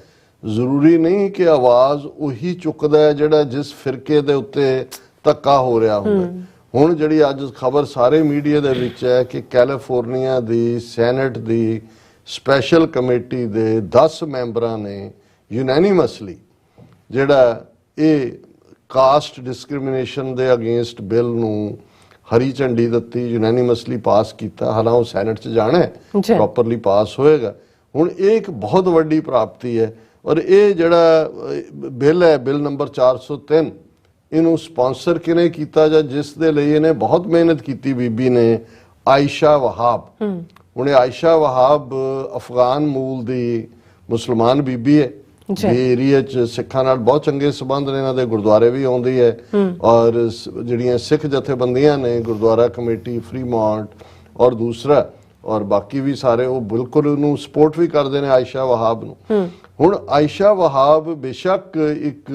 B: ਜ਼ਰੂਰੀ ਨਹੀਂ ਕਿ ਆਵਾਜ਼ ਉਹੀ ਚੁੱਕਦਾ ਹੈ ਜਿਹੜਾ ਜਿਸ ਫਿਰਕੇ ਦੇ ਉੱਤੇ ਧੱਕਾ ਹੋ ਰਿਹਾ ਹੁੰਦਾ। ਹੁਣ ਜਿਹੜੀ ਅੱਜ ਖਬਰ ਸਾਰੇ ਮੀਡੀਆ ਦੇ ਵਿੱਚ ਹੈ ਕਿ ਕੈਲੀਫੋਰਨੀਆ ਦੀ ਸੈਨੇਟ ਦੀ ਸਪੈਸ਼ਲ ਕਮੇਟੀ ਦੇ 10 ਮੈਂਬਰਾਂ ਨੇ ਯੂਨੈਨਿਮਸਲੀ ਜਿਹੜਾ ਇਹ ਕਾਸਟ ਡਿਸਕ੍ਰਿਮੀਨੇਸ਼ਨ ਦੇ ਅਗੇਂਸਟ ਬਿੱਲ ਨੂੰ ਹਰੀ ਝੰਡੀ ਦਿੱਤੀ, ਯੂਨੈਨਿਮਸਲੀ ਪਾਸ ਕੀਤਾ। ਹਾਲਾਂਕਿ ਉਹ ਸੈਨੇਟ 'ਚ ਜਾਣਾ ਹੈ, ਪ੍ਰੋਪਰਲੀ ਪਾਸ ਹੋਏਗਾ। ਹੁਣ ਇਹ ਇੱਕ ਬਹੁਤ ਵੱਡੀ ਪ੍ਰਾਪਤੀ ਹੈ, ਔਰ ਇਹ ਜਿਹੜਾ ਬਿੱਲ ਹੈ, ਬਿੱਲ ਨੰਬਰ 403, ਇਹਨੂੰ ਸਪਾਂਸਰ ਕਿਹਨੇ ਕੀਤਾ ਜਾਂ ਜਿਸ ਦੇ ਲਈ ਇਹਨੇ ਬਹੁਤ ਮਿਹਨਤ ਕੀਤੀ ਬੀਬੀ ਨੇ, ਆਇਸ਼ਾ ਵਹਾਬ। ਹੁਣ ਇਹ ਆਇਸ਼ਾ ਵਹਾਬ ਅਫਗਾਨ ਮੂਲ ਦੀ ਮੁਸਲਮਾਨ ਬੀਬੀ ਹੈ, ਏਰੀਆ 'ਚ ਸਿੱਖਾਂ ਨਾਲ ਬਹੁਤ ਚੰਗੇ ਸੰਬੰਧ ਨੇ, ਇਹਨਾਂ ਦੇ ਗੁਰਦੁਆਰੇ ਵੀ ਆਉਂਦੀ ਹੈ, ਔਰ ਜਿਹੜੀਆਂ ਸਿੱਖ ਜਥੇਬੰਦੀਆਂ ਨੇ, ਗੁਰਦੁਆਰਾ ਕਮੇਟੀ ਫਰੀਮੌਂਟ ਔਰ ਦੂਸਰਾ ਔਰ ਬਾਕੀ ਵੀ ਸਾਰੇ, ਉਹ ਬਿਲਕੁਲ ਉਹਨੂੰ ਸਪੋਰਟ ਵੀ ਕਰਦੇ ਨੇ ਆਇਸ਼ਾ ਵਹਾਬ ਨੂੰ। ਹੁਣ ਆਇਸ਼ਾ ਵਹਾਬ ਬੇਸ਼ੱਕ ਇੱਕ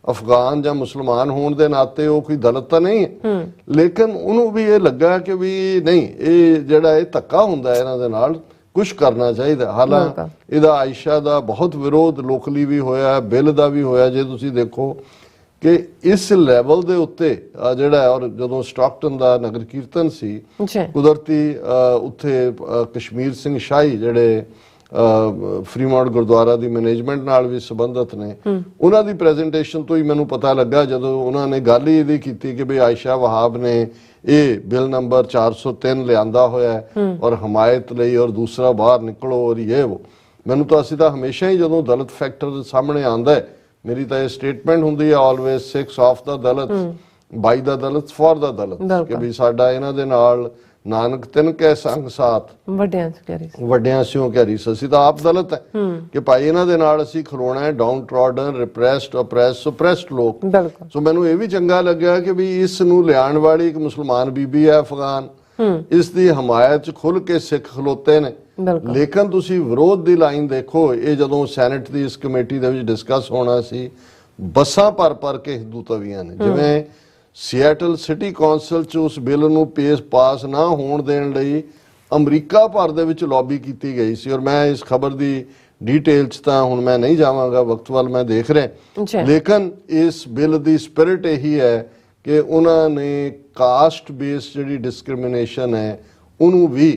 B: ਅਫਗਾਨ ਜਾਂ ਮੁਸਲਮਾਨ ਹੋਣ ਦੇ ਨਾਤੇ ਉਹ ਕੋਈ ਦਲਿਤ ਤਾਂ ਨਹੀਂ ਹੈ, ਲੇਕਿਨ ਉਹਨੂੰ ਵੀ ਇਹ ਲੱਗਾ ਕਿ ਵੀ ਨਹੀਂ, ਇਹ ਜਿਹੜਾ ਇਹ ਧੱਕਾ ਹੁੰਦਾ ਇਹਨਾਂ ਦੇ ਨਾਲ, ਕੁਝ ਕਰਨਾ ਚਾਹੀਦਾ। ਹਾਲਾਂਕਿ ਇਹਦਾ ਆਇਸ਼ਾ ਦਾ ਬਹੁਤ ਵਿਰੋਧ ਲੋਕਲੀ ਵੀ ਹੋਇਆ, ਬਿੱਲ ਦਾ ਵੀ ਹੋਇਆ। ਜੇ ਤੁਸੀਂ ਦੇਖੋ ਕਿ ਇਸ ਲੈਵਲ ਦੇ ਉੱਤੇ ਜਿਹੜਾ, ਔਰ ਜਦੋਂ ਸਟਾਕਟਨ ਦਾ ਨਗਰ ਕੀਰਤਨ ਸੀ, ਕੁਦਰਤੀ ਉੱਥੇ ਕਸ਼ਮੀਰ ਸਿੰਘ ਸ਼ਾਹੀ ਜਿਹੜੇ ਫਰੀਮੌਂਟ ਗੁਰਦੁਆਰਾ ਦੀ ਮੈਨੇਜਮੈਂਟ ਨਾਲ ਵੀ ਸੰਬੰਧਿਤ ਨੇ, ਉਹਨਾਂ ਦੀ ਪ੍ਰੈਜੈਂਟੇਸ਼ਨ ਤੋਂ ਹੀ ਮੈਨੂੰ ਪਤਾ ਲੱਗਾ, ਜਦੋਂ ਉਹਨਾਂ ਨੇ ਗੱਲ ਹੀ ਇਹਦੀ ਕੀਤੀ ਕਿ ਵੀ ਆਇਸ਼ਾ ਵਹਾਬ ਨੇ ਇਹ ਬਿੱਲ ਨੰਬਰ 403 ਲਿਆਂਦਾ ਹੋਇਆ ਔਰ ਹਮਾਇਤ ਲਈ, ਔਰ ਦੂਸਰਾ ਬਾਹਰ ਨਿਕਲੋ ਔਰ ਇਹ ਉਹ। ਮੈਨੂੰ ਤਾਂ ਅਸੀਂ ਤਾਂ ਹਮੇਸ਼ਾ ਹੀ ਜਦੋਂ ਦਲਿਤ ਫੈਕਟਰ ਸਾਹਮਣੇ ਆਉਂਦਾ ਹੈ, ਮੇਰੀ ਤਾਂ ਇਹ ਸਟੇਟਮੈਂਟ ਹੁੰਦੀ ਹੈ always 6 of the Dalit by the Dalit for the Dalit, ਕਿ ਵੀ ਸਾਡਾ ਇਹਨਾਂ ਦੇ ਨਾਲ ਨਾਨਕ ਤਿੰਨ ਕੈ ਸੰਗ ਸਾਥ ਵੱਡਿਆਂ ਸਿਓ ਘੈਰੀ। ਅਸੀਂ ਤਾਂ ਆਪ ਦਲਿਤ ਹੈ ਕਿ ਭਾਈ ਇਹਨਾਂ ਦੇ ਨਾਲ ਅਸੀਂ ਖਲੋਣਾ ਹੈ, ਡਾਊਨ ਟ੍ਰੋਡਨ, ਰਿਪਰੈਸਡ, ਓਪਰੈਸ, ਸੁਪਰੈਸਡ ਲੋਕ। ਸੋ ਮੈਨੂੰ ਇਹ ਵੀ ਚੰਗਾ ਲੱਗਿਆ ਕਿ ਵੀ ਇਸ ਨੂੰ ਲਿਆਉਣ ਵਾਲੀ ਇੱਕ ਮੁਸਲਮਾਨ ਬੀਬੀ ਹੈ ਅਫਗਾਨ, ਇਸ ਦੀ ਹਮਾਇਤ 'ਚ ਖੁੱਲ ਕੇ ਸਿੱਖ ਖਲੋਤੇ ਨੇ। ਲੇਕਿਨ ਤੁਸੀਂ ਵਿਰੋਧ ਦੀ ਲਾਈਨ ਦੇਖੋ, ਇਹ ਜਦੋਂ ਸੈਨੇਟ ਦੀ ਇਸ ਕਮੇਟੀ ਦੇ ਵਿੱਚ ਡਿਸਕਸ ਹੋਣਾ ਸੀ, ਬੱਸਾਂ ਭਰ ਕੇ ਹਿੰਦੂ ਤਵੀਆਂ ਨੇ, ਜਿਵੇਂ ਸੀਐਟਲ ਸਿਟੀ ਕੌਂਸਲ 'ਚ ਉਸ ਬਿੱਲ ਨੂੰ ਪਾਸ ਨਾ ਹੋਣ ਦੇਣ ਲਈ ਅਮਰੀਕਾ ਭਰ ਦੇ ਵਿੱਚ ਲੌਬੀ ਕੀਤੀ ਗਈ ਸੀ। ਔਰ ਮੈਂ ਇਸ ਖਬਰ ਦੀ ਡਿਟੇਲ 'ਚ ਤਾਂ ਹੁਣ ਮੈਂ ਨਹੀਂ ਜਾਵਾਂਗਾ, ਵਕਤ ਵੱਲ ਮੈਂ ਦੇਖ ਰਿਹਾ, ਲੇਕਿਨ ਇਸ ਬਿੱਲ ਦੀ ਸਪਿਰਿਟ ਇਹੀ ਹੈ ਕਿ ਉਹਨਾਂ ਨੇ ਕਾਸਟ ਬੇਸਡ ਜਿਹੜੀ ਡਿਸਕ੍ਰਿਮੀਨੇਸ਼ਨ ਹੈ ਉਹਨੂੰ ਵੀ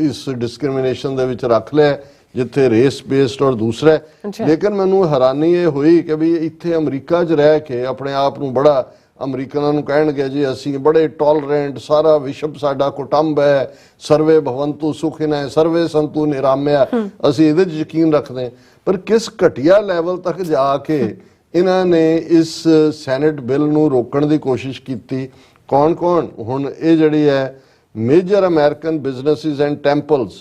B: ਇਸ ਡਿਸਕ੍ਰਿਮੀਨੇਸ਼ਨ ਦੇ ਵਿੱਚ ਰੱਖ ਲਿਆ, ਜਿੱਥੇ ਰੇਸ ਬੇਸਡ ਔਰ ਦੂਸਰਾ। ਲੇਕਿਨ ਮੈਨੂੰ ਹੈਰਾਨੀ ਇਹ ਹੋਈ ਕਿ ਵੀ ਇੱਥੇ ਅਮਰੀਕਾ 'ਚ ਰਹਿ ਕੇ ਆਪਣੇ ਆਪ ਨੂੰ ਬੜਾ, ਅਮਰੀਕਨਾਂ ਨੂੰ ਕਹਿਣਗੇ ਜੀ ਅਸੀਂ ਬੜੇ ਟੋਲਰੈਂਟ, ਸਾਰਾ ਵਿਸ਼ਵ ਸਾਡਾ ਕੁਟੰਬ ਹੈ, ਸਰਵੇ ਭਵੰਤੂ ਸੁਖਿਨੈ ਸਰਵੇ ਸੰਤੂ ਨਿਰਾਮਿਆ, ਅਸੀਂ ਇਹਦੇ 'ਚ ਯਕੀਨ ਰੱਖਦੇ। ਪਰ ਕਿਸ ਘਟੀਆ ਲੈਵਲ ਤੱਕ ਜਾ ਕੇ ਇਹਨਾਂ ਨੇ ਇਸ ਸੈਨੇਟ ਬਿੱਲ ਨੂੰ ਰੋਕਣ ਦੀ ਕੋਸ਼ਿਸ਼ ਕੀਤੀ। ਕੌਣ ਹੁਣ ਇਹ ਜਿਹੜੀ ਹੈ major American businesses and temples,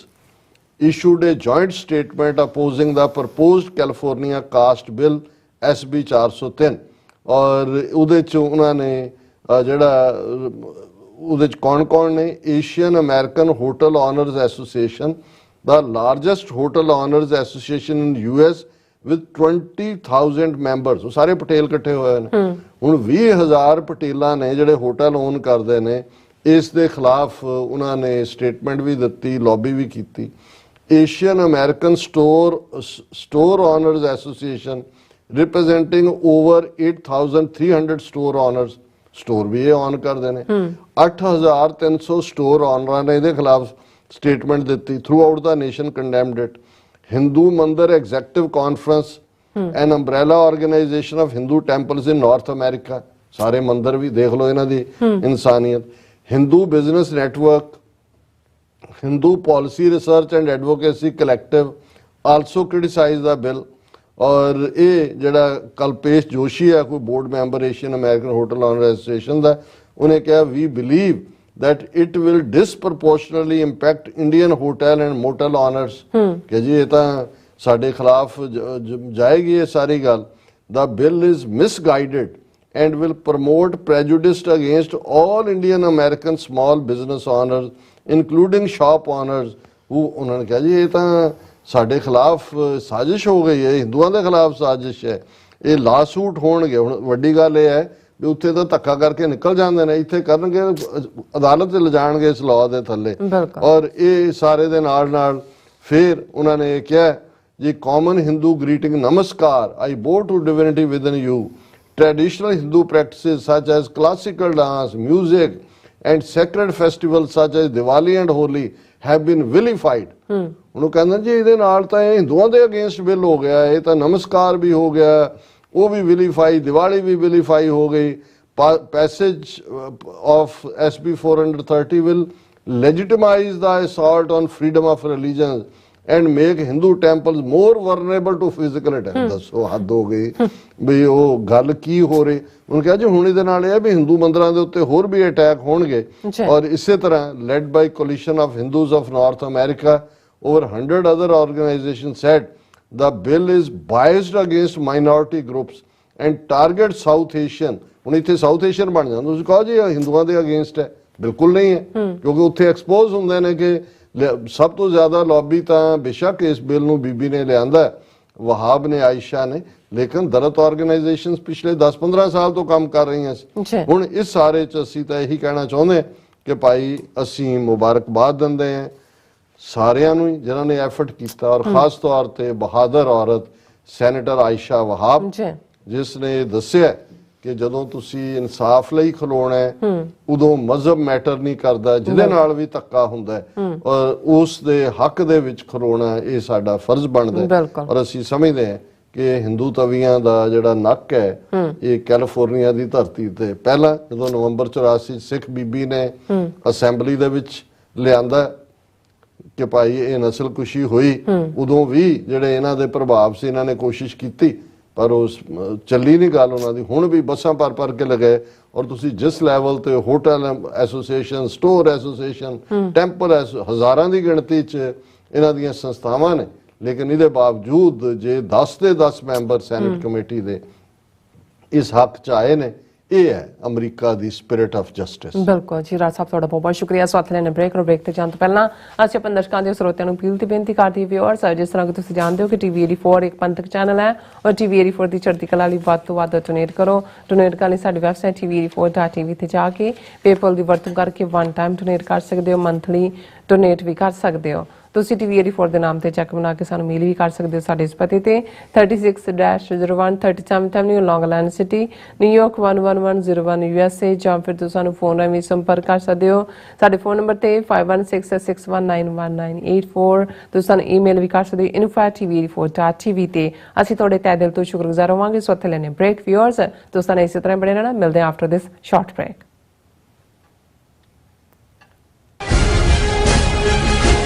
B: issued a joint statement opposing the proposed California caste bill SB 403 ਔਰ ਉਹਦੇ ਚ ਉਹਨਾਂ ਨੇ ਜਿਹੜਾ ਉਹਦੇ ਚ ਕੌਣ ਨੇ Asian American hotel honours association the largest hotel honours association in US with 20,000 members, ਉਹ ਸਾਰੇ ਪਟੇਲ ਇਕੱਠੇ ਹੋਏ ਨੇ। ਹੁਣ 20,000 ਪਟੇਲਾਂ ਨੇ ਜਿਹੜੇ ਹੋਟਲ ਓਨ ਕਰਦੇ ਨੇ, ਇਸ ਦੇ ਖਿਲਾਫ ਉਹਨਾਂ ਨੇ ਸਟੇਟਮੈਂਟ ਵੀ ਦਿੱਤੀ, ਲੌਬੀ ਵੀ ਕੀਤੀ। Asian American store owners association representing over 8,300 store owners, store ਵੀ ਇਹ ਔਨ ਕਰਦੇ ਨੇ। 8,300 ਸਟੋਰ ਓਨਰਾਂ ਨੇ ਇਹਦੇ ਖਿਲਾਫ ਸਟੇਟਮੈਂਟ ਦਿੱਤੀ। Throughout the nation condemned it. Hindu Mandir executive conference, an umbrella organisation of Hindu temples in North America, ਸਾਰੇ ਮੰਦਰ ਵੀ ਦੇਖ ਲਓ ਇਹਨਾਂ ਦੀ ਇਨਸਾਨੀਅਤ। Hindu business network, Hindu policy research and advocacy collective also criticise the bill. ਔਰ ਇਹ ਜਿਹੜਾ ਕਲਪੇਸ਼ ਜੋਸ਼ੀ ਹੈ, ਕੋਈ board member Asian American hotel owner association ਦਾ, ਉਹਨੇ ਕਿਹਾ ਵੀ believe that it will disproportionately impact Indian hotel and motel owners ਕਿ ਜੀ ਇਹ ਤਾਂ ਸਾਡੇ ਖਿਲਾਫ ਜਾਏਗੀ ਇਹ ਸਾਰੀ ਗੱਲ। The bill is misguided and will promote prejudice against all Indian American small business owners including shop owners who, ਉਹਨਾਂ ਨੇ ਕਿਹਾ ਜੀ ਇਹ ਤਾਂ ਸਾਡੇ ਖਿਲਾਫ ਸਾਜ਼ਿਸ਼ ਹੋ ਗਈ ਹੈ, ਹਿੰਦੂਆਂ ਦੇ ਖਿਲਾਫ ਸਾਜ਼ਿਸ਼ ਹੈ, ਇਹ ਲਾਸੂਟ ਹੋਣਗੇ। ਹੁਣ ਵੱਡੀ ਗੱਲ ਇਹ ਹੈ ਵੀ ਉੱਥੇ ਤਾਂ ਧੱਕਾ ਕਰਕੇ ਨਿਕਲ ਜਾਂਦੇ ਨੇ, ਇੱਥੇ ਕਰਨਗੇ ਅਦਾਲਤ 'ਚ ਲਿਜਾਣਗੇ ਇਸ ਲਾਅ ਦੇ ਥੱਲੇ। ਔਰ ਇਹ ਸਾਰੇ ਦੇ ਨਾਲ ਫਿਰ ਉਹਨਾਂ ਨੇ ਇਹ ਕਿਹਾ ਜੀ common Hindu greeting namaskar, I bow to divinity within you, traditional Hindu practices such as classical dance, music and sacred festival such as Diwali and Holi have been vilified. ਉਹਨੂੰ ਕਹਿੰਦੇ ਜੀ ਇਹਦੇ ਨਾਲ ਤਾਂ ਇਹ ਹਿੰਦੂਆਂ ਦੇ ਅਗੇਂਸਟ ਬਿੱਲ ਹੋ ਗਿਆ, ਇਹ ਤਾਂ ਨਮਸਕਾਰ ਵੀ ਹੋ ਗਿਆ, ਉਹ ਵੀ ਵਿਲੀਫਾਈ, ਦੀਵਾਲੀ ਵੀ ਵਿਲੀਫਾਈ ਹੋ ਗਈ। Passage of SB 430 will legitimize the assault on freedom of religion and make Hindu temples more vulnerable to physical attack। ਦੱਸੋ ਹੱਦ ਹੋ ਗਈ ਵੀ ਉਹ ਗੱਲ ਕੀ ਹੋ ਰਹੀ। ਉਹਨੇ ਕਿਹਾ ਜੀ ਹੁਣ ਇਹਦੇ ਨਾਲ ਇਹ ਵੀ ਹਿੰਦੂ ਮੰਦਰਾਂ ਦੇ ਉੱਤੇ ਹੋਰ ਵੀ ਅਟੈਕ ਹੋਣਗੇ। ਔਰ ਇਸੇ ਤਰ੍ਹਾਂ led by coalition of Hindus of North America, over 100 other organizations said the bill is biased against minority groups and targets South Asian। ਹੁਣ ਇੱਥੇ ਸਾਊਥ ਏਸ਼ੀਅਨ ਬਣ ਜਾਂਦਾ, ਤੁਸੀਂ ਕਹੋ ਜੀ ਹਿੰਦੂਆਂ ਦੇ ਅਗੇਂਸਟ ਹੈ, ਬਿਲਕੁਲ ਨਹੀਂ ਹੈ, ਕਿਉਂਕਿ ਉੱਥੇ ਐਕਸਪੋਜ਼ ਹੁੰਦੇ ਨੇ ਕਿ ਸਭ ਤੋਂ ਜ਼ਿਆਦਾ ਲੌਬੀ ਤਾਂ ਬੇਸ਼ੱਕ ਇਸ ਬਿੱਲ ਨੂੰ ਬੀਬੀ ਨੇ ਲਿਆਂਦਾ, ਵਹਾਬ ਨੇ, ਆਇਸ਼ਾ ਨੇ, ਲੇਕਿਨ ਦਲਿਤ ਆਰਗੇਨਾਈਜੇਸ਼ਨਸ ਪਿਛਲੇ 10-15 ਸਾਲ ਤੋਂ ਕੰਮ ਕਰ ਰਹੀਆਂ ਸੀ। ਹੁਣ ਇਸ ਸਾਰੇ 'ਚ ਅਸੀਂ ਤਾਂ ਇਹੀ ਕਹਿਣਾ ਚਾਹੁੰਦੇ ਹਾਂ ਕਿ ਭਾਈ ਅਸੀਂ ਮੁਬਾਰਕਬਾਦ ਦਿੰਦੇ ਹਾਂ ਸਾਰਿਆਂ ਨੂੰ ਜਿਨ੍ਹਾਂ ਨੇ ਐਫਰਟ ਕੀਤਾ, ਔਰ ਖਾਸ ਤੌਰ ਤੇ ਬਹਾਦਰ ਔਰਤ ਸੈਨੇਟਰ ਆਇਸ਼ਾ ਵਹਾਬ, ਜਿਸ ਨੇ ਦੱਸਿਆ ਕਿ ਜਦੋਂ ਤੁਸੀਂ ਇਨਸਾਫ ਲਈ ਖਲੋਣਾ ਹੈ ਉਦੋਂ ਮਜ਼ਹਬ ਮੈਟਰ ਨਹੀਂ ਕਰਦਾ, ਜਿਹਦੇ ਨਾਲ ਵੀ ਧੱਕਾ ਹੁੰਦਾ ਹੈ, ਔਰ ਉਸ ਦੇ ਹੱਕ ਦੇ ਵਿੱਚ ਖਲੋਣਾ ਇਹ ਸਾਡਾ ਫਰਜ਼ ਬਣਦਾ ਹੈ। ਔਰ ਅਸੀਂ ਸਮਝਦੇ ਹਾਂ ਕਿ ਹਿੰਦੂ ਤਵੀਆਂ ਦਾ ਜਿਹੜਾ ਨੱਕ ਹੈ ਇਹ ਕੈਲੀਫੋਰਨੀਆ ਦੀ ਧਰਤੀ ਤੇ ਪਹਿਲਾਂ ਜਦੋਂ ਨਵੰਬਰ 84 ਸਿੱਖ ਬੀਬੀ ਨੇ ਅਸੈਂਬਲੀ ਦੇ ਵਿੱਚ ਲਿਆਂਦਾ ਕਿ ਭਾਈ ਇਹ ਨਸਲਕੁਸ਼ੀ ਹੋਈ, ਉਦੋਂ ਵੀ ਜਿਹੜੇ ਇਹਨਾਂ ਦੇ ਪ੍ਰਭਾਵ ਸੀ ਇਹਨਾਂ ਨੇ ਕੋਸ਼ਿਸ਼ ਕੀਤੀ ਪਰ ਉਸ ਚੱਲੀ ਨਹੀਂ ਗੱਲ ਉਹਨਾਂ ਦੀ। ਹੁਣ ਵੀ ਬੱਸਾਂ ਭਰ ਕੇ ਲਗਾਏ, ਔਰ ਤੁਸੀਂ ਜਿਸ ਲੈਵਲ ਤੇ hotel association, store association, temple ਹਜ਼ਾਰਾਂ ਦੀ ਗਿਣਤੀ 'ਚ ਇਹਨਾਂ ਦੀਆਂ ਸੰਸਥਾਵਾਂ ਨੇ, ਲੇਕਿਨ ਇਹਦੇ ਬਾਵਜੂਦ ਜੇ 10 ਦੇ 10 ਮੈਂਬਰ ਸੈਨੇਟ ਕਮੇਟੀ ਦੇ ਇਸ ਹੱਕ 'ਚ ਆਏ ਨੇ, ਇਹ ਹੈ America the spirit of justice.
A: ਬਿਲਕੁਲ ਜੀ, ਰਾਜ ਸਾਹਿਬ ਤੁਹਾਡਾ ਬਹੁਤ ਸ਼ੁਕਰੀਆ। ਸਾਥ ਲੈਣੇ ਬ੍ਰੇਕ ਤੇ ਜਾਣ ਤੋਂ ਪਹਿਲਾਂ ਅਸੀਂ ਆਪਣੇ ਦਰਸ਼ਕਾਂ ਦੇ ਸਰੋਤਿਆਂ ਨੂੰ ਅਪੀਲ ਤੇ ਬੇਨਤੀ ਕਰਦੇ ਵਿਊਅਰਸ, ਜਿਸ ਤਰ੍ਹਾਂ ਕਿ ਤੁਸੀਂ ਜਾਣਦੇ ਹੋ ਕਿ TV 84 ਇੱਕ ਪੰਥਕ ਚੈਨਲ ਹੈ ਔਰ TV 84 ਦੀ ਚੜ੍ਹਦੀ ਕਲਾ ਲਈ ਵੱਧ ਤੋਂ ਵੱਧ ਡੋਨੇਟ ਕਰੋ। ਡੋਨੇਟ ਕਰਨ ਲਈ ਸਾਡੀ ਵੈਬਸਾਈਟ tv84.tv ਤੇ ਜਾ ਕੇ ਪੇਪਲ ਦੀ ਵਰਤੋਂ ਕਰਕੇ 1 ਟਾਈਮ ਡੋਨੇਟ ਕਰ ਸਕਦੇ ਹੋ, ਮੰਥਲੀ ਡੋਨੇਟ ਵੀ ਕਰ ਸਕਦੇ ਹੋ। ਤੁਸੀਂ TV 84 ਦੇ ਨਾਮ ਤੇ ਚੈੱਕ ਬਣਾ ਕੇ ਸਾਨੂੰ ਮੇਲ ਵੀ ਕਰ ਸਕਦੇ ਹੋ ਸਾਡੇ ਇਸ ਪਤੇ ਤੇ 36-01 37th Avenue, Long Island City, New York 11101 USA, ਜਾਂ ਫਿਰ ਤੁਸੀਂ ਸਾਨੂੰ ਫੋਨ ਰਾਹੀਂ ਸੰਪਰਕ ਕਰ ਸਕਦੇ ਹੋ ਸਾਡੇ ਫੋਨ ਨੰਬਰ ਤੇ 5166191984। ਤੁਸੀਂ ਸਾਨੂੰ ਈਮੇਲ ਵੀ ਕਰ ਸਕਦੇ ਹੋ info@tv84.tv ਤੇ। ਅਸੀਂ ਤੁਹਾਡੇ ਤਹਿ ਦਿਲ ਤੋਂ ਸ਼ੁਕਰਗੁਜ਼ਾਰ ਹੋਵਾਂਗੇ। ਸੋ ਇੱਥੇ ਲੈਣੇ ਬ੍ਰੇਕ ਵਿਊਅਰਸ, ਦੋਸਤਾਂ ਨੇ ਇਸੇ ਤਰ੍ਹਾਂ ਬਣੇ ਰਹਿਣਾ। ਮਿਲਦੇ ਹਾਂ ਆਫਟਰ ਦਿਸ ਸ਼ਾਰਟ ਬ੍ਰੇਕ।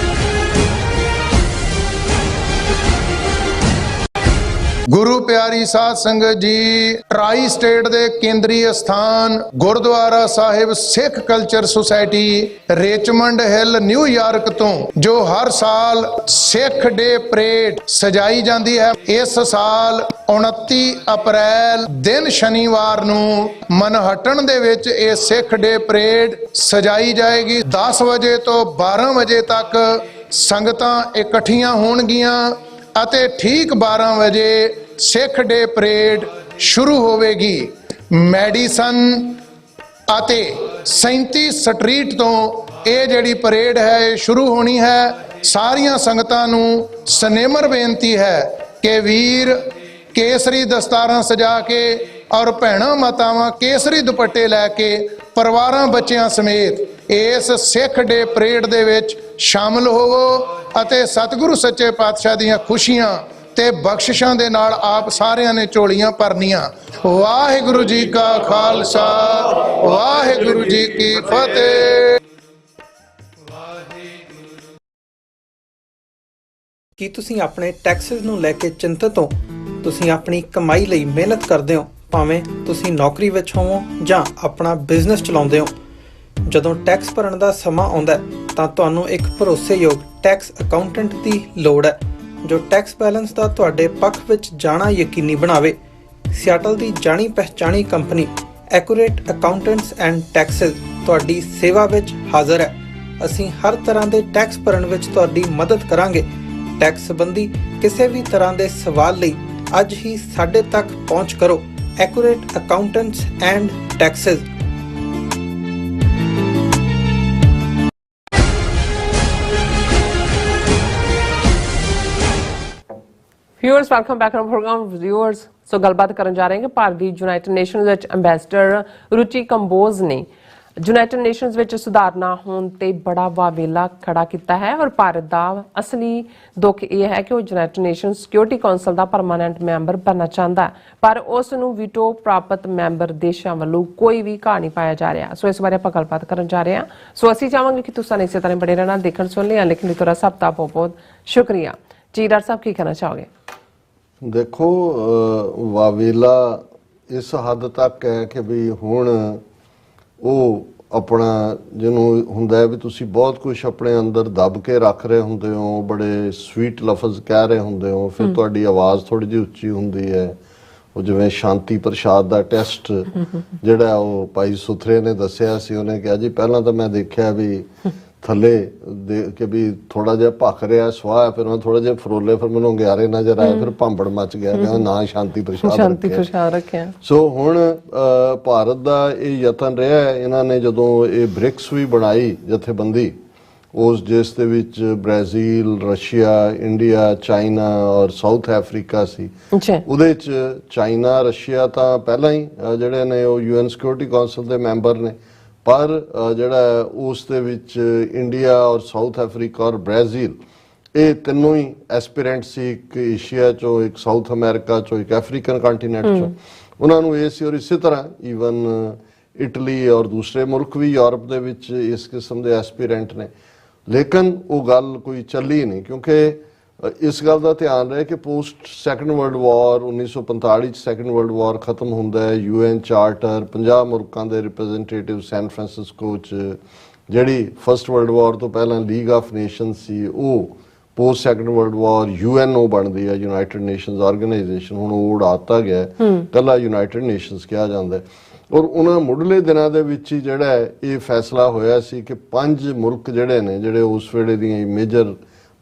C: ਗੁਰੂ ਪਿਆਰੀ ਸਾਧ ਸੰਗਤ ਜੀ, ਟਰਾਈ ਸਟੇਟ ਦੇ ਕੇਂਦਰੀ ਸਥਾਨ Gurdwara Sahib Sikh culture society Richmond Hill New York ਤੋਂ ਜੋ ਹਰ ਸਾਲ ਸਿੱਖ ਡੇ ਪਰੇਡ ਸਜਾਈ ਜਾਂਦੀ ਹੈ, ਇਸ ਸਾਲ 29 ਅਪ੍ਰੈਲ ਦਿਨ ਸ਼ਨੀਵਾਰ ਨੂੰ ਮਨਹਟਨ ਦੇ ਵਿੱਚ ਇਹ ਸਿੱਖ ਡੇ ਪਰੇਡ ਸਜਾਈ ਜਾਏਗੀ। 10 ਵਜੇ ਤੋਂ 12 ਵਜੇ ਤੱਕ ਸੰਗਤਾਂ ਇਕੱਠੀਆਂ ਹੋਣਗੀਆਂ ਅਤੇ ਠੀਕ 12 ਵਜੇ ਸਿੱਖ ਡੇ ਪਰੇਡ ਸ਼ੁਰੂ ਹੋਵੇਗੀ। ਮੈਡੀਸਨ ਅਤੇ 37 ਸਟਰੀਟ ਤੋਂ ਇਹ ਜਿਹੜੀ ਪਰੇਡ ਹੈ ਇਹ ਸ਼ੁਰੂ ਹੋਣੀ ਹੈ। ਸਾਰੀਆਂ ਸੰਗਤਾਂ ਨੂੰ ਸਨੇਮਰ ਬੇਨਤੀ ਹੈ ਕਿ ਵੀਰ ਕੇਸਰੀ ਦਸਤਾਰਾਂ ਸਜਾ ਕੇ ਔਰ ਭੈਣਾਂ ਮਾਤਾਵਾਂ ਕੇਸਰੀ ਦੁਪੱਟੇ ਲੈ ਕੇ ਪਰਿਵਾਰਾਂ ਬੱਚਿਆਂ ਸਮੇਤ ਇਸ ਸਿੱਖ ਡੇ ਪਰੇਡ ਦੇ ਵਿੱਚ ਸ਼ਾਮਲ ਹੋਵੋ ਅਤੇ ਸਤਿਗੁਰੂ ਸੱਚੇ ਪਾਤਸ਼ਾਹ ਦੀਆਂ ਖੁਸ਼ੀਆਂ ਤੇ ਬਖਸ਼ਿਸ਼ਾਂ ਦੇ ਨਾਲ ਆਪ ਸਾਰਿਆਂ ਨੇ ਝੋਲੀਆਂ ਭਰਨੀਆਂ। ਵਾਹਿਗੁਰੂ ਜੀ ਕਾ ਖਾਲਸਾ, ਵਾਹਿਗੁਰੂ ਜੀ ਕੀ ਫਤਿਹ।
E: ਕੀ ਤੁਸੀਂ ਆਪਣੇ ਟੈਕਸਸ ਨੂੰ ਲੈ ਕੇ ਚਿੰਤਤ ਹੋ? ਤੁਸੀਂ ਆਪਣੀ ਕਮਾਈ ਲਈ ਮਿਹਨਤ ਕਰਦੇ ਹੋ, ਭਾਵੇਂ ਤੁਸੀਂ ਨੌਕਰੀ ਵਿੱਚ ਹੋਵੋ ਜਾਂ ਆਪਣਾ ਬਿਜ਼ਨਸ ਚਲਾਉਂਦੇ ਹੋ। ਜਦੋਂ ਟੈਕਸ ਭਰਨ ਦਾ ਸਮਾਂ ਆਉਂਦਾ ਹੈ ਤਾਂ ਤੁਹਾਨੂੰ ਇੱਕ ਭਰੋਸੇਯੋਗ ਟੈਕਸ ਅਕਾਊਂਟੈਂਟ ਦੀ ਲੋੜ ਹੈ ਜੋ ਟੈਕਸ ਬੈਲੈਂਸ ਦਾ ਤੁਹਾਡੇ ਪੱਖ ਵਿੱਚ ਜਾਣਾ ਯਕੀਨੀ ਬਣਾਵੇ। ਸਿਆਟਲ ਦੀ ਜਾਣੀ ਪਛਾਣੀ company accurate accountants and Texas ਤੁਹਾਡੀ ਸੇਵਾ ਵਿੱਚ ਹਾਜ਼ਰ ਹੈ। ਅਸੀਂ ਹਰ ਤਰ੍ਹਾਂ ਦੇ ਟੈਕਸ ਭਰਨ ਵਿੱਚ ਤੁਹਾਡੀ ਮਦਦ ਕਰਾਂਗੇ। ਟੈਕਸ ਸੰਬੰਧੀ ਕਿਸੇ ਵੀ ਤਰ੍ਹਾਂ ਦੇ ਸਵਾਲ ਲਈ ਅੱਜ ਹੀ ਸਾਡੇ ਤੱਕ ਪਹੁੰਚ ਕਰੋ। Accurate accountants and taxes.
A: Viewers welcome back to programme. Viewers so ਗੱਲਬਾਤ ਕਰਨ ਜਾ ਰਹੇ ਹਾਂ ਭਾਰਤ ਦੀ ਯੂਨਾਈਟਿਡ ਨੇਸ਼ਨਸ ਵਿੱਚ ਅੰਬੈਸਡਰ ਰੁਚੀ ਕੰਬੋਜ ਨੇ ਯੂਨਾਈਟਿਡ ਨੇਸ਼ਨਸ ਵਿੱਚ ਸੁਧਾਰ ਨਾ ਹੋਣ ਤੇ ਬੜਾ ਵਾਵੇਲਾ ਖੜਾ ਕੀਤਾ ਹੈ ਔਰ ਭਾਰਤ ਦਾ ਅਸਲੀ ਦੁੱਖ ਇਹ ਹੈ ਕਿ ਉਹ ਯੂਨਾਈਟਿਡ ਨੇਸ਼ਨਸ ਸਿਕਿਉਰਿਟੀ ਕੌਂਸਲ ਦਾ ਪਰਮਾਨੈਂਟ ਮੈਂਬਰ ਬਣਨਾ ਚਾਹੁੰਦਾ ਹੈ ਪਰ ਉਸ ਨੂੰ ਵੀਟੋ ਪ੍ਰਾਪਤ ਮੈਂਬਰ ਦੇਸ਼ਾਂ ਵੱਲੋਂ ਕੋਈ ਵੀ ਘਾਹ ਨਹੀਂ ਪਾਇਆ ਜਾ ਰਿਹਾ। ਸੋ ਇਸ ਬਾਰੇ ਆਪਾਂ ਗੱਲਬਾਤ ਕਰਨ ਜਾ ਰਹੇ ਹਾਂ। ਸੋ ਅਸੀਂ ਚਾਹਾਂਗੇ ਕਿ ਤੁਸੀਂ ਇਸੇ ਤਰ੍ਹਾਂ ਬੜੇ ਰਹਿਣਾ, ਦੇਖਣ ਸੁਣ ਲਿਆ, ਲੇਕਿਨ ਤੁਹਾਡਾ ਸਭ ਦਾ ਬਹੁਤ ਬਹੁਤ ਸ਼ੁਕਰੀਆ ਜੀ। ਡਾਕਟਰ ਸਾਹਿਬ ਕੀ ਕਹਿਣਾ ਚਾਹੋਗੇ?
B: ਦੇਖੋ ਵਾਵੇਲਾ ਇਸ ਹੱਦ ਤੱਕ ਹੈ ਕਿ ਵੀ ਹੁਣ ਉਹ ਆਪਣਾ ਜਿਹਨੂੰ ਹੁੰਦਾ ਵੀ ਤੁਸੀਂ ਬਹੁਤ ਕੁਝ ਆਪਣੇ ਅੰਦਰ ਦੱਬ ਕੇ ਰੱਖ ਰਹੇ ਹੁੰਦੇ ਹੋ, ਬੜੇ ਸਵੀਟ ਲਫ਼ਜ਼ ਕਹਿ ਰਹੇ ਹੁੰਦੇ ਹੋ, ਫਿਰ ਤੁਹਾਡੀ ਆਵਾਜ਼ ਥੋੜੀ ਜਿਹੀ ਉੱਚੀ ਹੁੰਦੀ ਹੈ। ਉਹ ਜਿਵੇਂ ਸ਼ਾਂਤੀ ਪ੍ਰਸ਼ਾਦ ਦਾ ਟੈਸਟ ਜਿਹੜਾ ਉਹ ਭਾਈ ਸੁਥਰੇ ਨੇ ਦੱਸਿਆ ਸੀ, ਉਹਨੇ ਕਿਹਾ ਜੀ ਪਹਿਲਾਂ ਤਾਂ ਮੈਂ ਦੇਖਿਆ ਵੀ ਥੱਲੇ ਦੇ ਕੇ ਵੀ ਥੋੜਾ ਜਿਹਾ ਭੱਖ ਰਿਹਾ ਸਵਾਹ, ਫਿਰ ਮੈਂ ਥੋੜਾ ਜਿਹਾ ਫਰੋਲੇ, ਫਿਰ ਮੈਨੂੰ ਅੰਗਿਆਰੇ ਨਜ਼ਰ ਆਏ, ਫਿਰ ਭਾਂਬੜ ਮਚ ਗਿਆ, ਕਹਿੰਦਾ ਨਾ ਸ਼ਾਂਤੀ ਪ੍ਰਸ਼ਾਦ ਰੱਖਿਆ। ਸੋ ਹੁਣ ਭਾਰਤ ਦਾ ਇਹ ਯਤਨ ਰਿਹਾ ਹੈ। ਇਹਨਾਂ ਨੇ ਜਦੋਂ ਇਹ ਬ੍ਰਿਕਸ ਵੀ ਬਣਾਈ ਜਥੇਬੰਦੀ, ਉਸ ਜਿਸ ਦੇ ਵਿੱਚ ਬ੍ਰਾਜ਼ੀਲ, ਰਸ਼ੀਆ, ਇੰਡੀਆ, ਚਾਈਨਾ ਔਰ ਸਾਊਥ ਅਫਰੀਕਾ ਸੀ, ਉਹਦੇ ਚ ਚਾਈਨਾ, ਰਸ਼ੀਆ ਤਾਂ ਪਹਿਲਾਂ ਹੀ ਜਿਹੜੇ ਨੇ ਉਹ UN ਸਿਕਿਉਰਿਟੀ ਕੌਂਸਲ ਦੇ ਮੈਂਬਰ ਨੇ, ਪਰ ਜਿਹੜਾ ਉਸ ਦੇ ਵਿੱਚ ਇੰਡੀਆ ਔਰ ਸਾਊਥ ਅਫਰੀਕਾ ਔਰ ਬ੍ਰਾਜ਼ੀਲ ਇਹ ਤਿੰਨੋਂ ਹੀ ਐਸਪੀਰੈਂਟ ਸੀ, ਇੱਕ ਏਸ਼ੀਆ ਚੋਂ, ਇੱਕ ਸਾਊਥ ਅਮਰੀਕਾ ਚੋਂ, ਇੱਕ ਅਫਰੀਕਨ ਕੰਟੀਨੈਂਟ ਚੋਂ। ਉਹਨਾਂ ਨੂੰ ਇਹ ਸੀ ਔਰ ਇਸੇ ਤਰ੍ਹਾਂ ਈਵਨ ਇਟਲੀ ਔਰ ਦੂਸਰੇ ਮੁਲਕ ਵੀ ਯੂਰਪ ਦੇ ਵਿੱਚ ਇਸ ਕਿਸਮ ਦੇ ਐਸਪੀਰੈਂਟ ਨੇ। ਲੇਕਿਨ ਉਹ ਗੱਲ ਕੋਈ ਚੱਲੀ ਨਹੀਂ ਕਿਉਂਕਿ ਇਸ ਗੱਲ ਦਾ ਧਿਆਨ ਰਹੇ ਕਿ ਪੋਸਟ ਸੈਕੰਡ ਵਰਲਡ ਵਾਰ 1945 ਚ ਸੈਕੰਡ ਵਰਲਡ ਵਾਰ ਖਤਮ ਹੁੰਦਾ ਹੈ। UN ਚਾਰਟਰ 50 ਮੁਲਕਾਂ ਦੇ ਰਿਪਰੈਜ਼ੈਂਟੇਟਿਵ ਸੈਨ ਫਰਾਂਸਿਸਕੋ ਚ, ਜਿਹੜੀ ਫਸਟ ਵਰਲਡ ਵਾਰ ਤੋਂ ਪਹਿਲਾਂ ਲੀਗ ਆਫ ਨੇਸ਼ਨਸ ਸੀ, ਉਹ post second world war UNO ਬਣਦੀ ਹੈ, ਯੂਨਾਈਟਿਡ ਨੇਸ਼ਨਸ ਆਰਗੇਨਾਈਜੇਸ਼ਨ। ਹੁਣ ਉਹ ਉਡਾਤਾ ਗਿਆ, ਕੱਲਾ ਯੂਨਾਈਟਿਡ ਨੇਸ਼ਨਸ ਕਿਹਾ ਜਾਂਦਾ। ਔਰ ਉਹਨਾਂ ਮੁੱਢਲੇ ਦਿਨਾਂ ਦੇ ਵਿੱਚ ਹੀ ਜਿਹੜਾ ਇਹ ਫੈਸਲਾ ਹੋਇਆ ਸੀ ਕਿ 5 ਮੁਲਕ ਜਿਹੜੇ ਨੇ, ਜਿਹੜੇ ਉਸ ਵੇਲੇ ਦੀਆਂ ਮੇਜਰ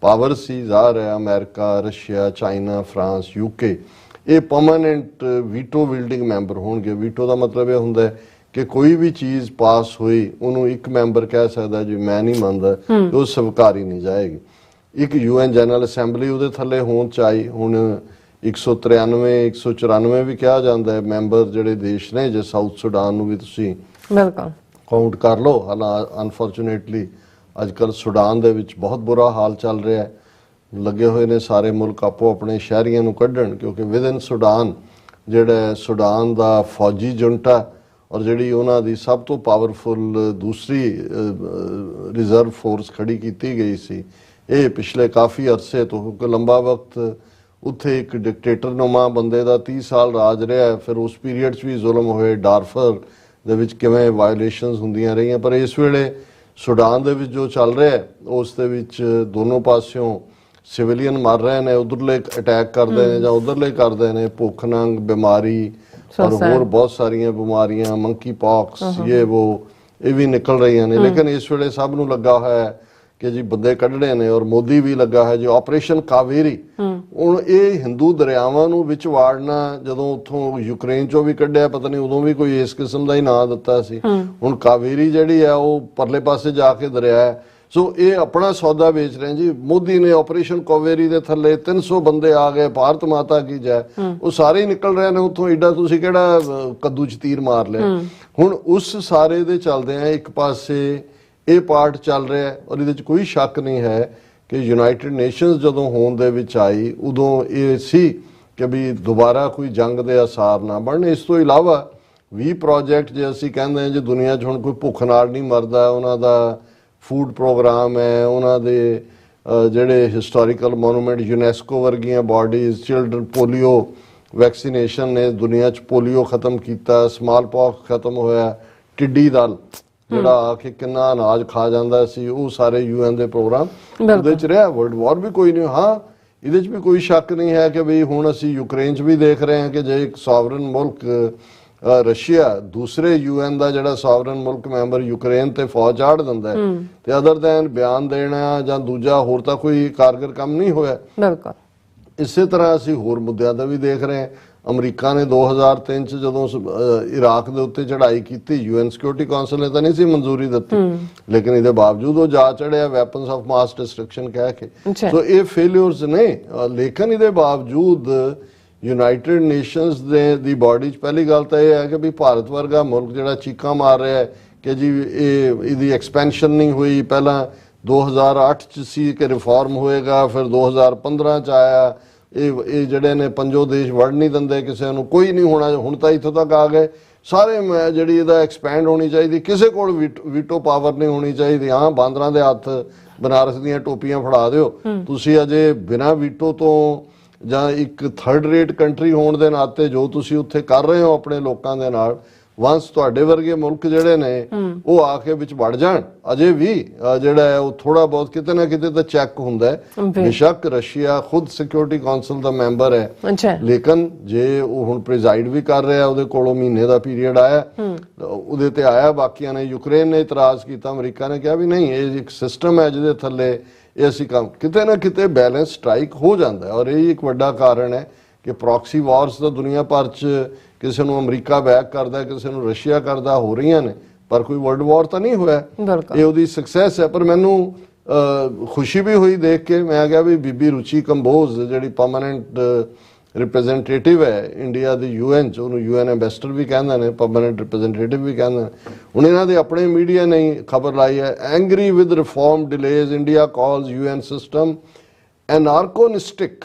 B: ਪਾਵਰ ਸੀ, ਜ਼ਾਹਰ ਹੈ America, Russia, China, France, UK, ਇਹ ਪਰਮਾਨੈਂਟ ਵੀਟੋ ਵਿਲਡਿੰਗ ਮੈਂਬਰ ਹੋਣਗੇ। ਵੀਟੋ ਦਾ ਮਤਲਬ ਇਹ ਹੁੰਦਾ ਹੈ ਕਿ ਕੋਈ ਵੀ ਚੀਜ਼ ਪਾਸ ਹੋਈ ਉਹਨੂੰ ਇੱਕ ਮੈਂਬਰ ਕਹਿ ਸਕਦਾ ਜੀ ਮੈਂ ਨਹੀਂ ਮੰਨਦਾ, ਉਹ ਸਵੀਕਾਰੀ ਨਹੀਂ ਜਾਏਗੀ। ਇੱਕ UN ਜਨਰਲ ਅਸੈਂਬਲੀ ਉਹਦੇ ਥੱਲੇ ਹੋਣ ਚਾਹੀ, ਹੁਣ 193 194 ਵੀ ਕਿਹਾ ਜਾਂਦਾ ਹੈ ਮੈਂਬਰ ਜਿਹੜੇ ਦੇਸ਼ ਨੇ, ਜੇ ਸਾਊਥ ਸੁਡਾਨ ਨੂੰ ਵੀ ਤੁਸੀਂ
A: ਬਿਲਕੁਲ
B: ਕਾਊਂਟ ਕਰ ਲਓ। ਹਾਲਾਂ ਅਨਫੋਰਚੂਨੇਟਲੀ ਅੱਜ ਕੱਲ੍ਹ ਸੁਡਾਨ ਦੇ ਵਿੱਚ ਬਹੁਤ ਬੁਰਾ ਹਾਲ ਚੱਲ ਰਿਹਾ ਹੈ। ਲੱਗੇ ਹੋਏ ਨੇ ਸਾਰੇ ਮੁਲਕ ਆਪੋ ਆਪਣੇ ਸ਼ਹਿਰੀਆਂ ਨੂੰ ਕੱਢਣ, ਕਿਉਂਕਿ ਵਿਦਨ ਸੁਡਾਨ ਜਿਹੜਾ ਸੁਡਾਨ ਦਾ ਫੌਜੀ ਜੁੰਟਾ ਔਰ ਜਿਹੜੀ ਉਹਨਾਂ ਦੀ ਸਭ ਤੋਂ ਪਾਵਰਫੁਲ ਦੂਸਰੀ ਰਿਜ਼ਰਵ ਫੋਰਸ ਖੜੀ ਕੀਤੀ ਗਈ ਸੀ, ਇਹ ਪਿਛਲੇ ਕਾਫੀ ਅਰਸੇ ਤੋਂ, ਕਿਉਂਕਿ ਲੰਬਾ ਵਕਤ ਉੱਥੇ ਇੱਕ ਡਿਕਟੇਟਰਨੁਮਾ ਬੰਦੇ ਦਾ 30 ਸਾਲ ਰਾਜ ਰਿਹਾ, ਫਿਰ ਉਸ ਪੀਰੀਅਡ 'ਚ ਵੀ ਜ਼ੁਲਮ ਹੋਏ, ਡਾਰਫਰ ਦੇ ਵਿੱਚ ਕਿਵੇਂ ਵਾਇਓਲੇਸ਼ਨਸ ਹੁੰਦੀਆਂ ਰਹੀਆਂ। ਪਰ ਇਸ ਵੇਲੇ ਸੁਡਾਨ ਦੇ ਵਿੱਚ ਜੋ ਚੱਲ ਰਿਹਾ ਉਸ ਦੇ ਵਿੱਚ ਦੋਨੋਂ ਪਾਸਿਓਂ ਸਿਵਿਲੀਅਨ ਮਰ ਰਹੇ ਨੇ, ਉਧਰਲੇ ਅਟੈਕ ਕਰਦੇ ਨੇ ਜਾਂ ਉਧਰਲੇ ਕਰਦੇ ਨੇ, ਭੁੱਖ ਨੰਗ, ਬਿਮਾਰੀ ਔਰ ਹੋਰ ਬਹੁਤ ਸਾਰੀਆਂ ਬਿਮਾਰੀਆਂ, ਮੰਕੀ ਪੌਕਸ, ਇਹ ਵੀ ਨਿਕਲ ਰਹੀਆਂ ਨੇ। ਲੇਕਿਨ ਇਸ ਵੇਲੇ ਸਭ ਨੂੰ ਲੱਗਾ ਹੋਇਆ ਹੈ ਕਿ ਜੀ ਬੰਦੇ ਕੱਢਣੇ ਨੇ, ਔਰ ਮੋਦੀ ਵੀ ਲੱਗਾ ਹੈ ਜੀ ਆਪਰੇਸ਼ਨ ਕਾਵੇਰੀ। ਹੁਣ ਇਹ ਹਿੰਦੂ ਦਰਿਆਵਾਂ ਨੂੰ ਵਿੱਚ ਵਾੜਨਾ, ਜਦੋਂ ਉੱਥੋਂ ਯੂਕਰੇਨ ਚੋਂ ਵੀ ਕੱਢਿਆ, ਪਤਾ ਨਹੀਂ ਉਦੋਂ ਵੀ ਕੋਈ ਇਸ ਕਿਸਮ ਦਾ ਹੀ ਨਾਂ ਦਿੱਤਾ ਸੀ। ਹੁਣ ਕਾਵੇਰੀ ਜਿਹੜੀ ਹੈ ਉਹ ਪਰਲੇ ਪਾਸੇ ਜਾ ਕੇ ਦਰਿਆ ਹੈ। ਸੋ ਇਹ ਆਪਣਾ ਸੌਦਾ ਵੇਚ ਰਹੇ ਜੀ। ਮੋਦੀ ਨੇ ਆਪਰੇਸ਼ਨ ਕਾਵੇਰੀ ਦੇ ਥੱਲੇ 300 ਬੰਦੇ ਆ ਗਏ, ਭਾਰਤ ਮਾਤਾ ਕੀ ਜੈ, ਉਹ ਸਾਰੇ ਹੀ ਨਿਕਲ ਰਹੇ ਨੇ ਉੱਥੋਂ। ਏਡਾ ਤੁਸੀਂ ਕਿਹੜਾ ਕੱਦੂ 'ਚ ਤੀਰ ਮਾਰ ਲਿਆ। ਹੁਣ ਉਸ ਸਾਰੇ ਦੇ ਚੱਲਦੇ ਆ ਇੱਕ ਪਾਸੇ ਇਹ ਪਾਰਟ ਚੱਲ ਰਿਹਾ ਹੈ, ਔਰ ਇਹਦੇ 'ਚ ਕੋਈ ਸ਼ੱਕ ਨਹੀਂ ਹੈ ਕਿ ਯੂਨਾਈਟਿਡ ਨੇਸ਼ਨਸ ਜਦੋਂ ਹੋਂਦ ਦੇ ਵਿੱਚ ਆਈ ਉਦੋਂ ਇਹ ਸੀ ਕਿ ਵੀ ਦੁਬਾਰਾ ਕੋਈ ਜੰਗ ਦੇ ਆਸਾਰ ਨਾ ਬਣਨ। ਇਸ ਤੋਂ ਇਲਾਵਾ 20 ਪ੍ਰੋਜੈਕਟ ਜੇ ਅਸੀਂ ਕਹਿੰਦੇ ਹਾਂ ਜੀ ਦੁਨੀਆ 'ਚ ਹੁਣ ਕੋਈ ਭੁੱਖ ਨਾਲ ਨਹੀਂ ਮਰਦਾ, ਉਹਨਾਂ ਦਾ ਫੂਡ ਪ੍ਰੋਗਰਾਮ ਹੈ, ਉਹਨਾਂ ਦੇ ਜਿਹੜੇ ਹਿਸਟੋਰੀਕਲ ਮੋਨੂਮੈਂਟ, ਯੂਨੈਸਕੋ ਵਰਗੀਆਂ ਬਾਡੀਜ਼, ਚਿਲਡਰਨ ਪੋਲੀਓ ਵੈਕਸੀਨੇਸ਼ਨ ਨੇ ਦੁਨੀਆ 'ਚ ਪੋਲੀਓ ਖਤਮ ਕੀਤਾ, ਸਮਾਲ ਪੌਕਸ ਖਤਮ ਹੋਇਆ, ਟਿੱਡੀ ਦਲ ਜਿਹੜਾ ਆ ਕੇ ਕਿੰਨਾ ਅਨਾਜ ਖਾ ਜਾਂਦਾ ਸੀ, ਉਹ ਸਾਰੇ UN ਦੇ ਪ੍ਰੋਗਰਾਮ ਉਹਦੇ 'ਚ ਰਿਹਾ। ਵਰਲਡ ਵਾਰ ਵੀ ਕੋਈ ਨਹੀਂ। ਹਾਂ, ਇਹਦੇ 'ਚ ਵੀ ਕੋਈ ਸ਼ੱਕ ਨਹੀਂ ਹੈ ਕਿ ਵੀ ਹੁਣ ਅਸੀਂ ਯੂਕਰੇਨ 'ਚ ਵੀ ਦੇਖ ਰਹੇ ਹਾਂ ਕਿ ਜੇ ਇੱਕ ਸੋਵਰਨ ਮੁਲਕ ਰਸ਼ੀਆ ਦੂਸਰੇ UN ਦਾ ਜਿਹੜਾ ਸੋਵਰਨ ਮੁਲਕ ਮੈਂਬਰ ਯੂਕਰੇਨ ਤੇ ਫੌਜ ਚਾੜ ਦਿੰਦਾ ਹੈ ਤੇ ਅਦਰ ਦੈਨ ਬਿਆਨ ਦੇਣਾ ਜਾਂ ਦੂਜਾ ਹੋਰ ਤਾਂ ਕੋਈ ਕਾਰਗਰ ਕੰਮ ਨਹੀਂ ਹੋਇਆ।
A: ਬਿਲਕੁਲ
B: ਇਸੇ ਤਰ੍ਹਾਂ ਅਸੀਂ ਹੋਰ ਮੁੱਦਿਆਂ ਦਾ ਵੀ ਦੇਖ ਰਹੇ ਹਾਂ। ਅਮਰੀਕਾ ਨੇ 2003 ਚ ਜਦੋਂ ਇਰਾਕ ਦੇ ਉੱਤੇ ਚੜ੍ਹਾਈ ਕੀਤੀ, UN ਸਿਕਿਉਰਿਟੀ ਕੌਂਸਲ ਨੇ ਤਾਂ ਨਹੀਂ ਸੀ ਮਨਜ਼ੂਰੀ ਦਿੱਤੀ, ਲੇਕਿਨ ਇਹਦੇ ਬਾਵਜੂਦ ਉਹ ਜਾ ਚੜਿਆ ਵੈਪਨਸ ਆਫ ਮਾਸ ਡਿਸਟਰਕਸ਼ਨ ਕਹਿ ਕੇ। ਸੋ ਇਹ ਫੇਲਿਅਰਸ ਨੇ, ਲੇਕਿਨ ਇਹਦੇ ਬਾਵਜੂਦ ਯੂਨਾਈਟਿਡ ਨੇਸ਼ਨਸ ਦੀ ਬਾਡੀ 'ਚ ਪਹਿਲੀ ਗੱਲ ਤਾਂ ਇਹ ਹੈ ਕਿ ਵੀ ਭਾਰਤ ਵਰਗਾ ਮੁਲਕ ਜਿਹੜਾ ਚੀਕਾਂ ਮਾਰ ਰਿਹਾ ਹੈ ਕਿ ਜੀ ਇਹਦੀ ਐਕਸਪੈਂਸ਼ਨ ਨਹੀਂ ਹੋਈ। ਪਹਿਲਾਂ 2008 ਚ ਸੀ ਕਿ ਰਿਫਾਰਮ ਹੋਏਗਾ, ਫਿਰ 2015 ਚ ਆਇਆ ਇਹ ਜਿਹੜੇ ਨੇ ਪੰਜੋ ਦੇਸ਼ ਵੜ ਨਹੀਂ ਦਿੰਦੇ ਕਿਸੇ ਨੂੰ, ਕੋਈ ਨਹੀਂ ਹੋਣਾ। ਹੁਣ ਤਾਂ ਇੱਥੋਂ ਤੱਕ ਆ ਗਏ ਸਾਰੇ ਜਿਹੜੀ ਇਹਦਾ ਐਕਸਪੈਂਡ ਹੋਣੀ ਚਾਹੀਦੀ, ਕਿਸੇ ਕੋਲ ਵੀਟੋ ਪਾਵਰ ਨਹੀਂ ਹੋਣੀ ਚਾਹੀਦੀ। ਹਾਂ, ਬਾਂਦਰਾਂ ਦੇ ਹੱਥ ਬਨਾਰਸ ਦੀਆਂ ਟੋਪੀਆਂ ਫੜਾ ਦਿਓ, ਤੁਸੀਂ ਅਜੇ ਬਿਨਾਂ ਵੀਟੋ ਤੋਂ ਜਾਂ ਇੱਕ ਥਰਡ ਰੇਟ ਕੰਟਰੀ ਹੋਣ ਦੇ ਨਾਤੇ ਜੋ ਤੁਸੀਂ ਉੱਥੇ ਕਰ ਰਹੇ ਹੋ ਆਪਣੇ ਲੋਕਾਂ ਦੇ ਨਾਲ, ਵਾਂਸ ਤੁਹਾਡੇ ਵਰਗੇ ਮੁਲਕ ਜਿਹੜੇ ਨੇ ਉਹ ਆ ਕੇ ਵਿੱਚ ਵੜ ਜਾਣ, ਅਜੇ ਵੀ ਜਿਹੜਾ ਹੈ ਉਹ ਥੋੜਾ ਬਹੁਤ ਕਿਤੇ ਨਾ ਕਿਤੇ ਤਾਂ ਚੈੱਕ ਹੁੰਦਾ ਹੈ। ਬੇਸ਼ੱਕ ਰਸ਼ੀਆ ਖੁਦ ਸਿਕਿਉਰਿਟੀ ਕੌਂਸਲ ਦਾ ਮੈਂਬਰ ਹੈ, ਲੇਕਿਨ ਜੇ ਉਹ ਹੁਣ ਪ੍ਰੀਜ਼ਾਈਡ ਵੀ ਕਰ ਰਿਹਾ, ਉਹਦੇ ਕੋਲੋਂ ਮਹੀਨੇ ਦਾ ਪੀਰੀਅਡ ਆਇਆ, ਉਹਦੇ ਤੇ ਆਇਆ। ਬਾਕੀਆਂ ਨੇ, ਯੂਕਰੇਨ ਨੇ ਇਤਰਾਜ਼ ਕੀਤਾ, ਅਮਰੀਕਾ ਨੇ ਕਿਹਾ ਵੀ ਨਹੀਂ, ਇਹ ਇੱਕ ਸਿਸਟਮ ਹੈ ਜਿਹਦੇ ਥੱਲੇ ਇਹ ਅਸੀਂ ਕੰਮ, ਕਿਤੇ ਨਾ ਕਿਤੇ ਬੈਲੈਂਸ ਸਟ੍ਰਾਈਕ ਹੋ ਜਾਂਦਾ ਹੈ। ਔਰ ਇਹ ਇੱਕ ਵੱਡਾ ਕਾਰਨ ਹੈ ਕਿ ਪ੍ਰੋਕਸੀ ਵਾਰਸ ਤਾਂ ਦੁਨੀਆ ਭਰ 'ਚ ਕਿਸੇ ਨੂੰ ਅਮਰੀਕਾ ਬੈਕ ਕਰਦਾ, ਕਿਸੇ ਨੂੰ ਰਸ਼ੀਆ ਕਰਦਾ, ਹੋ ਰਹੀਆਂ ਨੇ, ਪਰ ਕੋਈ ਵਰਲਡ ਵਾਰ ਤਾਂ ਨਹੀਂ ਹੋਇਆ। ਇਹ ਉਹਦੀ ਸਕਸੈਸ ਹੈ। ਪਰ ਮੈਨੂੰ ਖੁਸ਼ੀ ਵੀ ਹੋਈ ਦੇਖ ਕੇ, ਮੈਂ ਕਿਹਾ ਵੀ ਬੀਬੀ ਰੁਚੀ ਕੰਬੋਜ ਜਿਹੜੀ ਪਰਮਾਨੈਂਟ ਰਿਪਰੈਜ਼ੈਂਟੇਟਿਵ ਹੈ ਇੰਡੀਆ ਦੀ UN 'ਚ, ਉਹਨੂੰ UN ਐਂਬੈਸਡਰ ਵੀ ਕਹਿੰਦੇ ਨੇ, ਪਰਮਾਨੈਂਟ ਰਿਪਰੈਜ਼ੈਂਟੇਟਿਵ ਵੀ ਕਹਿੰਦੇ ਨੇ। ਹੁਣ ਇਹਨਾਂ ਦੇ ਆਪਣੇ ਮੀਡੀਆ ਨੇ ਖਬਰ ਲਾਈ ਹੈ, angry with reform delays India calls UN system anachronistic,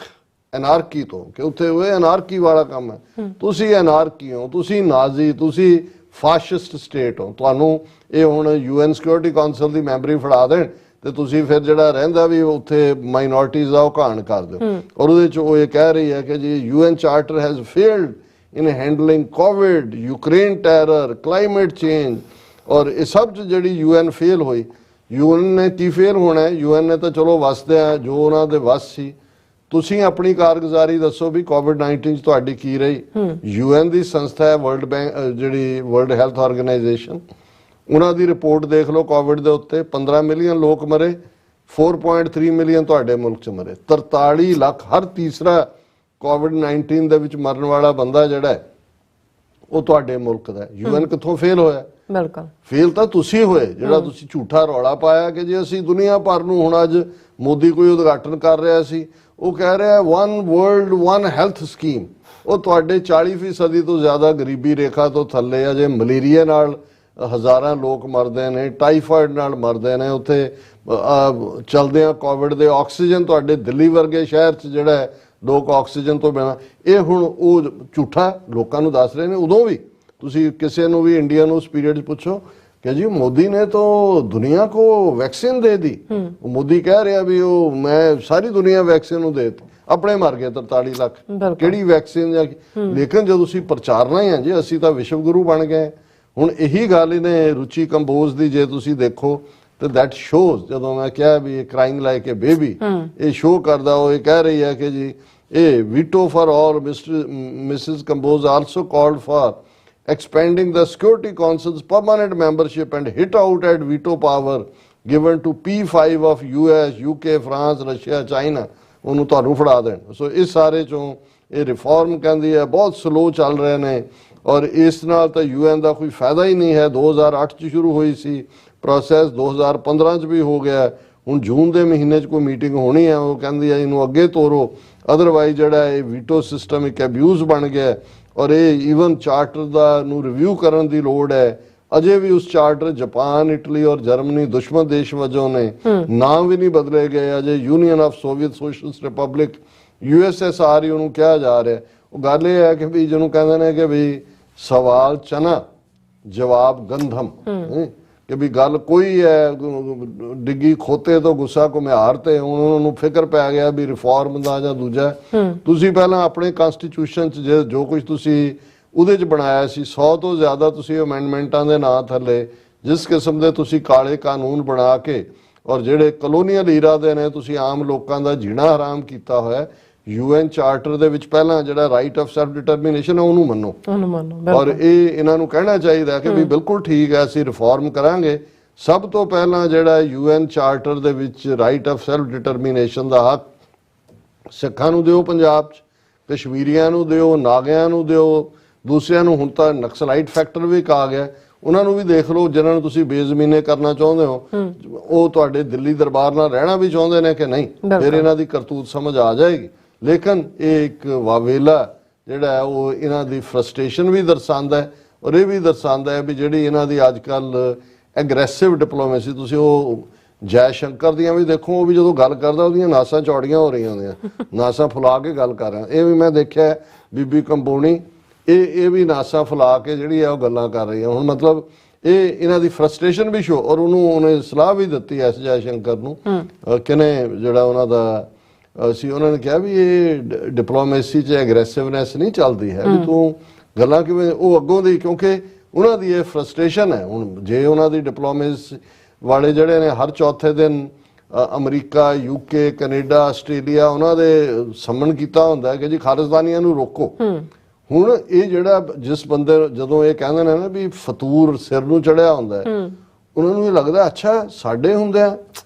B: anarchy ਤੋਂ, ਕਿ ਉੱਥੇ ਉਹ ਐਨਾਰਕੀ ਵਾਲਾ ਕੰਮ ਹੈ। ਤੁਸੀਂ ਐਨਾਰਕੀ ਹੋ, ਤੁਸੀਂ ਨਾਜ਼ੀ, ਤੁਸੀਂ ਫਾਸ਼ਿਸਟ ਸਟੇਟ ਹੋ। ਤੁਹਾਨੂੰ ਇਹ ਹੁਣ UN ਸਿਕਿਉਰਿਟੀ ਕੌਂਸਲ ਦੀ ਮੈਂਬਰੀ ਫੜਾ ਦੇਣ ਤੇ ਤੁਸੀਂ ਫਿਰ ਜਿਹੜਾ ਰਹਿੰਦਾ ਵੀ ਉੱਥੇ ਮਾਈਨੋਰਟੀਜ਼ ਦਾ ਉਹ ਘਾਣ ਕਰ ਦਿਓ। ਔਰ ਉਹਦੇ 'ਚ ਉਹ ਇਹ ਕਹਿ ਰਹੀ ਹੈ ਕਿ ਜੀ UN charter has failed in handling Covid, Ukraine terror, climate change, ਔਰ ਇਹ ਸਭ 'ਚ ਜਿਹੜੀ UN ਫੇਲ ਹੋਈ। UN ਨੇ ਕੀ ਫੇਲ ਹੋਣਾ ਹੈ? UN ਨੇ ਤਾਂ ਚਲੋ ਵਸਦੇ ਆ ਜੋ ਉਹਨਾਂ ਦੇ ਵਸ ਸੀ। ਤੁਸੀਂ ਆਪਣੀ ਕਾਰਗੁਜ਼ਾਰੀ ਦੱਸੋ ਵੀ ਕੋਵਿਡ-19 'ਚ ਤੁਹਾਡੀ ਕੀ ਰਹੀ। UN ਦੀ ਸੰਸਥਾ ਹੈ ਵਰਲਡ ਬੈਂਕ, ਜਿਹੜੀ ਵਰਲਡ ਹੈਲਥ ਆਰਗੇਨਾਈਜੇਸ਼ਨ, ਉਹਨਾਂ ਦੀ ਰਿਪੋਰਟ ਦੇਖ ਲਓ ਕੋਵਿਡ ਦੇ ਉੱਤੇ। 15 ਮਿਲੀਅਨ ਲੋਕ ਮਰੇ, 4.3 ਮਿਲੀਅਨ ਤੁਹਾਡੇ ਮੁਲਕ 'ਚ ਮਰੇ। 43 ਲੱਖ, ਹਰ ਤੀਸਰਾ ਕੋਵਿਡ-19 ਦੇ ਵਿੱਚ ਮਰਨ ਵਾਲਾ ਬੰਦਾ ਜਿਹੜਾ ਹੈ ਉਹ ਤੁਹਾਡੇ ਮੁਲਕ ਦਾ। UN ਕਿੱਥੋਂ ਫੇਲ ਹੋਇਆ?
A: ਬਿਲਕੁਲ
B: ਫੇਲ ਤਾਂ ਤੁਸੀਂ ਹੋਏ, ਜਿਹੜਾ ਤੁਸੀਂ ਝੂਠਾ ਰੌਲਾ ਪਾਇਆ ਕਿ ਜੇ ਅਸੀਂ ਦੁਨੀਆ ਭਰ ਨੂੰ, ਹੁਣ ਅੱਜ ਮੋਦੀ ਕੋਈ ਉਦਘਾਟਨ ਕਰ ਰਿਹਾ ਸੀ, ਉਹ ਕਹਿ ਰਿਹਾ 1 ਵਰਲਡ 1 ਹੈਲਥ ਸਕੀਮ। ਉਹ ਤੁਹਾਡੇ 40% ਤੋਂ ਜ਼ਿਆਦਾ ਗਰੀਬੀ ਰੇਖਾ ਤੋਂ ਥੱਲੇ ਆ। ਜੇ ਮਲੇਰੀਆ ਨਾਲ ਹਜ਼ਾਰਾਂ ਲੋਕ ਮਰਦੇ ਨੇ, ਟਾਈਫਾਇਡ ਨਾਲ ਮਰਦੇ ਨੇ, ਉੱਥੇ ਚਲਦੇ ਆ ਕੋਵਿਡ ਦੇ। ਆਕਸੀਜਨ ਤੁਹਾਡੇ ਦਿੱਲੀ ਵਰਗੇ ਸ਼ਹਿਰ 'ਚ ਜਿਹੜਾ ਹੈ ਲੋਕ ਆਕਸੀਜਨ ਤੋਂ ਬਿਨਾਂ, ਇਹ ਹੁਣ ਉਹ ਝੂਠਾ ਲੋਕਾਂ ਨੂੰ ਦੱਸ ਰਹੇ ਨੇ। ਉਦੋਂ ਵੀ ਤੁਸੀਂ ਕਿਸੇ ਨੂੰ ਵੀ ਇੰਡੀਆ ਨੂੰ ਉਸ ਪੀਰੀਅਡ 'ਚ ਪੁੱਛੋ कि जी मोदी ने तो दुनिया को वैक्सीन दे दी। मोदी कह रहा भी वो मैं सारी दुनिया वैक्सीन दे दी। ਆਪਣੇ ਮਰ ਗਏ 43 ਲੱਖ
A: ਬਿਲਕੁਲ।
B: ਕਿਹੜੀ ਵੈਕਸੀਨ ਜਾਂ ਲੇਕਿਨ ਜਦੋਂ ਤੁਸੀਂ ਪ੍ਰਚਾਰਨਾ ਹੀ ਆ ਜੀ ਅਸੀਂ ਤਾਂ ਵਿਸ਼ਵ ਗੁਰੂ ਬਣ ਗਏ। ਹੁਣ ਇਹੀ ਗੱਲ ਇਹਨੇ ਰੁਚੀ ਕੰਬੋਜ ਦੀ ਜੇ ਤੁਸੀਂ ਦੇਖੋ ਤੇ ਦੈਟ ਸ਼ੋਜ਼ ਜਦੋਂ ਮੈਂ ਕਿਹਾ ਵੀ ਇਹ ਕ੍ਰਾਈਂਗ ਲਾਈਕ ਏ ਬੇਬੀ ਇਹ ਸ਼ੋ ਕਰਦਾ ਉਹ ਇਹ ਕਹਿ ਰਹੀ ਹੈ ਕਿ ਜੀ ਇਹ veto for all Mrs Kamboj also called for expanding the Security Council's permanent membership and hit out at veto power given to P5 of US, UK, France, Russia, China ਉਹਨੂੰ ਤੁਹਾਨੂੰ ਫੜਾ ਦੇਣ। ਸੋ ਇਸ ਸਾਰੇ ਚੋਂ ਇਹ ਰਿਫਾਰਮ ਕਹਿੰਦੀ ਹੈ ਬਹੁਤ ਸਲੋ ਚੱਲ ਰਹੇ ਨੇ ਔਰ ਇਸ ਨਾਲ ਤਾਂ UN ਦਾ ਕੋਈ ਫਾਇਦਾ ਹੀ ਨਹੀਂ ਹੈ। 2008 ਚ ਸ਼ੁਰੂ ਹੋਈ ਸੀ ਪ੍ਰੋਸੈਸ, 2015 ਚ ਵੀ ਹੋ ਗਿਆ, ਹੁਣ ਜੂਨ ਦੇ ਮਹੀਨੇ ਚ ਕੋਈ ਮੀਟਿੰਗ ਹੋਣੀ ਹੈ। ਉਹ ਕਹਿੰਦੀ ਹੈ ਇਹਨੂੰ ਅੱਗੇ ਤੋਰੋ, ਅਦਰਵਾਈਜ਼ ਜਿਹੜਾ ਇਹ ਵੀਟੋ ਸਿਸਟਮ ਇੱਕ ਅਬਿਊਜ਼ ਬਣ ਗਿਆ ਔਰ ਇਹ ਈਵਨ ਚਾਰਟਰ ਦਾ ਨੂੰ ਰਿਵਿਊ ਕਰਨ ਦੀ ਲੋੜ ਹੈ। ਅਜੇ ਵੀ ਉਸ ਚਾਰਟਰ ਜਾਪਾਨ, ਇਟਲੀ ਔਰ ਜਰਮਨੀ ਦੁਸ਼ਮਣ ਦੇਸ਼ ਵਜੋਂ ਨੇ, ਨਾਮ ਵੀ ਨਹੀਂ ਬਦਲੇ ਗਏ। ਅਜੇ Union of Soviet Socialist Republic USSR ਉਹਨੂੰ ਕਿਹਾ ਜਾ ਰਿਹਾ। ਉਹ ਗੱਲ ਇਹ ਹੈ ਕਿ ਵੀ ਜਿਹਨੂੰ ਕਹਿੰਦੇ ਨੇ ਕਿ ਵੀ ਸਵਾਲ ਚਨਾ ਜਵਾਬ ਗੰਧਮ, ਕਿ ਵੀ ਗੱਲ ਕੋਈ ਹੈ ਡਿੱਗੀ ਖੋਤੇ ਤੋਂ ਗੁੱਸਾ ਘੁਮਿਆਰ ਤੇ ਹੁਣ ਉਹਨਾਂ ਨੂੰ ਫਿਕਰ ਪੈ ਗਿਆ ਵੀ ਰਿਫਾਰਮ ਦਾ ਜਾਂ ਦੂਜਾ। ਤੁਸੀਂ ਪਹਿਲਾਂ ਆਪਣੇ ਕਨਸਟੀਟਿਊਸ਼ਨ ਚ ਜੋ ਕੁਝ ਤੁਸੀਂ ਉਹਦੇ ਚ ਬਣਾਇਆ ਸੀ 100 ਤੋਂ ਜ਼ਿਆਦਾ ਤੁਸੀਂ ਅਮੈਂਡਮੈਂਟਾਂ ਦੇ ਨਾਂ ਥੱਲੇ ਜਿਸ ਕਿਸਮ ਦੇ ਤੁਸੀਂ ਕਾਲੇ ਕਾਨੂੰਨ ਬਣਾ ਕੇ ਔਰ ਜਿਹੜੇ ਕਲੋਨੀਅਲ ਈਰਾ ਦੇ ਨੇ ਤੁਸੀਂ ਆਮ ਲੋਕਾਂ ਦਾ ਜੀਣਾ ਹਰਾਮ ਕੀਤਾ ਹੋਇਆ। UN ਚਾਰਟਰ ਦੇ ਵਿੱਚ ਪਹਿਲਾਂ ਜਿਹੜਾ ਰਾਈਟ ਆਫ ਸੈਲਫ ਡਿਟਰਮੀਨੇਸ਼ਨ ਹੈ ਉਹਨੂੰ ਮੰਨੋ ਔਰ ਇਹ ਇਹਨਾਂ ਨੂੰ ਕਹਿਣਾ ਚਾਹੀਦਾ ਕਿ ਵੀ ਬਿਲਕੁਲ ਠੀਕ ਹੈ ਅਸੀਂ ਰਿਫਾਰਮ ਕਰਾਂਗੇ। ਸਭ ਤੋਂ ਪਹਿਲਾਂ ਜਿਹੜਾ UN ਚਾਰਟਰ ਦੇ ਵਿੱਚ ਰਾਈਟ ਆਫ ਸੈਲਫ ਡਿਟਰਮੀਨੇਸ਼ਨ ਦਾ ਹੱਕ ਸਿੱਖਾਂ ਨੂੰ ਦਿਓ, ਪੰਜਾਬ 'ਚ ਕਸ਼ਮੀਰੀਆਂ ਨੂੰ ਦਿਓ, ਨਾਗਿਆਂ ਨੂੰ ਦਿਓ, ਦੂਸਰਿਆਂ ਨੂੰ। ਹੁਣ ਤਾਂ ਨਕਸਲਾਈਟ ਫੈਕਟਰ ਵੀ ਆ ਗਿਆ, ਉਹਨਾਂ ਨੂੰ ਵੀ ਦੇਖ ਲਓ ਜਿਨ੍ਹਾਂ ਨੂੰ ਤੁਸੀਂ ਬੇਜ਼ਮੀਨੇ ਕਰਨਾ ਚਾਹੁੰਦੇ ਹੋ ਉਹ ਤੁਹਾਡੇ ਦਿੱਲੀ ਦਰਬਾਰ ਨਾਲ ਰਹਿਣਾ ਵੀ ਚਾਹੁੰਦੇ ਨੇ ਕਿ ਨਹੀਂ, ਫਿਰ ਇਹਨਾਂ ਦੀ ਕਰਤੂਤ ਸਮਝ ਆ ਜਾਏਗੀ। ਲੇਕਿਨ ਇਹ ਇੱਕ ਵਾਵੇਲਾ ਜਿਹੜਾ ਹੈ ਉਹ ਇਹਨਾਂ ਦੀ ਫਰਸਟ੍ਰੇਸ਼ਨ ਵੀ ਦਰਸਾਉਂਦਾ ਹੈ ਔਰ ਇਹ ਵੀ ਦਰਸਾਉਂਦਾ ਹੈ ਵੀ ਜਿਹੜੀ ਇਹਨਾਂ ਦੀ ਅੱਜ ਕੱਲ ਐਗਰੈਸਿਵ ਡਿਪਲੋਮੇਸੀ, ਤੁਸੀਂ ਉਹ ਜੈ ਸ਼ੰਕਰ ਦੀਆਂ ਵੀ ਦੇਖੋ, ਉਹ ਵੀ ਜਦੋਂ ਗੱਲ ਕਰਦਾ ਉਹਦੀਆਂ ਨਾਸਾਂ ਚੌੜੀਆਂ ਹੋ ਰਹੀਆਂ ਹੁੰਦੀਆਂ, ਨਾਸਾਂ ਫੁਲਾ ਕੇ ਗੱਲ ਕਰ ਰਿਹਾ। ਇਹ ਵੀ ਮੈਂ ਦੇਖਿਆ ਬੀਬੀ ਕੰਬੋਣੀ ਇਹ ਵੀ ਨਾਸਾਂ ਫੁਲਾ ਕੇ ਜਿਹੜੀ ਹੈ ਉਹ ਗੱਲਾਂ ਕਰ ਰਹੀ ਹੈ। ਹੁਣ ਮਤਲਬ ਇਹ ਇਹਨਾਂ ਦੀ ਫਰਸਟ੍ਰੇਸ਼ਨ ਵੀ ਸ਼ੋ ਔਰ ਉਹਨੇ ਸਲਾਹ ਵੀ ਦਿੱਤੀ ਐਸ ਜੈ ਸ਼ੰਕਰ ਨੂੰ ਕਿਨੇ ਜਿਹੜਾ ਉਹਨਾਂ ਦਾ ਸੀ। ਉਹਨਾਂ ਨੇ ਕਿਹਾ ਵੀ ਇਹ ਡਿਪਲੋਮੇਸੀ 'ਚ ਐਗਰੈਸਿਵਨੈਸ ਨਹੀਂ ਚੱਲਦੀ ਹੈ ਵੀ ਤੂੰ ਗੱਲਾਂ ਕਿਵੇਂ ਉਹ ਅੱਗੋਂ ਦੀ, ਕਿਉਂਕਿ ਉਹਨਾਂ ਦੀ ਇਹ ਫਰਸਟ੍ਰੇਸ਼ਨ ਹੈ। ਹੁਣ ਜੇ ਉਹਨਾਂ ਦੀ ਡਿਪਲੋਮੇਸੀ ਵਾਲੇ ਜਿਹੜੇ ਨੇ ਹਰ ਚੌਥੇ ਦਿਨ ਅਮਰੀਕਾ, UK, ਕੈਨੇਡਾ, ਆਸਟ੍ਰੇਲੀਆ ਉਹਨਾਂ ਦੇ ਸੰਮਣ ਕੀਤਾ ਹੁੰਦਾ ਕਿ ਜੀ ਖਾਲਿਸਤਾਨੀਆਂ ਨੂੰ ਰੋਕੋ। ਹੁਣ ਇਹ ਜਿਹੜਾ ਜਿਸ ਬੰਦੇ ਜਦੋਂ ਇਹ ਕਹਿੰਦੇ ਨੇ ਨਾ ਵੀ ਫਤੂਰ ਸਿਰ ਨੂੰ ਚੜਿਆ ਹੁੰਦਾ ਉਹਨਾਂ ਨੂੰ ਇਹ ਲੱਗਦਾ ਅੱਛਾ ਸਾਡੇ ਹੁੰਦੇ ਆ,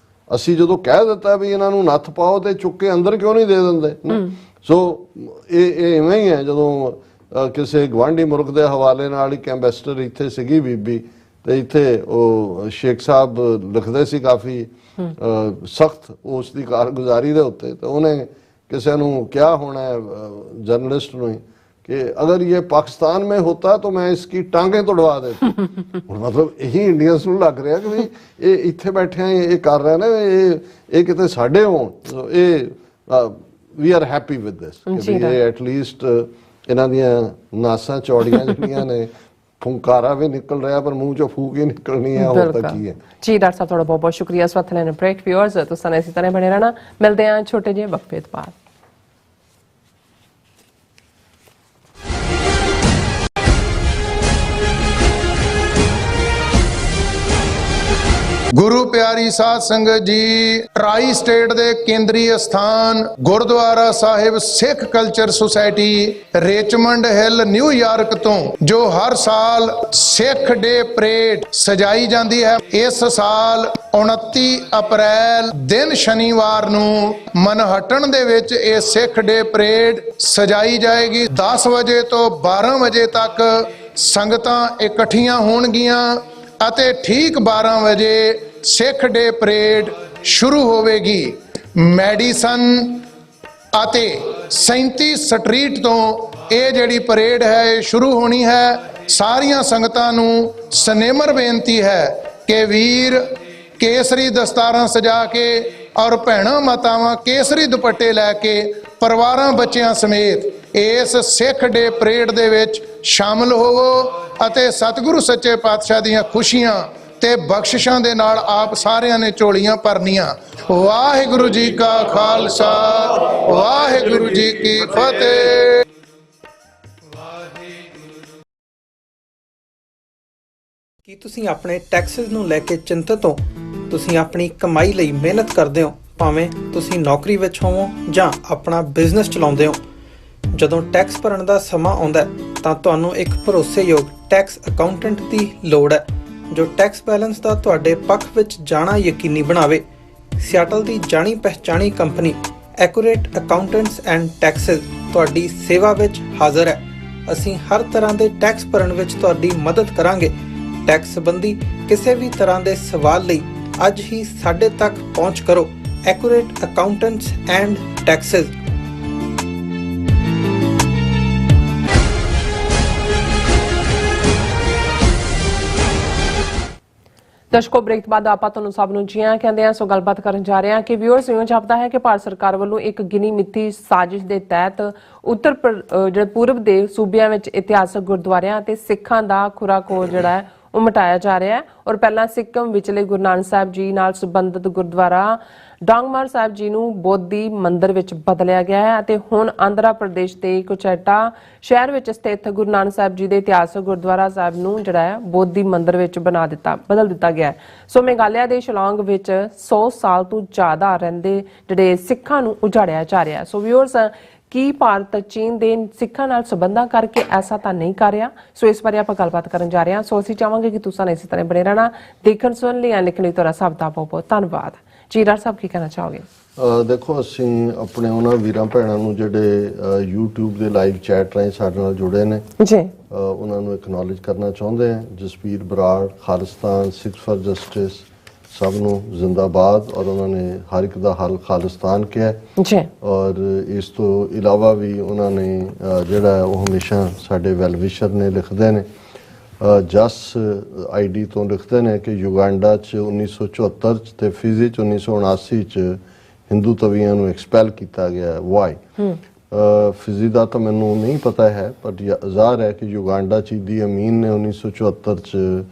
B: ਅਸੀਂ ਜਦੋਂ ਕਹਿ ਦਿੱਤਾ ਵੀ ਇਹਨਾਂ ਨੂੰ ਨੱਥ ਪਾਓ ਤੇ ਚੁੱਕ ਕੇ ਅੰਦਰ ਕਿਉਂ ਨਹੀਂ ਦੇ ਦਿੰਦੇ। ਸੋ ਇਹ ਇਵੇਂ ਹੀ ਹੈ ਜਦੋਂ ਕਿਸੇ ਗਵਾਂਢੀ ਮੁਲਕ ਦੇ ਹਵਾਲੇ ਨਾਲ ਇੱਕ ਐਂਬੈਸਡਰ ਇੱਥੇ ਸੀਗੀ ਬੀਬੀ ਤੇ ਇੱਥੇ ਉਹ ਸ਼ੇਖ ਸਾਹਿਬ ਲਿਖਦੇ ਸੀ ਕਾਫੀ ਸਖਤ ਉਸ ਦੀ ਕਾਰਗੁਜ਼ਾਰੀ ਦੇ ਉੱਤੇ, ਤੇ ਉਹਨੇ ਕਿਸੇ ਨੂੰ ਕਿਹਾ ਹੋਣਾ जर्नलिस्ट ਨੂੰ कि अगर ये पाकिस्तान में होता तो मैं इसकी टांगे तोड़वा देती। मतलब यही इंडियंस ਨੂੰ ਲੱਗ ਰਿਹਾ ਕਿ ਵੀ ਇਹ ਇੱਥੇ ਬੈਠੇ ਆ ਇਹ ਕਰ ਰਹੇ ਨੇ ਇਹ ਕਿਤੇ ਸਾਡੇ ਹੋਣ। ਇਹ we are happy with this ਕਿ ਇਹ ਐਟ ਲੀਸਟ ਇਹਨਾਂ ਦੀਆਂ ਨਾਸਾਂ ਚੌੜੀਆਂ ਜਿਹੜੀਆਂ ਨੇ ਫੁੰਕਾਰਾ ਵੀ ਨਿਕਲ ਰਿਹਾ ਪਰ ਮੂੰਹ ਚੋਂ ਫੂਕ ਹੀ ਨਿਕਲਣੀ ਹੈ, ਹੋਰ ਤਾਂ ਕੀ ਹੈ।
A: ਜੀ ਡਾਕਟਰ ਸਾਹਿਬ ਤੁਹਾਡਾ ਬਹੁਤ ਬਹੁਤ ਸ਼ੁਕਰੀਆ ਇਸ ਵਕਤ ਲੈਣ ਬ੍ਰੇਕ। ਵਿਊਅਰਸ ਤੁਸੀਂ ਇਸੇ ਤਰ੍ਹਾਂ ਬਣੇ ਰਹਿਣਾ, ਮਿਲਦੇ ਹਾਂ ਛੋਟੇ ਜਿਹੇ ਵਕਫੇ ਤੋਂ ਬਾਅਦ।
C: ਗੁਰੂ ਪਿਆਰੀ ਸਾਧ ਸੰਗਤ ਜੀ, ਟਰਾਈ ਸਟੇਟ ਦੇ ਕੇਂਦਰੀ ਅਸਥਾਨ Gurdwara Sahib Sikh culture society Richmond Hill New York ਤੋਂ ਜੋ ਹਰ ਸਾਲ ਸਿੱਖ ਡੇ ਪਰੇਡ ਸਜਾਈ ਜਾਂਦੀ ਹੈ, ਇਸ ਸਾਲ 29 ਅਪ੍ਰੈਲ ਦਿਨ ਸ਼ਨੀਵਾਰ ਨੂੰ ਮਨਹਟਨ ਦੇ ਵਿੱਚ ਇਹ ਸਿੱਖ ਡੇ ਪਰੇਡ ਸਜਾਈ ਜਾਏਗੀ। 10 ਵਜੇ ਤੋਂ 12 ਵਜੇ ਤੱਕ ਸੰਗਤਾਂ ਇਕੱਠੀਆਂ ਹੋਣਗੀਆਂ ਅਤੇ ਠੀਕ 12 ਵਜੇ ਸਿੱਖ ਡੇ ਪਰੇਡ ਸ਼ੁਰੂ ਹੋਵੇਗੀ। ਮੈਡੀਸਨ ਅਤੇ 37 ਸਟਰੀਟ ਤੋਂ ਇਹ ਜਿਹੜੀ ਪਰੇਡ ਹੈ ਇਹ ਸ਼ੁਰੂ ਹੋਣੀ ਹੈ। ਸਾਰੀਆਂ ਸੰਗਤਾਂ ਨੂੰ ਸਨੇਮਰ ਬੇਨਤੀ ਹੈ ਕਿ ਵੀਰ ਕੇਸਰੀ ਦਸਤਾਰਾਂ ਸਜਾ ਕੇ ਔਰ ਭੈਣਾਂ ਮਾਤਾਵਾਂ ਕੇਸਰੀ ਦੁਪੱਟੇ ਲੈ ਕੇ ਪਰਿਵਾਰਾਂ ਬੱਚਿਆਂ ਸਮੇਤ ਇਸ ਸਿੱਖ ਡੇ ਪਰੇਡ ਦੇ ਵਿੱਚ ਸ਼ਾਮਲ ਹੋਵੋ ਅਤੇ ਸਤਿਗੁਰੂ ਸੱਚੇ ਪਾਤਸ਼ਾਹ ਦੀਆਂ ਖੁਸ਼ੀਆਂ ਤੇ ਬਖਸ਼ਿਸ਼ਾਂ ਦੇ ਨਾਲ ਆਪ ਸਾਰਿਆਂ ਨੇ ਝੋਲੀਆਂ ਭਰਨੀਆਂ। ਵਾਹਿਗੁਰੂ ਜੀ ਕਾ ਖਾਲਸਾ, ਵਾਹਿਗੁਰੂ ਜੀ ਕੀ ਫਤਿਹ।
E: ਕੀ ਤੁਸੀਂ ਆਪਣੇ ਟੈਕਸਸ ਨੂੰ ਲੈ ਕੇ ਚਿੰਤਤ ਹੋ? ਤੁਸੀਂ ਆਪਣੀ ਕਮਾਈ ਲਈ ਮਿਹਨਤ ਕਰਦੇ ਹੋ, ਭਾਵੇਂ ਤੁਸੀਂ ਨੌਕਰੀ ਵਿੱਚ ਹੋਵੋ ਜਾਂ ਆਪਣਾ ਬਿਜ਼ਨਸ ਚਲਾਉਂਦੇ ਹੋ। ਜਦੋਂ ਟੈਕਸ ਭਰਨ ਦਾ ਸਮਾਂ ਆਉਂਦਾ ਹੈ ਤਾਂ ਤੁਹਾਨੂੰ ਇੱਕ ਭਰੋਸੇਯੋਗ ਟੈਕਸ ਅਕਾਊਂਟੈਂਟ ਦੀ ਲੋੜ ਹੈ, ਜੋ ਟੈਕਸ ਬੈਲੈਂਸ ਦਾ ਤੁਹਾਡੇ ਪੱਖ ਵਿੱਚ ਜਾਣਾ ਯਕੀਨੀ ਬਣਾਵੇ। ਸਿਆਟਲ ਦੀ ਜਾਣੀ ਪਛਾਣੀ company accurate accountants and Texas ਤੁਹਾਡੀ ਸੇਵਾ ਵਿੱਚ ਹਾਜ਼ਰ ਹੈ। ਅਸੀਂ ਹਰ ਤਰ੍ਹਾਂ ਦੇ ਟੈਕਸ ਭਰਨ ਵਿੱਚ ਤੁਹਾਡੀ ਮਦਦ ਕਰਾਂਗੇ। ਟੈਕਸ ਸੰਬੰਧੀ ਕਿਸੇ ਵੀ ਤਰ੍ਹਾਂ ਦੇ ਸਵਾਲ ਲਈ ਅੱਜ ਹੀ ਸਾਡੇ ਤੱਕ ਪਹੁੰਚ ਕਰੋ। Accurate accountants and Taxes.
A: ਦਰਸ਼ਕੋ, ਬ੍ਰੇਕ ਤੋਂ ਬਾਅਦ ਆਪਾਂ ਤੁਹਾਨੂੰ ਸਭ ਨੂੰ ਜੀ ਆਇਆਂ ਕਹਿੰਦੇ ਆ। ਸੋ ਗੱਲਬਾਤ ਕਰਨ ਜਾ ਰਹੇ ਹਾਂ ਕਿ ਵਿਊਅਰਸ ਨੂੰ ਜਾਪਦਾ ਹੈ ਕਿ ਭਾਰਤ ਸਰਕਾਰ ਵੱਲੋਂ ਇੱਕ ਗਿਣੀ ਮਿੱਥੀ ਸਾਜ਼ਿਸ਼ ਦੇ ਤਹਿਤ ਜਿਹੜੇ ਪੂਰਬ ਦੇ ਸੂਬਿਆਂ ਵਿੱਚ ਇਤਿਹਾਸਕ ਗੁਰਦੁਆਰਿਆਂ ਅਤੇ ਸਿੱਖਾਂ ਦਾ ਖੁਰਾਖੋਰ ਜਿਹੜਾ ਹੈ ਉਹ ਮਿਟਾਇਆ ਜਾ ਰਿਹਾ ਹੈ। ਔਰ ਪਹਿਲਾਂ ਸਿੱਕਮ ਵਿਚਲੇ ਗੁਰੂ ਨਾਨਕ ਸਾਹਿਬ ਜੀ ਨਾਲ ਸੰਬੰਧਿਤ ਗੁਰਦੁਆਰਾ ਡਾਂਗਮਾਰ ਸਾਹਿਬ ਜੀ ਨੂੰ ਬੋਧੀ ਮੰਦਿਰ ਵਿੱਚ ਬਦਲਿਆ ਗਿਆ ਹੈ ਅਤੇ ਹੁਣ ਆਂਧਰਾ ਪ੍ਰਦੇਸ਼ ਦੇ ਕੁਚੈਟਾ ਸ਼ਹਿਰ ਵਿੱਚ ਸਥਿਤ ਗੁਰੂ ਨਾਨਕ ਸਾਹਿਬ ਜੀ ਦੇ ਇਤਿਹਾਸਕ ਗੁਰਦੁਆਰਾ ਸਾਹਿਬ ਨੂੰ ਜਿਹੜਾ ਹੈ ਬੋਧੀ ਮੰਦਿਰ ਵਿੱਚ ਬਦਲ ਦਿੱਤਾ ਗਿਆ ਹੈ। ਸੋ ਮੇਘਾਲਿਆ ਦੇ ਸ਼ਿਲੌਂਗ ਵਿੱਚ 100 ਸਾਲ ਤੋਂ ਜ਼ਿਆਦਾ ਰਹਿੰਦੇ ਜਿਹੜੇ ਸਿੱਖਾਂ ਨੂੰ ਉਜਾੜਿਆ ਜਾ ਰਿਹਾ। ਸੋ ਵਿਊਅਰਸ, ਕੀ ਭਾਰਤ ਚੀਨ ਦੇ ਸਿੱਖਾਂ ਨਾਲ ਸੰਬੰਧਾਂ ਕਰਕੇ ਐਸਾ ਤਾਂ ਨਹੀਂ ਕਰ ਰਿਹਾ? ਸੋ ਇਸ ਬਾਰੇ ਆਪਾਂ ਗੱਲਬਾਤ ਕਰਨ ਜਾ ਰਹੇ ਹਾਂ। ਸੋ ਅਸੀਂ ਚਾਹਾਂਗੇ ਕਿ ਤੁਸੀਂ ਇਸੇ ਤਰ੍ਹਾਂ ਬਣੇ ਰਹਿਣਾ। ਦੇਖਣ ਸੁਣਨ ਲਈ ਲਿਖਣ ਲਈ ਤੁਹਾਡਾ ਸਭ ਦਾ ਬਹੁਤ ਬਹੁਤ ਧੰਨਵਾਦ। ਜੀ ਡਾਕਟਰ ਸਾਹਿਬ, ਕੀ ਕਹਿਣਾ ਚਾਹੋਗੇ?
B: ਦੇਖੋ, ਅਸੀਂ ਆਪਣੇ ਉਹਨਾਂ ਵੀਰਾਂ ਭੈਣਾਂ ਨੂੰ ਜਿਹੜੇ YouTube ਦੇ ਲਾਈਵ ਚੈਟ ਰਾਹੀਂ ਸਾਡੇ ਨਾਲ ਜੁੜੇ ਨੇ
A: ਜੀ,
B: ਉਹਨਾਂ ਨੂੰ ਐਕਨੋਲੇਜ ਕਰਨਾ ਚਾਹੁੰਦੇ ਹਾਂ। ਜਸਵੀਰ ਬਰਾੜ, ਖਾਲਿਸਤਾਨ, ਸਿੱਖ ਫॉर ਜਸਟਿਸ, ਸਭ ਨੂੰ ਜ਼ਿੰਦਾਬਾਦ। ਔਰ ਉਹਨਾਂ ਨੇ ਹਰ ਇੱਕ ਦਾ ਹੱਲ ਖਾਲਿਸਤਾਨ ਕਿਹਾ
A: ਜੀ।
B: ਔਰ ਇਸ ਤੋਂ ਇਲਾਵਾ ਵੀ ਉਹਨਾਂ ਨੇ ਜਿਹੜਾ ਉਹ ਹਮੇਸ਼ਾ ਸਾਡੇ ਵੈਲਵਿਸ਼ਰ ਨੇ ਲਿਖਦੇ ਨੇ। ਜਸ ID ਤੋਂ ਲਿਖਦੇ ਨੇ ਕਿ ਯੁਗਾਂਡਾ 'ਚ 1974 'ਚ ਤੇ ਫਿਜੀ 'ਚ 1979 'ਚ ਹਿੰਦੂ ਤਵੀਆਂ ਨੂੰ ਐਕਸਪੈਲ ਕੀਤਾ ਗਿਆ। ਵਾਈ? ਫਿਜੀ ਦਾ ਤਾਂ ਮੈਨੂੰ ਨਹੀਂ ਪਤਾ ਹੈ, ਪਰ ਜ਼ਾਹਰ ਹੈ ਕਿ ਯੁਗਾਂਡਾ 'ਚ ਈਦੀ ਅਮੀਨ ਨੇ 1974 'ਚ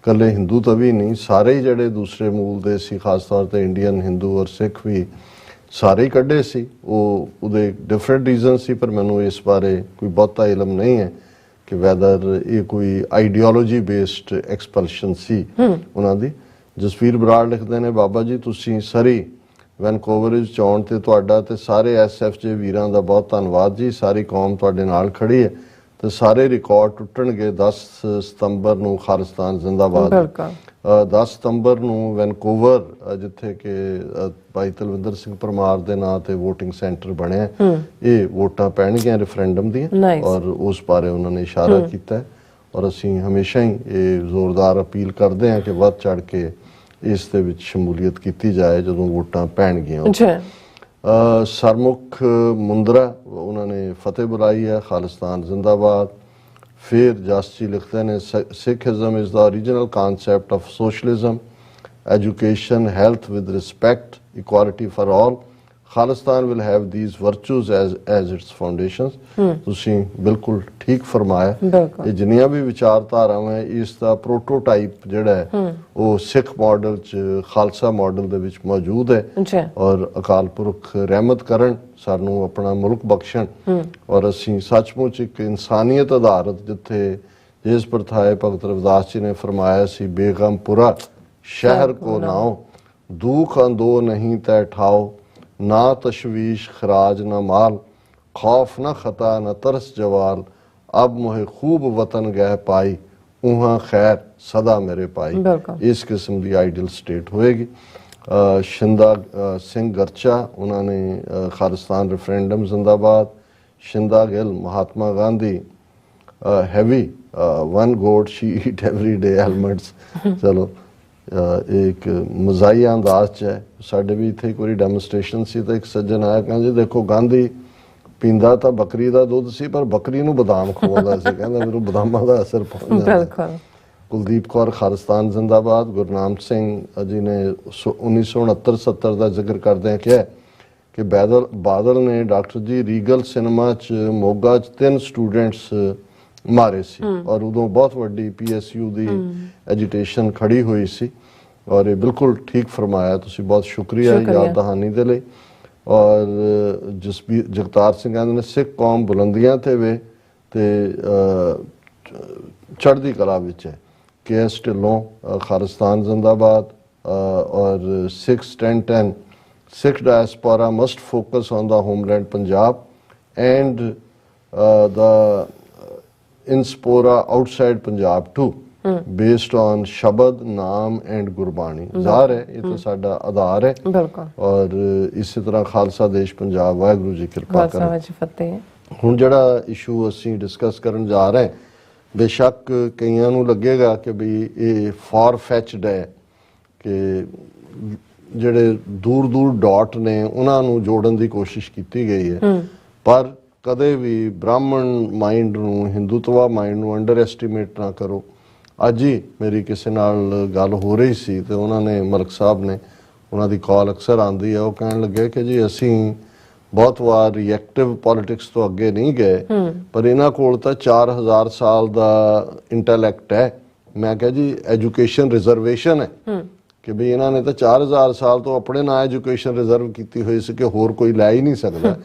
B: ਕੱਲੇ ਹਿੰਦੂ ਤਵੀ ਨਹੀਂ, ਸਾਰੇ ਹੀ ਜਿਹੜੇ ਦੂਸਰੇ ਮੂਲ ਦੇ ਸੀ, ਖਾਸ ਤੌਰ ਤੇ ਇੰਡੀਅਨ ਹਿੰਦੂ ਔਰ ਸਿੱਖ ਵੀ ਸਾਰੇ ਹੀ ਕੱਢੇ ਸੀ। ਉਹਦੇ ਡਿਫਰੈਂਟ ਰੀਜ਼ਨ ਸੀ, ਪਰ ਮੈਨੂੰ ਇਸ ਬਾਰੇ ਕੋਈ ਬਹੁਤਾ ਇਲਮ ਨਹੀਂ ਹੈ ਕਿ ਵੈਦਰ ਇਹ ਕੋਈ ਆਈਡੀਓਲੋਜੀ ਬੇਸਡ ਐਕਸਪਲਸ਼ਨ ਸੀ ਉਹਨਾਂ ਦੀ। ਜਸਵੀਰ ਬਰਾੜ ਲਿਖਦੇ ਨੇ, ਬਾਬਾ ਜੀ ਤੁਸੀਂ ਸਰੀ ਵੈਨਕੂਵਰ ਵਿੱਚ ਆਉਣ ਤੇ ਤੁਹਾਡਾ ਤੇ ਸਾਰੇ SFJ ਵੀਰਾਂ ਦਾ ਬਹੁਤ ਧੰਨਵਾਦ ਜੀ। ਸਾਰੀ ਕੌਮ ਤੁਹਾਡੇ ਨਾਲ ਖੜੀ ਹੈ ਤੇ ਸਾਰੇ ਰਿਕਾਰਡ ਟੁੱਟਣਗੇ। 10 ਸਤੰਬਰ ਨੂੰ ਖਾਲਿਸਤਾਨ ਜ਼ਿੰਦਾਬਾਦ। 10 ਸਤੰਬਰ ਨੂੰ ਵੈਨਕੂਵਰ, ਜਿੱਥੇ ਕਿ ਭਾਈ ਤਲਵਿੰਦਰ ਸਿੰਘ ਪਰਮਾਰ ਦੇ ਨਾਂ ਤੇ VOTING ਸੈਂਟਰ ਬਣਿਆ, ਇਹ ਵੋਟਾਂ ਪੈਣਗੀਆਂ ਰੈਫਰੈਂਡਮ ਦੀਆਂ ਔਰ ਉਸ ਬਾਰੇ ਉਹਨਾਂ ਨੇ ਇਸ਼ਾਰਾ ਕੀਤਾ। ਔਰ ਅਸੀਂ ਹਮੇਸ਼ਾ ਹੀ ਇਹ ਜ਼ੋਰਦਾਰ ਅਪੀਲ ਕਰਦੇ ਹਾਂ ਕਿ ਵੱਧ ਚੜ ਕੇ ਇਸ ਦੇ ਵਿੱਚ ਸ਼ਮੂਲੀਅਤ ਕੀਤੀ ਜਾਏ ਜਦੋਂ ਵੋਟਾਂ ਪੈਣਗੀਆਂ। ਸਰਮੁਖ ਮੁੰਦਰਾ, ਉਹਨਾਂ ਨੇ ਫਤਿਹ ਬੁਲਾਈ ਹੈ, ਖਾਲਿਸਤਾਨ ਜ਼ਿੰਦਾਬਾਦ। ਫਿਰ ਜਸਜੀ ਲਿਖਦੇ ਨੇ, Sikhism is the original concept of socialism, education, health with respect, equality for all. Khalistan will have these virtues as its foundations. ਤੁਸੀਂ ਬਿਲਕੁਲ ਠੀਕ ਫਰਮਾਇਆ। ਇਹ ਜਿੰਨੀਆਂ ਵੀ ਵਿਚਾਰਧਾਰਾਵਾਂ ਹੈ, ਇਸ ਦਾ ਪ੍ਰੋਟੋਟਾਈਪ ਜਿਹੜਾ ਹੈ ਉਹ ਸਿੱਖ ਮਾਡਲ 'ਚ, ਖਾਲਸਾ ਮਾਡਲ ਦੇ ਵਿੱਚ ਮੌਜੂਦ ਹੈ। ਔਰ ਅਕਾਲ ਪੁਰਖ ਰਹਿਮਤ ਕਰਨ, ਸਾਨੂੰ ਆਪਣਾ ਮੁਲਕ ਬਖਸ਼ਣ ਔਰ ਅਸੀਂ ਸੱਚਮੁੱਚ ਇੱਕ ਇਨਸਾਨੀਅਤ ਆਧਾਰਿਤ, ਜਿੱਥੇ ਜਿਸ ਪ੍ਰਥਾਏ ਭਗਤ ਰਵਿਦਾਸ ਜੀ ਨੇ ਫਰਮਾਇਆ ਸੀ, ਬੇਗਮਪੁਰਾ ਸ਼ਹਿਰ ਕੋ ਨਾਓ, ਦੁੱਖ ਅੰਦੋ ਨਹੀਂ ਤੈ ਠਾਓ, ना तशवीश खराज न माल, खौफ न खता न तरस जवाल, अब मोहे खूब वतन गह पाई, उहाँ खैर सदा मेरे पाई। इस किस्म की आइडियल स्टेट होएगी। शिंदा सिंह गर्चा, उन्होंने खालिस्तान रेफरेंडम जिंदाबाद। Shinda Gill, Mahatma Gandhi, heavy one goat she eat every day helmets. चलो एक मजाइया अंदाज च है। साढ़े भी इतने एक बार डैमोस्ट्रेशन सी तो एक सज्जन आया, कहते देखो गांधी पींदा तो बकरी का दुध सी, पर बकरी नूं बदाम खवाउंदा सी, कहंदा मेरे बदामां दा असर पहुंच जांदा। कुलदीप कौर, खालिस्तान जिंदाबाद। गुरनाम सिंह जी ने 1969-70 का जिक्र करदे कहा कि बादल ने डॉक्टर जी रीगल सिनेमा च मोगा च 3 स्टूडेंट्स ਮਾਰੇ ਸੀ ਔਰ ਉਦੋਂ ਬਹੁਤ ਵੱਡੀ PSU ਦੀ ਐਜੀਟੇਸ਼ਨ ਖੜੀ ਹੋਈ ਸੀ ਔਰ ਇਹ ਬਿਲਕੁਲ ਠੀਕ ਫਰਮਾਇਆ ਤੁਸੀਂ, ਬਹੁਤ ਸ਼ੁਕਰੀਆ ਯਾਦ ਦਹਾਨੀ ਦੇ ਲਈ। ਔਰ ਜਗਤਾਰ ਸਿੰਘ ਕਹਿੰਦੇ ਨੇ ਸਿੱਖ ਕੌਮ ਬੁਲੰਦੀਆਂ ਤੇ ਵੇ ਤੇ ਚੜ੍ਹਦੀ ਕਲਾ ਵਿੱਚ ਹੈ। KS ਢਿੱਲੋਂ ਖਾਲਿਸਤਾਨ ਜ਼ਿੰਦਾਬਾਦ ਔਰ 610 Sikh diaspora must focus on the homeland Punjab and the inspora outside Punjab too, based on Shabad, Naam and Gurbani। ਜ਼ਾਹਰ ਹੈ ਇਹ ਤਾਂ ਸਾਡਾ ਆਧਾਰ ਹੈ ਔਰ ਇਸੇ ਤਰ੍ਹਾਂ ਖਾਲਸਾ ਦੇਸ਼ ਪੰਜਾਬ, ਵਾਹਿਗੁਰੂ ਜੀ ਕਿਰਪਾ ਕਰੇ। ਹੁਣ ਜਿਹੜਾ ਇਸ਼ੂ ਅਸੀਂ ਡਿਸਕਸ ਕਰਨ ਜਾ ਰਹੇ, ਬੇਸ਼ੱਕ ਕਈਆਂ ਨੂੰ ਲੱਗੇਗਾ ਕਿ ਵੀ ਇਹ ਫਾਰ ਫੈਚਡ ਹੈ ਕਿ ਜਿਹੜੇ ਦੂਰ ਦੂਰ ਡਾਟ ਨੇ ਉਹਨਾਂ ਨੂੰ ਜੋੜਨ ਦੀ ਕੋਸ਼ਿਸ਼ ਕੀਤੀ ਗਈ ਹੈ, ਪਰ ਕਦੇ ਵੀ ਬ੍ਰਾਹਮਣ ਮਾਈਂਡ ਨੂੰ, ਹਿੰਦੂਤਵਾ ਮਾਈਂਡ ਨੂੰ ਅੰਡਰ ਐਸਟੀਮੇਟ ਨਾ ਕਰੋ। ਅੱਜ ਹੀ ਮੇਰੀ ਕਿਸੇ ਨਾਲ ਗੱਲ ਹੋ ਰਹੀ ਸੀ ਤੇ ਉਹਨਾਂ ਨੇ, ਮਲਕ ਸਾਹਿਬ ਨੇ, ਉਹਨਾਂ ਦੀ ਕਾਲ ਅਕਸਰ ਆਉਂਦੀ ਹੈ, ਉਹ ਕਹਿਣ ਲੱਗੇ ਕਿ ਜੀ ਅਸੀਂ ਬਹੁਤ ਵਾਰ ਰਿਐਕਟਿਵ ਪੋਲਿਟਿਕਸ ਤੋਂ ਅੱਗੇ ਨਹੀਂ ਗਏ ਪਰ ਇਹਨਾਂ ਕੋਲ ਤਾਂ 4000 ਸਾਲ ਦਾ ਇੰਟੈਲੈਕਟ ਹੈ। ਮੈਂ ਕਿਹਾ ਜੀ ਐਜੂਕੇਸ਼ਨ ਰਿਜ਼ਰਵੇਸ਼ਨ ਹੈ ਕਿ ਵੀ ਇਹਨਾਂ ਨੇ ਤਾਂ 4000 ਸਾਲ ਤੋਂ ਆਪਣੇ ਨਾਂ ਐਜੂਕੇਸ਼ਨ ਰਿਜ਼ਰਵ ਕੀਤੀ ਹੋਈ ਸੀ ਕਿ ਹੋਰ ਕੋਈ ਲੈ ਹੀ ਨਹੀਂ ਸਕਦਾ।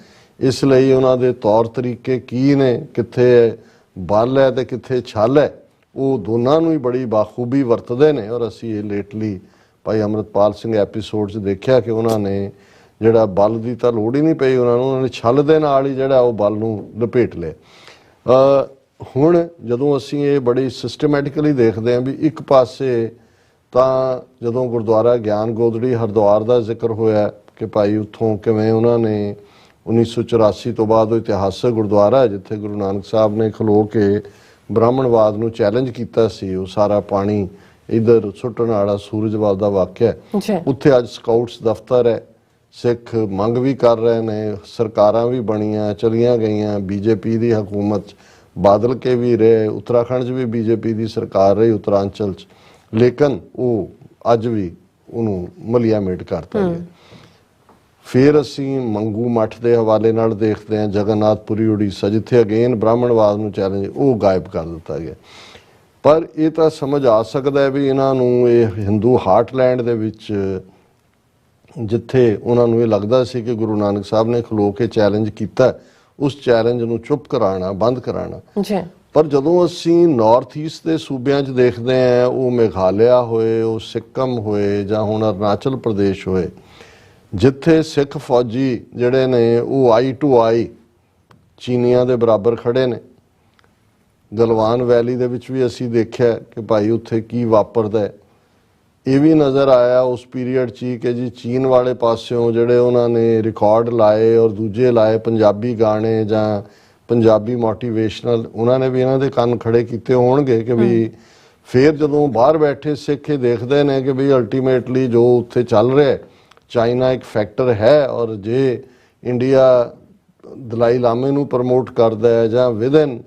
B: ਇਸ ਲਈ ਉਹਨਾਂ ਦੇ ਤੌਰ ਤਰੀਕੇ ਕੀ ਨੇ, ਕਿੱਥੇ ਬਲ ਹੈ ਤੇ ਕਿੱਥੇ ਛਲ ਹੈ, ਉਹ ਦੋਨਾਂ ਨੂੰ ਹੀ ਬੜੀ ਬਾਖੂਬੀ ਵਰਤਦੇ ਨੇ। ਔਰ ਅਸੀਂ ਇਹ ਲੇਟਲੀ ਭਾਈ ਅੰਮ੍ਰਿਤਪਾਲ ਸਿੰਘ ਐਪੀਸੋਡ 'ਚ ਦੇਖਿਆ ਕਿ ਉਹਨਾਂ ਨੇ ਜਿਹੜਾ ਬਲ ਦੀ ਤਾਂ ਲੋੜ ਹੀ ਨਹੀਂ ਪਈ ਉਹਨਾਂ ਨੇ ਛਲ ਦੇ ਨਾਲ ਹੀ ਜਿਹੜਾ ਉਹ ਬਲ ਨੂੰ ਲਪੇਟ ਲਿਆ। ਹੁਣ ਜਦੋਂ ਅਸੀਂ ਇਹ ਬੜੀ ਸਿਸਟਮੈਟਿਕਲੀ ਦੇਖਦੇ ਹਾਂ ਵੀ ਇੱਕ ਪਾਸੇ ਤਾਂ ਜਦੋਂ ਗੁਰਦੁਆਰਾ ਗਿਆਨ ਗੋਦੜੀ ਹਰਿਦੁਆਰ ਦਾ ਜ਼ਿਕਰ ਹੋਇਆ ਕਿ ਭਾਈ ਉੱਥੋਂ ਕਿਵੇਂ ਉਹਨਾਂ ਨੇ 1984 ਤੋਂ ਬਾਅਦ ਉਹ ਇਤਿਹਾਸਕ ਗੁਰਦੁਆਰਾ ਹੈ ਜਿੱਥੇ ਗੁਰੂ ਨਾਨਕ ਸਾਹਿਬ ਨੇ ਖਲੋ ਕੇ ਬ੍ਰਾਹਮਣਵਾਦ ਨੂੰ ਚੈਲੰਜ ਕੀਤਾ ਸੀ, ਉਹ ਸਾਰਾ ਪਾਣੀ ਇੱਧਰ ਸੁੱਟਣ ਵਾਲਾ ਸੂਰਜਵਾਲ ਦਾ ਵਾਕਿਆ, ਉੱਥੇ ਅੱਜ ਸਕਾਊਟਸ ਦਫ਼ਤਰ ਹੈ। ਸਿੱਖ ਮੰਗ ਵੀ ਕਰ ਰਹੇ ਨੇ, ਸਰਕਾਰਾਂ ਵੀ ਬਣੀਆਂ ਚਲੀਆਂ ਗਈਆਂ, BJP ਦੀ ਹਕੂਮਤ ਬਾਦਲ ਕੇ ਵੀ ਰਹੇ, ਉੱਤਰਾਖੰਡ 'ਚ ਵੀ BJP ਦੀ ਸਰਕਾਰ ਰਹੀ, ਉੱਤਰਾਂਚਲ 'ਚ, ਲੇਕਿਨ ਉਹ ਅੱਜ ਵੀ ਉਹਨੂੰ ਮਲੀਆਮੇਟ ਕਰਤਾ ਗਿਆ। ਫਿਰ ਅਸੀਂ ਮੰਗੂ ਮੱਠ ਦੇ ਹਵਾਲੇ ਨਾਲ ਦੇਖਦੇ ਹਾਂ, ਜਗਨਨਾਥਪੁਰੀ ਉੜੀਸਾ ਜਿੱਥੇ ਅਗੇਨ ਬ੍ਰਾਹਮਣਵਾਦ ਨੂੰ ਚੈਲੰਜ, ਉਹ ਗਾਇਬ ਕਰ ਦਿੱਤਾ ਗਿਆ। ਪਰ ਇਹ ਤਾਂ ਸਮਝ ਆ ਸਕਦਾ ਹੈ ਵੀ ਇਹਨਾਂ ਨੂੰ ਇਹ ਹਿੰਦੂ ਹਾਰਟਲੈਂਡ ਦੇ ਵਿੱਚ ਜਿੱਥੇ ਉਹਨਾਂ ਨੂੰ ਇਹ ਲੱਗਦਾ ਸੀ ਕਿ ਗੁਰੂ ਨਾਨਕ ਸਾਹਿਬ ਨੇ ਖਲੋ ਕੇ ਚੈਲੰਜ ਕੀਤਾ, ਉਸ ਚੈਲੰਜ ਨੂੰ ਚੁੱਪ ਕਰਾਉਣਾ, ਬੰਦ ਕਰਾਉਣਾ। ਪਰ ਜਦੋਂ ਅਸੀਂ ਨਾਰਥ ਈਸਟ ਦੇ ਸੂਬਿਆਂ 'ਚ ਦੇਖਦੇ ਹਾਂ, ਉਹ ਮੇਘਾਲਿਆ ਹੋਏ, ਉਹ ਸਿੱਕਮ ਹੋਏ ਜਾਂ ਹੁਣ ਅਰੁਣਾਚਲ ਪ੍ਰਦੇਸ਼ ਹੋਏ, ਜਿੱਥੇ ਸਿੱਖ ਫੌਜੀ ਜਿਹੜੇ ਨੇ ਉਹ ਆਈ ਟੂ ਆਈ ਚੀਨੀਆਂ ਦੇ ਬਰਾਬਰ ਖੜੇ ਨੇ। ਗਲਵਾਨ ਵੈਲੀ ਦੇ ਵਿੱਚ ਵੀ ਅਸੀਂ ਦੇਖਿਆ ਕਿ ਭਾਈ ਉੱਥੇ ਕੀ ਵਾਪਰਦਾ। ਇਹ ਵੀ ਨਜ਼ਰ ਆਇਆ ਉਸ ਪੀਰੀਅਡ 'ਚ ਕਿ ਜੀ ਚੀਨ ਵਾਲੇ ਪਾਸਿਓਂ ਜਿਹੜੇ ਉਹਨਾਂ ਨੇ ਰਿਕਾਰਡ ਲਾਏ ਔਰ ਦੂਜੇ ਲਾਏ ਪੰਜਾਬੀ ਗਾਣੇ ਜਾਂ ਪੰਜਾਬੀ ਮੋਟੀਵੇਸ਼ਨਲ, ਉਹਨਾਂ ਨੇ ਵੀ ਇਹਨਾਂ ਦੇ ਕੰਨ ਖੜੇ ਕੀਤੇ ਹੋਣਗੇ ਕਿ ਵੀ ਫਿਰ ਜਦੋਂ ਬਾਹਰ ਬੈਠੇ ਸਿੱਖ ਇਹ ਦੇਖਦੇ ਨੇ ਕਿ ਵੀ ਅਲਟੀਮੇਟਲੀ ਜੋ ਉੱਥੇ ਚੱਲ ਰਿਹਾ, ਚਾਈਨਾ ਇੱਕ ਫੈਕਟਰ ਹੈ ਔਰ ਜੇ ਇੰਡੀਆ ਦਲਾਈ ਲਾਮੇ ਨੂੰ ਪ੍ਰਮੋਟ ਕਰਦਾ ਹੈ ਜਾਂ ਵਿਦਨ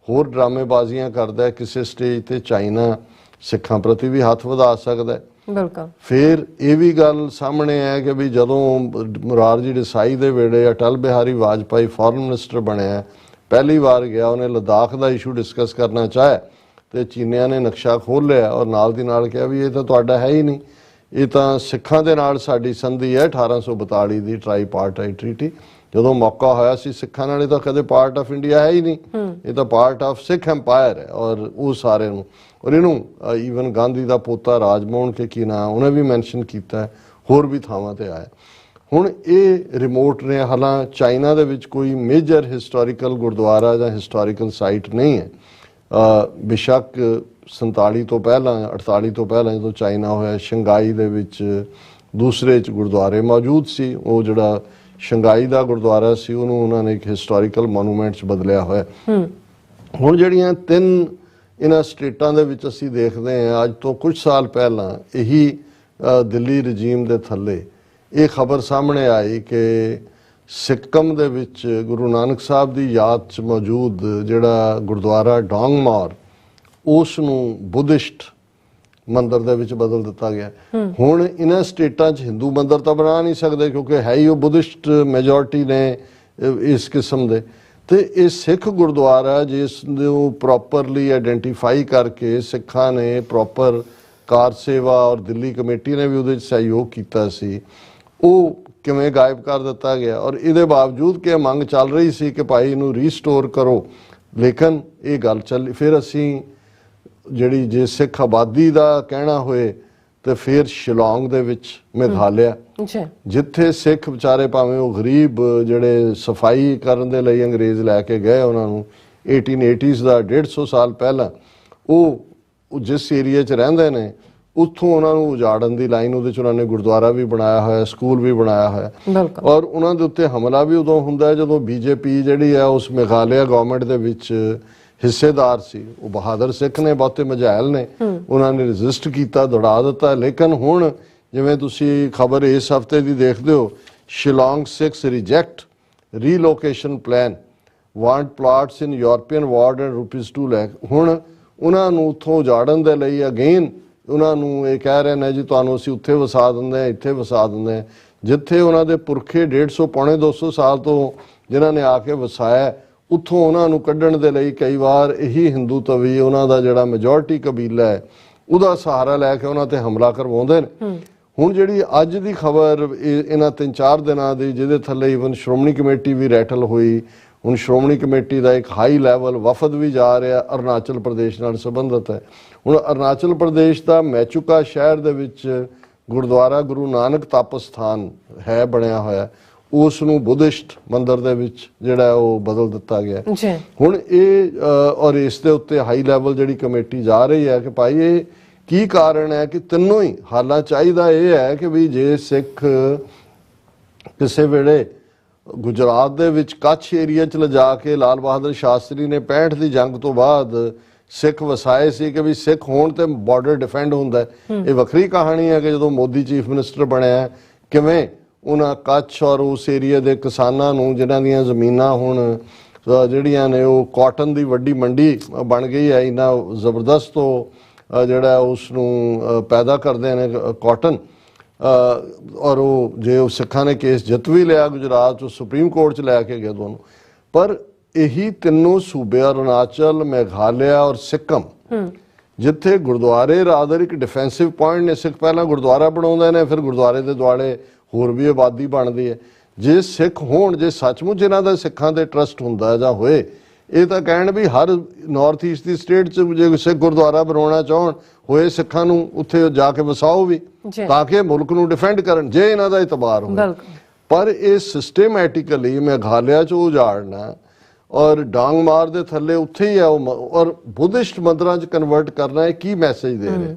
B: ਹੋਰ ਡਰਾਮੇਬਾਜ਼ੀਆਂ ਕਰਦਾ ਹੈ ਕਿਸੇ ਸਟੇਜ ਤੇ, ਚਾਈਨਾ ਸਿੱਖਾਂ ਪ੍ਰਤੀ ਵੀ ਹੱਥ ਵਧਾ ਸਕਦਾ ਹੈ। ਬਿਲਕੁਲ। ਫਿਰ ਇਹ ਵੀ ਗੱਲ ਸਾਹਮਣੇ ਹੈ ਕਿ ਵੀ ਜਦੋਂ ਮੁਰਾਰਜੀ ਦੇਸਾਈ ਦੇ ਵੇਲੇ ਅਟਲ ਬਿਹਾਰੀ ਵਾਜਪਾਈ ਫੋਰਨ ਮਿਨਿਸਟਰ ਬਣਿਆ, ਪਹਿਲੀ ਵਾਰ ਗਿਆ, ਉਹਨੇ ਲੱਦਾਖ ਦਾ ਇਸ਼ੂ ਡਿਸਕਸ ਕਰਨਾ ਚਾਹਿਆ ਤੇ ਚੀਨੀਆਂ ਨੇ ਨਕਸ਼ਾ ਖੋਲ੍ਹ ਲਿਆ ਔਰ ਨਾਲ ਦੀ ਨਾਲ ਕਿਹਾ ਵੀ ਇਹ ਤਾਂ ਤੁਹਾਡਾ ਹੈ ਹੀ ਨਹੀਂ, ਇਹ ਤਾਂ ਸਿੱਖਾਂ ਦੇ ਨਾਲ ਸਾਡੀ ਸੰਧੀ ਹੈ 1842 ਦੀ ਟ੍ਰਾਈਪਾਰਟਾਈਟ ਟ੍ਰੀਟੀ। ਜਦੋਂ ਮੌਕਾ ਹੋਇਆ ਸੀ ਸਿੱਖਾਂ ਨਾਲ, ਇਹ ਤਾਂ ਕਦੇ ਪਾਰਟ ਆਫ ਇੰਡੀਆ ਹੈ ਹੀ ਨਹੀਂ, ਇਹ ਤਾਂ ਪਾਰਟ ਆਫ ਸਿੱਖ ਐਮਪਾਇਰ ਹੈ। ਔਰ ਉਹ ਸਾਰੇ ਨੂੰ, ਔਰ ਇਹਨੂੰ ਈਵਨ ਗਾਂਧੀ ਦਾ ਪੋਤਾ ਰਾਜਮੋਹਨ ਕੇ ਕੀ ਨਾਂ ਉਹਨੇ ਵੀ ਮੈਂਸ਼ਨ ਕੀਤਾ, ਹੋਰ ਵੀ ਥਾਵਾਂ ਤੇ ਆਇਆ। ਹੁਣ ਇਹ ਰਿਮੋਟ ਨੇ, ਹਾਲਾਂ ਚਾਈਨਾ ਦੇ ਵਿੱਚ ਕੋਈ ਮੇਜਰ ਹਿਸਟੋਰੀਕਲ ਗੁਰਦੁਆਰਾ ਜਾਂ ਹਿਸਟੋਰੀਕਲ ਸਾਈਟ ਨਹੀਂ ਹੈ। ਬੇਸ਼ੱਕ 47 ਤੋਂ ਪਹਿਲਾਂ 48 ਤੋਂ ਪਹਿਲਾਂ ਜਦੋਂ ਚਾਈਨਾ ਹੋਇਆ, ਸ਼ੰਘਾਈ ਦੇ ਵਿੱਚ ਦੂਸਰੇ 'ਚ ਗੁਰਦੁਆਰੇ ਮੌਜੂਦ ਸੀ। ਉਹ ਜਿਹੜਾ ਸ਼ੰਘਾਈ ਦਾ ਗੁਰਦੁਆਰਾ ਸੀ ਉਹਨੂੰ ਉਹਨਾਂ ਨੇ ਇੱਕ ਹਿਸਟੋਰੀਕਲ ਮੋਨੂਮੈਂਟ 'ਚ ਬਦਲਿਆ ਹੋਇਆ। ਹੁਣ ਜਿਹੜੀਆਂ ਤਿੰਨ ਇਹਨਾਂ ਸਟੇਟਾਂ ਦੇ ਵਿੱਚ ਅਸੀਂ ਦੇਖਦੇ ਹਾਂ, ਅੱਜ ਤੋਂ ਕੁਝ ਸਾਲ ਪਹਿਲਾਂ ਇਹੀ ਦਿੱਲੀ ਰਜੀਮ ਦੇ ਥੱਲੇ ਇਹ ਖਬਰ ਸਾਹਮਣੇ ਆਈ ਕਿ ਸਿੱਕਮ ਦੇ ਵਿੱਚ ਗੁਰੂ ਨਾਨਕ ਸਾਹਿਬ ਦੀ ਯਾਦ 'ਚ ਮੌਜੂਦ ਜਿਹੜਾ ਗੁਰਦੁਆਰਾ ਡੋਂਗਮਾਰ, ਉਸ ਨੂੰ ਬੁੱਧਿਸਟ ਮੰਦਿਰ ਦੇ ਵਿੱਚ ਬਦਲ ਦਿੱਤਾ ਗਿਆ। ਹੁਣ ਇਹਨਾਂ ਸਟੇਟਾਂ 'ਚ ਹਿੰਦੂ ਮੰਦਿਰ ਤਾਂ ਬਣਾ ਨਹੀਂ ਸਕਦੇ ਕਿਉਂਕਿ ਹੈ ਹੀ ਉਹ ਬੁੱਧਿਸਟ ਮੈਜੋਰਿਟੀ ਨੇ ਇਸ ਕਿਸਮ ਦੇ, ਤੇ ਇਹ ਸਿੱਖ ਗੁਰਦੁਆਰਾ ਜਿਸ ਨੂੰ ਪ੍ਰੋਪਰਲੀ ਆਇਡੈਂਟੀਫਾਈ ਕਰਕੇ ਸਿੱਖਾਂ ਨੇ ਪ੍ਰੋਪਰ ਕਾਰ ਸੇਵਾ ਔਰ ਦਿੱਲੀ ਕਮੇਟੀ ਨੇ ਵੀ ਉਹਦੇ 'ਚ ਸਹਿਯੋਗ ਕੀਤਾ ਸੀ, ਉਹ ਕਿਵੇਂ ਗਾਇਬ ਕਰ ਦਿੱਤਾ ਗਿਆ। ਔਰ ਇਹਦੇ ਬਾਵਜੂਦ ਕਿ ਮੰਗ ਚੱਲ ਰਹੀ ਸੀ ਕਿ ਭਾਈ ਇਹਨੂੰ ਰੀਸਟੋਰ ਕਰੋ, ਲੇਕਿਨ ਇਹ ਗੱਲ ਚੱਲੀ। ਫਿਰ ਅਸੀਂ ਜਿਹੜੀ ਜੇ ਸਿੱਖ ਆਬਾਦੀ ਦਾ ਕਹਿਣਾ ਹੋਏ ਤੇ ਫਿਰ ਸ਼ਿਲੌਂਗ ਦੇ ਵਿੱਚ ਮੇਘਾਲਿਆ, ਜਿੱਥੇ ਸਿੱਖ ਵਿਚਾਰੇ ਭਾਵੇਂ ਉਹ ਗਰੀਬ ਜਿਹੜੇ ਸਫਾਈ ਕਰਨ ਦੇ ਲਈ ਅੰਗਰੇਜ਼ ਲੈ ਕੇ ਗਏ ਉਹਨਾਂ ਨੂੰ 1880s ਦਾ 150 ਸਾਲ ਪਹਿਲਾਂ, ਉਹ ਜਿਸ ਏਰੀਆ 'ਚ ਰਹਿੰਦੇ ਨੇ ਉੱਥੋਂ ਉਹਨਾਂ ਨੂੰ ਉਜਾੜਨ ਦੀ ਲਾਈਨ, ਉਹਦੇ 'ਚ ਉਹਨਾਂ ਨੇ ਗੁਰਦੁਆਰਾ ਵੀ ਬਣਾਇਆ ਹੋਇਆ, ਸਕੂਲ ਵੀ ਬਣਾਇਆ ਹੋਇਆ। ਔਰ ਉਹਨਾਂ ਦੇ ਉੱਤੇ ਹਮਲਾ ਵੀ ਉਦੋਂ ਹੁੰਦਾ ਹੈ ਜਦੋਂ ਬੀਜੇਪੀ ਜਿਹੜੀ ਹੈ ਉਸ ਮੇਘਾਲਿਆ ਗਵਰਨਮੈਂਟ ਦੇ ਵਿੱਚ ਹਿੱਸੇਦਾਰ ਸੀ। ਉਹ ਬਹਾਦਰ ਸਿੱਖ ਨੇ, ਬਹੁਤੇ ਮਝੈਲ ਨੇ, ਉਹਨਾਂ ਨੇ ਰੈਜ਼ਿਸਟ ਕੀਤਾ, ਦੌੜਾ ਦਿੱਤਾ। ਲੇਕਿਨ ਹੁਣ ਜਿਵੇਂ ਤੁਸੀਂ ਖਬਰ ਇਸ ਹਫਤੇ ਦੀ ਦੇਖਦੇ ਹੋ, Shillong Sikhs reject relocation plan, want plots in European ward and ₹2 lakh. ਹੁਣ ਉਹਨਾਂ ਨੂੰ ਉੱਥੋਂ ਉਜਾੜਨ ਦੇ ਲਈ ਅਗੇਨ ਉਹਨਾਂ ਨੂੰ ਇਹ ਕਹਿ ਰਹੇ ਨੇ ਜੀ ਤੁਹਾਨੂੰ ਅਸੀਂ ਉੱਥੇ ਵਸਾ ਦਿੰਦੇ ਹਾਂ, ਇੱਥੇ ਵਸਾ ਦਿੰਦੇ ਹਾਂ, ਜਿੱਥੇ ਉਹਨਾਂ ਦੇ ਪੁਰਖੇ 150 ਪੌਣੇ 200 ਸਾਲ ਤੋਂ ਜਿਨ੍ਹਾਂ ਨੇ ਆ ਕੇ ਵਸਾਇਆ, ਉੱਥੋਂ ਉਹਨਾਂ ਨੂੰ ਕੱਢਣ ਦੇ ਲਈ ਕਈ ਵਾਰ ਇਹੀ ਹਿੰਦੂ ਤਵੀ ਉਹਨਾਂ ਦਾ ਜਿਹੜਾ ਮੈਜੋਰਟੀ ਕਬੀਲਾ ਹੈ ਉਹਦਾ ਸਹਾਰਾ ਲੈ ਕੇ ਉਹਨਾਂ ਤੇ ਹਮਲਾ ਕਰਵਾਉਂਦੇ ਨੇ। ਹੁਣ ਜਿਹੜੀ ਅੱਜ ਦੀ ਖਬਰ ਇਹਨਾਂ 3-4 ਦਿਨਾਂ ਦੀ, ਜਿਹਦੇ ਥੱਲੇ ਈਵਨ ਸ਼੍ਰੋਮਣੀ ਕਮੇਟੀ ਵੀ ਰੈਟਲ ਹੋਈ, ਹੁਣ ਸ਼੍ਰੋਮਣੀ ਕਮੇਟੀ ਦਾ ਇੱਕ ਹਾਈ ਲੈਵਲ ਵਫਦ ਵੀ ਜਾ ਰਿਹਾ, ਅਰੁਣਾਚਲ ਪ੍ਰਦੇਸ਼ ਨਾਲ ਸੰਬੰਧਿਤ ਹੈ। ਹੁਣ ਅਰੁਣਾਚਲ ਪ੍ਰਦੇਸ਼ ਦਾ ਮੈਚੂਕਾ ਸ਼ਹਿਰ ਦੇ ਵਿੱਚ ਗੁਰਦੁਆਰਾ ਗੁਰੂ ਨਾਨਕ ਤਪ ਸਥਾਨ ਹੈ ਬਣਿਆ ਹੋਇਆ, ਉਸ ਨੂੰ ਬੁੱਧਿਸਟ ਮੰਦਿਰ ਦੇ ਵਿੱਚ ਜਿਹੜਾ ਉਹ ਬਦਲ ਦਿੱਤਾ ਗਿਆ। ਹੁਣ ਇਹ ਔਰ ਇਸ ਦੇ ਉੱਤੇ ਹਾਈ ਲੈਵਲ ਜਿਹੜੀ ਕਮੇਟੀ ਜਾ ਰਹੀ ਹੈ ਕਿ ਭਾਈ ਇਹ ਕੀ ਕਾਰਨ ਹੈ ਕਿ ਤਿੰਨੋਂ ਹੀ ਹਾਲਾਂ ਚਾਹੀਦਾ ਇਹ ਹੈ ਕਿ ਵੀ ਜੇ ਸਿੱਖ ਕਿਸੇ ਵੇਲੇ ਗੁਜਰਾਤ ਦੇ ਵਿੱਚ ਕੱਛ ਏਰੀਆ 'ਚ ਲਿਜਾ ਕੇ ਲਾਲ ਬਹਾਦਰ ਸ਼ਾਸਤਰੀ ਨੇ 65 ਦੀ ਜੰਗ ਤੋਂ ਬਾਅਦ ਸਿੱਖ ਵਸਾਏ ਸੀ ਕਿ ਵੀ ਸਿੱਖ ਹੋਣ ਤੇ ਬਾਰਡਰ ਡਿਫੈਂਡ ਹੁੰਦਾ। ਇਹ ਵੱਖਰੀ ਕਹਾਣੀ ਹੈ ਕਿ ਜਦੋਂ ਮੋਦੀ ਚੀਫ ਮਿਨਿਸਟਰ ਬਣਿਆ ਕਿਵੇਂ ਉਹਨਾਂ ਕੱਛ ਔਰ ਉਸ ਏਰੀਆ ਦੇ ਕਿਸਾਨਾਂ ਨੂੰ, ਜਿਨ੍ਹਾਂ ਦੀਆਂ ਜ਼ਮੀਨਾਂ ਹੁਣ ਜਿਹੜੀਆਂ ਨੇ ਉਹ ਕਾਟਨ ਦੀ ਵੱਡੀ ਮੰਡੀ ਬਣ ਗਈ ਹੈ, ਇੰਨਾ ਜ਼ਬਰਦਸਤ ਉਹ ਜਿਹੜਾ ਉਸ ਨੂੰ ਪੈਦਾ ਕਰਦੇ ਨੇ ਕਾਟਨ, ਔਰ ਉਹ ਜੇ ਉਹ ਸਿੱਖਾਂ ਨੇ ਕੇਸ ਜਿੱਤ ਵੀ ਲਿਆ ਗੁਜਰਾਤ 'ਚ, ਸੁਪਰੀਮ ਕੋਰਟ 'ਚ ਲੈ ਕੇ ਗਏ ਦੋਨੋਂ। ਪਰ ਇਹੀ ਤਿੰਨੋਂ ਸੂਬੇ ਅਰੁਣਾਚਲ, ਮੇਘਾਲਿਆ ਔਰ ਸਿੱਕਮ, ਜਿੱਥੇ ਗੁਰਦੁਆਰੇ ਰਾਦਰ ਇੱਕ ਡਿਫੈਂਸਿਵ ਪੁਆਇੰਟ ਨੇ, ਸਿੱਖ ਪਹਿਲਾਂ ਗੁਰਦੁਆਰਾ ਬਣਾਉਂਦੇ ਨੇ, ਫਿਰ ਗੁਰਦੁਆਰੇ ਦੇ ਦੁਆਲੇ ਹੋਰ ਵੀ ਆਬਾਦੀ ਬਣਦੀ ਹੈ। ਜੇ ਸਿੱਖ ਹੋਣ, ਜੇ ਸੱਚਮੁੱਚ ਇਹਨਾਂ ਦਾ ਸਿੱਖਾਂ ਤੇ ਟਰਸਟ ਹੁੰਦਾ ਜਾਂ ਹੋਏ, ਇਹ ਤਾਂ ਕਹਿਣ ਵੀ ਹਰ ਨਾਰਥ ਈਸਟ ਦੀ ਸਟੇਟ 'ਚ ਜੇ ਸਿੱਖ ਗੁਰਦੁਆਰਾ ਬਣਾਉਣਾ ਚਾਹਣ ਹੋਏ, ਸਿੱਖਾਂ ਨੂੰ ਉੱਥੇ ਜਾ ਕੇ ਵਸਾਓ ਵੀ, ਤਾਂ ਕਿ ਮੁਲਕ ਨੂੰ ਡਿਫੈਂਡ ਕਰਨ, ਜੇ ਇਹਨਾਂ ਦਾ ਇਤਬਾਰ ਹੋਵੇ। ਪਰ ਇਹ ਸਿਸਟੇਮੈਟਿਕਲੀ ਮੇਘਾਲਿਆ 'ਚ ਉਜਾੜਨਾ ਔਰ ਡਾਂਗ ਮਾਰ ਦੇ ਥੱਲੇ ਉੱਥੇ ਹੀ ਹੈ ਔਰ ਬੁੱਧਿਸਟ ਮੰਦਰਾਂ 'ਚ ਕਨਵਰਟ ਕਰਨਾ, ਇਹ ਕੀ ਮੈਸੇਜ ਦੇ ਰਹੇ?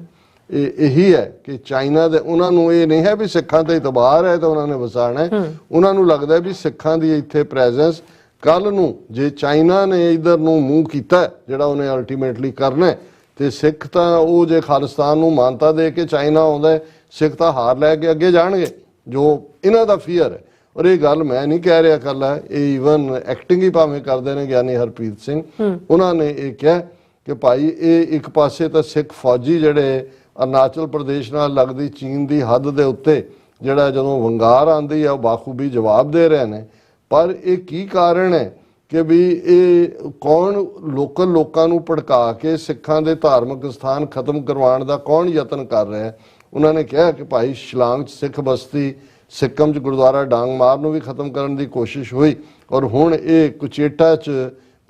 B: ਇਹੀ ਹੈ ਕਿ ਚਾਈਨਾ ਦੇ ਉਹਨਾਂ ਨੂੰ ਇਹ ਨਹੀਂ ਹੈ ਵੀ ਸਿੱਖਾਂ ਤੇ ਇਤਬਾਰ ਹੈ ਤਾਂ ਉਹਨਾਂ ਨੇ ਵਸਾਣਾ ਹੈ। ਉਹਨਾਂ ਨੂੰ ਲੱਗਦਾ ਵੀ ਸਿੱਖਾਂ ਦੀ ਇੱਥੇ ਪ੍ਰੈਜ਼ੈਂਸ ਕੱਲ ਨੂੰ ਜੇ ਚਾਈਨਾ ਨੇ ਇਧਰ ਨੂੰ ਮੂੰਹ ਕੀਤਾ ਜਿਹੜਾ ਉਹਨੇ ਅਲਟੀਮੇਟਲੀ ਕਰਨਾ, ਤੇ ਸਿੱਖ ਤਾਂ ਉਹ ਜੇ ਖਾਲਿਸਤਾਨ ਨੂੰ ਮਾਨਤਾ ਦੇ ਕੇ ਚਾਈਨਾ ਆਉਂਦਾ, ਸਿੱਖ ਤਾਂ ਹਾਰ ਲੈ ਕੇ ਅੱਗੇ ਜਾਣਗੇ, ਜੋ ਇਹਨਾਂ ਦਾ ਫੀਅਰ ਹੈ। ਔਰ ਇਹ ਗੱਲ ਮੈਂ ਨਹੀਂ ਕਹਿ ਰਿਹਾ ਕੱਲਾ, ਇਹ ਈਵਨ ਐਕਟਿੰਗ ਹੀ ਭਾਵੇਂ ਕਰਦੇ ਨੇ ਗਿਆਨੀ ਹਰਪ੍ਰੀਤ ਸਿੰਘ, ਉਹਨਾਂ ਨੇ ਇਹ ਕਿਹਾ ਕਿ ਭਾਈ ਇਹ ਇੱਕ ਪਾਸੇ ਤਾਂ ਸਿੱਖ ਫੌਜੀ ਜਿਹੜੇ ਅਰੁਣਾਚਲ ਪ੍ਰਦੇਸ਼ ਨਾਲ ਲੱਗਦੀ ਚੀਨ ਦੀ ਹੱਦ ਦੇ ਉੱਤੇ ਜਿਹੜਾ ਜਦੋਂ ਵੰਗਾਰ ਆਉਂਦੀ ਹੈ ਉਹ ਬਾਖੂਬੀ ਜਵਾਬ ਦੇ ਰਹੇ ਨੇ, ਪਰ ਇਹ ਕੀ ਕਾਰਨ ਹੈ ਕਿ ਵੀ ਇਹ ਕੌਣ ਲੋਕਲ ਲੋਕਾਂ ਨੂੰ ਭੜਕਾ ਕੇ ਸਿੱਖਾਂ ਦੇ ਧਾਰਮਿਕ ਸਥਾਨ ਖਤਮ ਕਰਵਾਉਣ ਦਾ ਕੌਣ ਯਤਨ ਕਰ ਰਿਹਾ ਹੈ? ਉਹਨਾਂ ਨੇ ਕਿਹਾ ਕਿ ਭਾਈ ਸ਼ਿਲਾਂਗ 'ਚ ਸਿੱਖ ਬਸਤੀ, ਸਿੱਕਮ 'ਚ ਗੁਰਦੁਆਰਾ ਡਾਂਗ ਮਾਰ ਨੂੰ ਵੀ ਖਤਮ ਕਰਨ ਦੀ ਕੋਸ਼ਿਸ਼ ਹੋਈ, ਔਰ ਹੁਣ ਇਹ ਕੁਚੇਟਾ 'ਚ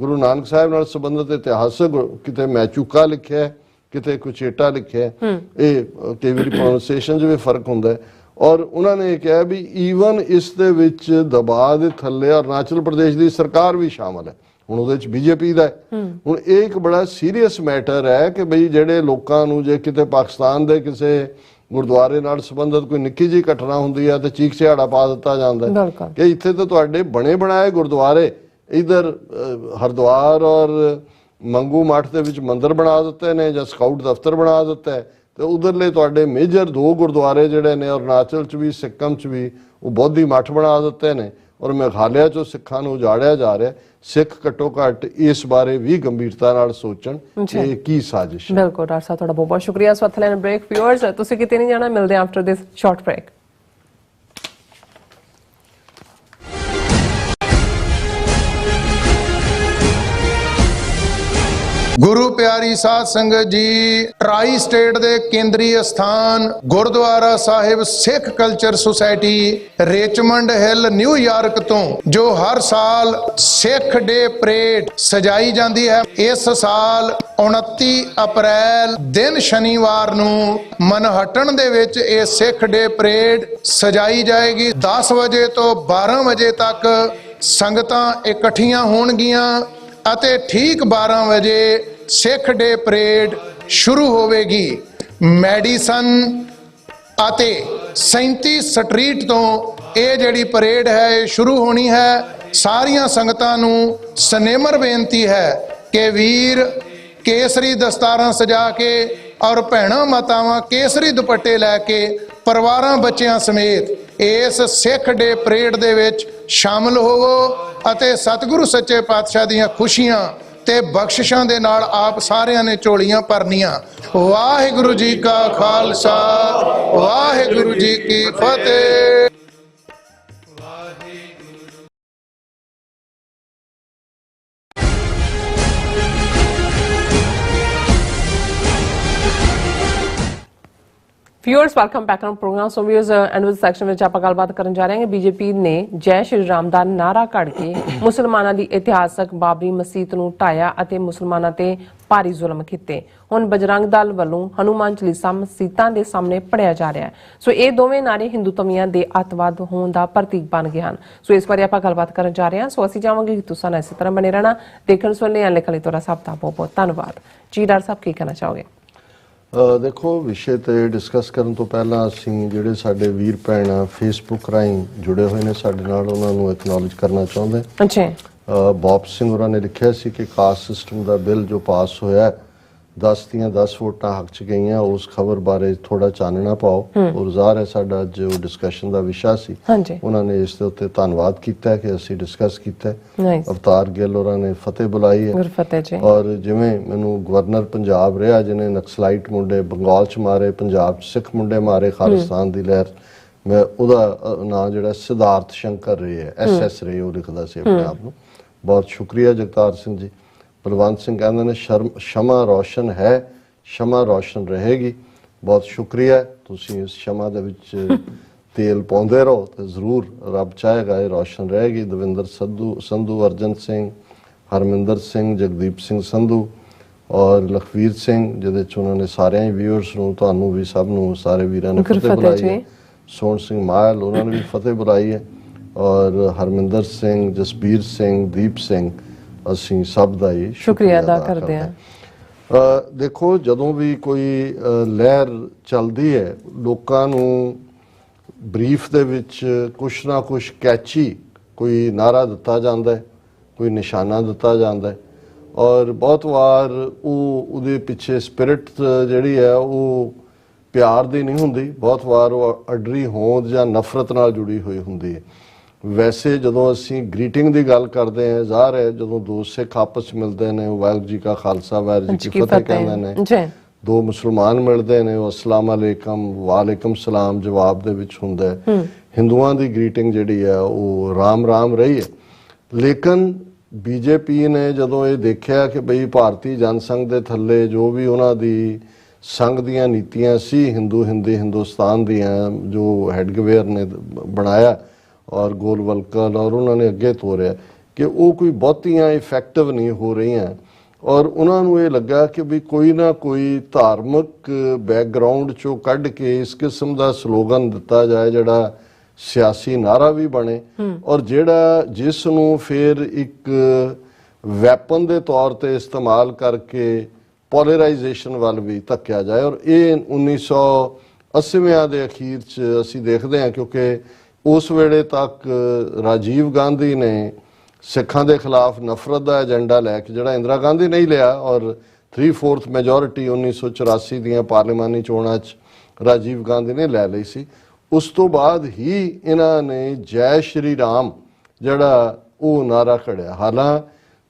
B: ਗੁਰੂ ਨਾਨਕ ਸਾਹਿਬ ਨਾਲ ਸੰਬੰਧਿਤ ਇਤਿਹਾਸਕ ਕਿਤੇ ਮੈਚੂਕਾ ਲਿਖਿਆ, ਕਿਤੇ ਕੁਚੇਟਾ ਲਿਖਿਆ, ਇਹ ਕਈ ਵਾਰੀ ਪ੍ਰੋਨਾਂਸੀਏਸ਼ਨ 'ਚ ਵੀ ਫਰਕ ਹੁੰਦਾ ਹੈ। ਔਰ ਉਹਨਾਂ ਨੇ ਕਿਹਾ ਵੀ ਈਵਨ ਇਸ ਦੇ ਵਿੱਚ ਦਬਾਅ ਦੇ ਥੱਲੇ ਅਰੁਣਾਚਲ ਪ੍ਰਦੇਸ਼ ਦੀ ਸਰਕਾਰ ਵੀ ਸ਼ਾਮਲ ਹੈ, ਹੁਣ ਉਹਦੇ 'ਚ ਬੀਜੇਪੀ ਦਾ ਹੈ। ਹੁਣ ਇਹ ਇੱਕ ਬੜਾ ਸੀਰੀਅਸ ਮੈਟਰ ਹੈ ਕਿ ਬਈ ਜਿਹੜੇ ਲੋਕਾਂ ਨੂੰ ਜੇ ਕਿਤੇ ਪਾਕਿਸਤਾਨ ਦੇ ਕਿਸੇ ਗੁਰਦੁਆਰੇ ਨਾਲ ਸੰਬੰਧਿਤ ਕੋਈ ਨਿੱਕੀ ਜਿਹੀ ਘਟਨਾ ਹੁੰਦੀ ਹੈ ਤੇ ਚੀਕ ਚਿਹਾੜਾ ਪਾ ਦਿੱਤਾ ਜਾਂਦਾ ਕਿ ਇੱਥੇ ਤਾਂ ਤੁਹਾਡੇ ਬਣੇ ਬਣਾਏ ਗੁਰਦੁਆਰੇ, ਇਧਰ ਹਰਿਦੁਆਰ ਔਰ ਮੰਗੂ ਮੱਠ ਦੇ ਵਿੱਚ ਮੰਦਿਰ ਬਣਾ ਦਿੱਤੇ ਨੇ ਜਾਂ ਸਕਾਊਟ ਦਫ਼ਤਰ ਬਣਾ ਦਿੱਤਾ ਹੈ, ਤੇ ਉਧਰਲੇ ਤੁਹਾਡੇ ਮੇਜਰ 2 ਗੁਰਦੁਆਰੇ ਜਿਹੜੇ ਨੇ ਅਰੁਣਾਚਲ 'ਚ ਵੀ ਸਿੱਕਮ 'ਚ ਵੀ ਉਹ ਬੋਧੀ ਮੱਠ ਬਣਾ ਦਿੱਤੇ ਨੇ, ਔਰ ਮੇਘਾਲਿਆ 'ਚੋਂ ਸਿੱਖਾਂ ਨੂੰ ਉਜਾੜਿਆ ਜਾ ਰਿਹਾ। ਸਿੱਖ ਘੱਟੋ ਘੱਟ ਇਸ ਬਾਰੇ ਵੀ ਗੰਭੀਰਤਾ ਨਾਲ ਸੋਚਣ ਕਿ ਕੀ ਸਾਜ਼ਿਸ਼ ਹੈ।
A: ਬਿਲਕੁਲ ਡਾਕਟਰ ਸਾਹਿਬ, ਤੁਹਾਡਾ ਬਹੁਤ ਬਹੁਤ ਸ਼ੁਕਰੀਆ। ਇਸ ਵਕਤ ਲੈਣ ਬ੍ਰੇਕ। ਵਿਊਅਰਸ, ਤੁਸੀਂ ਕਿਤੇ ਨਹੀਂ ਜਾਣਾ, ਮਿਲਦੇ ਆਫਟਰ ਦਿਸ ਸ਼ਾਰਟ ਬ੍ਰੇਕ।
C: ਗੁਰੂ ਪਿਆਰੀ ਸਾਧ ਸੰਗਤ ਜੀ, ਟਰਾਈ ਸਟੇਟ ਦੇ ਕੇਂਦਰੀ ਅਸਥਾਨ Gurdwara Sahib Sikh culture society Richmond Hill New York ਤੋਂ ਜੋ ਹਰ ਸਾਲ ਸਿੱਖ ਡੇ ਪਰੇਡ ਸਜਾਈ ਜਾਂਦੀ ਹੈ, ਇਸ ਸਾਲ 29 ਅਪ੍ਰੈਲ ਦਿਨ ਸ਼ਨੀਵਾਰ ਨੂੰ ਮਨਹਟਨ ਦੇ ਵਿੱਚ ਇਹ ਸਿੱਖ ਡੇ ਪਰੇਡ ਸਜਾਈ ਜਾਏਗੀ। 10 ਵਜੇ ਤੋਂ 12 ਵਜੇ ਤੱਕ ਸੰਗਤਾਂ ਇਕੱਠੀਆਂ ਹੋਣਗੀਆਂ ਅਤੇ ਠੀਕ 12 ਵਜੇ ਸਿੱਖ ਡੇ ਪਰੇਡ ਸ਼ੁਰੂ ਹੋਵੇਗੀ। ਮੈਡੀਸਨ ਅਤੇ 37 ਸਟਰੀਟ ਤੋਂ ਇਹ ਜਿਹੜੀ ਪਰੇਡ ਹੈ ਇਹ ਸ਼ੁਰੂ ਹੋਣੀ ਹੈ। ਸਾਰੀਆਂ ਸੰਗਤਾਂ ਨੂੰ ਸਨੇਮਰ ਬੇਨਤੀ ਹੈ ਕਿ ਵੀਰ ਕੇਸਰੀ ਦਸਤਾਰਾਂ ਸਜਾ ਕੇ ਔਰ ਭੈਣਾਂ ਮਾਤਾਵਾਂ ਕੇਸਰੀ ਦੁਪੱਟੇ ਲੈ ਕੇ ਪਰਿਵਾਰਾਂ ਬੱਚਿਆਂ ਸਮੇਤ ਇਸ ਸਿੱਖ ਡੇ ਪਰੇਡ ਦੇ ਵਿੱਚ ਸ਼ਾਮਲ ਹੋਵੋ ਅਤੇ ਸਤਿਗੁਰੂ ਸੱਚੇ ਪਾਤਸ਼ਾਹ ਦੀਆਂ ਖੁਸ਼ੀਆਂ ਤੇ ਬਖਸ਼ਿਸ਼ਾਂ ਦੇ ਨਾਲ ਆਪ ਸਾਰਿਆਂ ਨੇ ਝੋਲੀਆਂ ਭਰਨੀਆਂ। ਵਾਹਿਗੁਰੂ ਜੀ ਕਾ ਖਾਲਸਾ, ਵਾਹਿਗੁਰੂ ਜੀ ਕੀ ਫਤਿਹ।
A: Viewers welcome back on programme. So viewers annual section ਵਿੱਚ ਆਪਾਂ ਗੱਲਬਾਤ ਕਰਨ ਜਾ ਰਹੇ ਹਾਂ। ਬੀਜੇਪੀ ਨੇ ਜੈ ਸ਼੍ਰੀ ਰਾਮ ਦਾ ਨਾਰਾ ਕੱਢ ਕੇ ਮੁਸਲਮਾਨਾਂ ਦੀ ਇਤਿਹਾਸਕ ਬਾਬਰੀ ਮਸਜਿਦ ਨੂੰ ਢਾਇਆ ਅਤੇ ਮੁਸਲਮਾਨਾਂ ਤੇ ਭਾਰੀ ਜ਼ੁਲਮ ਕੀਤੇ। ਹੁਣ ਬਜਰੰਗ ਦਲ ਵੱਲੋਂ ਹਨੂਮਾਨ ਚਾਲੀਸਾ ਮਸਜਿਦਾਂ ਦੇ ਸਾਹਮਣੇ ਪੜਿਆ ਜਾ ਰਿਹਾ ਹੈ। ਸੋ ਇਹ ਦੋਵੇਂ ਨਾਰੇ ਹਿੰਦੂਤਵੀਆਂ ਦੇ ਅੱਤਵਾਦ ਹੋਣ ਦਾ ਪ੍ਰਤੀਕ ਬਣ ਗਏ ਹਨ। ਸੋ ਇਸ ਬਾਰੇ ਆਪਾਂ ਗੱਲਬਾਤ ਕਰਨ ਜਾ ਰਹੇ ਹਾਂ। ਸੋ ਅਸੀਂ ਚਾਹਾਂਗੇ ਕਿ ਤੁਸੀਂ ਨਾਲ ਇਸੇ ਤਰ੍ਹਾਂ ਬਣੇ ਰਹਿਣਾ। ਦੇਖਣ ਸੁਣਨੇ ਜਾਂ ਲਿਖਣ ਲਈ ਤੁਹਾਡਾ ਸਭ ਦਾ ਬਹੁਤ ਬਹੁਤ ਧੰਨਵਾਦ ਜੀ। ਡਾਕਟਰ ਸਾਹਿਬ ਕੀ ਕਹਿਣਾ ਚਾਹੋਗੇ?
B: ਦੇਖੋ, ਵਿਸ਼ੇ ਤੇ ਡਿਸਕਸ ਕਰਨ ਤੋਂ ਪਹਿਲਾਂ ਅਸੀਂ ਜਿਹੜੇ ਸਾਡੇ ਵੀਰ ਭੈਣ ਫੇਸਬੁੱਕ ਰਾਹੀਂ ਜੁੜੇ ਹੋਏ ਨੇ ਸਾਡੇ ਨਾਲ, ਉਹਨਾਂ ਨੂੰ ਐਕਨੋਲਜ ਕਰਨਾ ਚਾਹੁੰਦੇ।
A: ਅੱਛਾ,
B: ਬੌਬ ਸਿੰਘ ਹੋਰਾਂ ਨੇ ਲਿਖਿਆ ਸੀ ਕਿ ਕਾਸਟ ਸਿਸਟਮ ਦਾ ਬਿੱਲ ਜੋ ਪਾਸ ਹੋਇਆ 10 ਦੀਆਂ 10 ਵੋਟਾਂ ਹੱਕ 'ਚ ਗਈਆਂ, ਉਸ ਖਬਰ ਬਾਰੇ ਥੋੜਾ ਚਾਨਣਾ ਪਾਓ। ਔਰ ਜ਼ਾਹਰ ਹੈ ਸਾਡਾ ਜੋ ਡਿਸਕਸ਼ਨ ਦਾ ਵਿਸ਼ਾ ਸੀ, ਉਹਨਾਂ ਨੇ ਇਸ ਦੇ ਉੱਤੇ ਧੰਨਵਾਦ ਕੀਤਾ ਕਿ ਅਸੀਂ ਡਿਸਕਸ ਕੀਤਾ। ਅਵਤਾਰ ਗਿੱਲ ਹੋਰਾਂ ਨੇ ਫਤਿਹ ਬੁਲਾਈ ਹੈ। ਔਰ ਜਿਵੇਂ ਮੈਨੂੰ ਗਵਰਨਰ ਪੰਜਾਬ ਰਿਹਾ ਜਿਹਨੇ ਨਕਸਲਾਈਟ ਮੁੰਡੇ ਬੰਗਾਲ 'ਚ ਮਾਰੇ, ਪੰਜਾਬ 'ਚ ਸਿੱਖ ਮੁੰਡੇ ਮਾਰੇ, ਖਾਲਿਸਤਾਨ ਦੀ ਲਹਿਰ, ਮੈਂ ਉਹਦਾ ਨਾਂ ਜਿਹੜਾ ਸਿਧਾਰਥ ਸ਼ੰਕਰ ਰੇ ਹੈ, SS ਰੇ, ਉਹ ਲਿਖਦਾ ਸੀ ਆਪਣੇ ਆਪ ਨੂੰ। ਬਹੁਤ ਸ਼ੁਕਰੀਆ ਜਗਤਾਰ ਸਿੰਘ ਜੀ। ਬਲਵੰਤ ਸਿੰਘ ਕਹਿੰਦੇ ਨੇ ਸ਼ਮਾ ਰੋਸ਼ਨ ਹੈ, ਸ਼ਮਾ ਰੋਸ਼ਨ ਰਹੇਗੀ। ਬਹੁਤ ਸ਼ੁਕਰੀਆ, ਤੁਸੀਂ ਇਸ ਸ਼ਮਾ ਦੇ ਵਿੱਚ ਤੇਲ ਪਾਉਂਦੇ ਰਹੋ ਤੇ ਜ਼ਰੂਰ ਰੱਬ ਚਾਹੇਗਾ ਇਹ ਰੋਸ਼ਨ ਰਹੇਗੀ। ਦਵਿੰਦਰ ਸੰਧੂ, ਅਰਜਨ ਸਿੰਘ, ਹਰਮਿੰਦਰ ਸਿੰਘ, ਜਗਦੀਪ ਸਿੰਘ ਸੰਧੂ ਔਰ ਲਖਵੀਰ ਸਿੰਘ, ਜਿਹਦੇ 'ਚ ਉਹਨਾਂ ਨੇ ਸਾਰਿਆਂ ਹੀ ਵਿਊਅਰਸ ਨੂੰ, ਤੁਹਾਨੂੰ ਵੀ, ਸਭ ਨੂੰ, ਸਾਰੇ ਵੀਰਾਂ ਨੇ ਫਤਿਹ ਬੁਲਾਈ ਹੈ। ਸੋਹਣ ਸਿੰਘ ਮਾਇਲ, ਉਹਨਾਂ ਨੇ ਵੀ ਫਤਿਹ ਬੁਲਾਈ ਹੈ। ਔਰ ਹਰਮਿੰਦਰ ਸਿੰਘ, ਜਸਬੀਰ ਸਿੰਘ, ਦੀਪ ਸਿੰਘ, ਅਸੀਂ ਸਭ ਦਾ ਹੀ ਸ਼ੁਕਰੀਆ ਅਦਾ ਕਰਦੇ ਹਾਂ। ਦੇਖੋ, ਜਦੋਂ ਵੀ ਕੋਈ ਲਹਿਰ ਚੱਲਦੀ ਹੈ, ਲੋਕਾਂ ਨੂੰ ਬਰੀਫ ਦੇ ਵਿੱਚ ਕੁਛ ਨਾ ਕੁਛ ਕੈਚੀ ਕੋਈ ਨਾਰਾ ਦਿੱਤਾ ਜਾਂਦਾ ਹੈ, ਕੋਈ ਨਿਸ਼ਾਨਾ ਦਿੱਤਾ ਜਾਂਦਾ ਹੈ। ਔਰ ਬਹੁਤ ਵਾਰ ਉਹਦੇ ਪਿੱਛੇ ਸਪਿਰਿਟ ਜਿਹੜੀ ਹੈ ਉਹ ਪਿਆਰ ਦੀ ਨਹੀਂ ਹੁੰਦੀ, ਬਹੁਤ ਵਾਰ ਉਹ ਅਡਰੀ ਹੋਂਦ ਜਾਂ ਨਫ਼ਰਤ ਨਾਲ ਜੁੜੀ ਹੋਈ ਹੁੰਦੀ ਹੈ। ਵੈਸੇ ਜਦੋਂ ਅਸੀਂ ਗ੍ਰੀਟਿੰਗ ਦੀ ਗੱਲ ਕਰਦੇ ਹਾਂ, ਜ਼ਾਹਰ ਹੈ ਜਦੋਂ ਦੋ ਸਿੱਖ ਆਪਸ 'ਚ ਮਿਲਦੇ ਨੇ ਉਹ ਵਾਹਿਗੁਰੂ ਜੀ ਕਾ ਖਾਲਸਾ ਵਾਹਿਗੁਰੂ ਜੀ ਕੀ ਫਤਿਹ ਕਹਿੰਦੇ ਨੇ। ਦੋ ਮੁਸਲਮਾਨ ਮਿਲਦੇ ਨੇ ਉਹ ਅਸਲਾਮ ਅਲੈਕਮ ਵਾਲੇਕਮ ਸਲਾਮ ਜਵਾਬ ਦੇ ਵਿੱਚ ਹੁੰਦਾ ਹੈ। ਹਿੰਦੂਆਂ ਦੀ ਗ੍ਰੀਟਿੰਗ ਜਿਹੜੀ ਹੈ ਉਹ ਰਾਮ ਰਾਮ ਰਹੀ ਹੈ। ਲੇਕਿਨ ਬੀਜੇਪੀ ਨੇ ਜਦੋਂ ਇਹ ਦੇਖਿਆ ਕਿ ਬਈ ਭਾਰਤੀ ਜਨਸੰਘ ਦੇ ਥੱਲੇ ਜੋ ਵੀ ਉਹਨਾਂ ਦੀ ਸੰਘ ਦੀਆਂ ਨੀਤੀਆਂ ਸੀ, ਹਿੰਦੁਸਤਾਨ ਦੀਆਂ ਜੋ ਹੈਡਗਵੇਅਰ ਨੇ ਬਣਾਇਆ ਔਰ ਗੋਲਵਲਕਰ, ਔਰ ਉਹਨਾਂ ਨੇ ਅੱਗੇ ਤੋਰਿਆ ਕਿ ਉਹ ਕੋਈ ਬਹੁਤੀਆਂ ਇਫੈਕਟਿਵ ਨਹੀਂ ਹੋ ਰਹੀਆਂ। ਔਰ ਉਹਨਾਂ ਨੂੰ ਇਹ ਲੱਗਾ ਕਿ ਵੀ ਕੋਈ ਨਾ ਕੋਈ ਧਾਰਮਿਕ ਬੈਕਗਰਾਉਂਡ 'ਚੋਂ ਕੱਢ ਕੇ ਇਸ ਕਿਸਮ ਦਾ ਸਲੋਗਨ ਦਿੱਤਾ ਜਾਏ ਜਿਹੜਾ ਸਿਆਸੀ ਨਾਰਾ ਵੀ ਬਣੇ ਔਰ ਜਿਹੜਾ ਜਿਸ ਨੂੰ ਫਿਰ ਇੱਕ ਵੈਪਨ ਦੇ ਤੌਰ ਤੇ ਇਸਤੇਮਾਲ ਕਰਕੇ ਪੋਲਰਾਈਜੇਸ਼ਨ ਵੱਲ ਵੀ ਧੱਕਿਆ ਜਾਏ। ਔਰ ਇਹ 1980 ਦੇ ਅਖੀਰ 'ਚ ਅਸੀਂ ਦੇਖਦੇ ਹਾਂ, ਕਿਉਂਕਿ ਉਸ ਵੇਲੇ ਤੱਕ ਰਾਜੀਵ ਗਾਂਧੀ ਨੇ ਸਿੱਖਾਂ ਦੇ ਖਿਲਾਫ ਨਫ਼ਰਤ ਦਾ ਏਜੰਡਾ ਲੈ ਕੇ, ਜਿਹੜਾ ਇੰਦਰਾ ਗਾਂਧੀ ਨਹੀਂ ਲਿਆ, ਔਰ 3/4 ਮੈਜੋਰਿਟੀ 1984 ਦੀਆਂ ਪਾਰਲੀਮਾਨੀ ਚੋਣਾਂ 'ਚ ਰਾਜੀਵ ਗਾਂਧੀ ਨੇ ਲੈ ਲਈ ਸੀ। ਉਸ ਤੋਂ ਬਾਅਦ ਹੀ ਇਹਨਾਂ ਨੇ ਜੈ ਸ਼੍ਰੀ ਰਾਮ ਜਿਹੜਾ ਉਹ ਨਾਰਾ ਖੜਿਆ। ਹਾਲਾਂ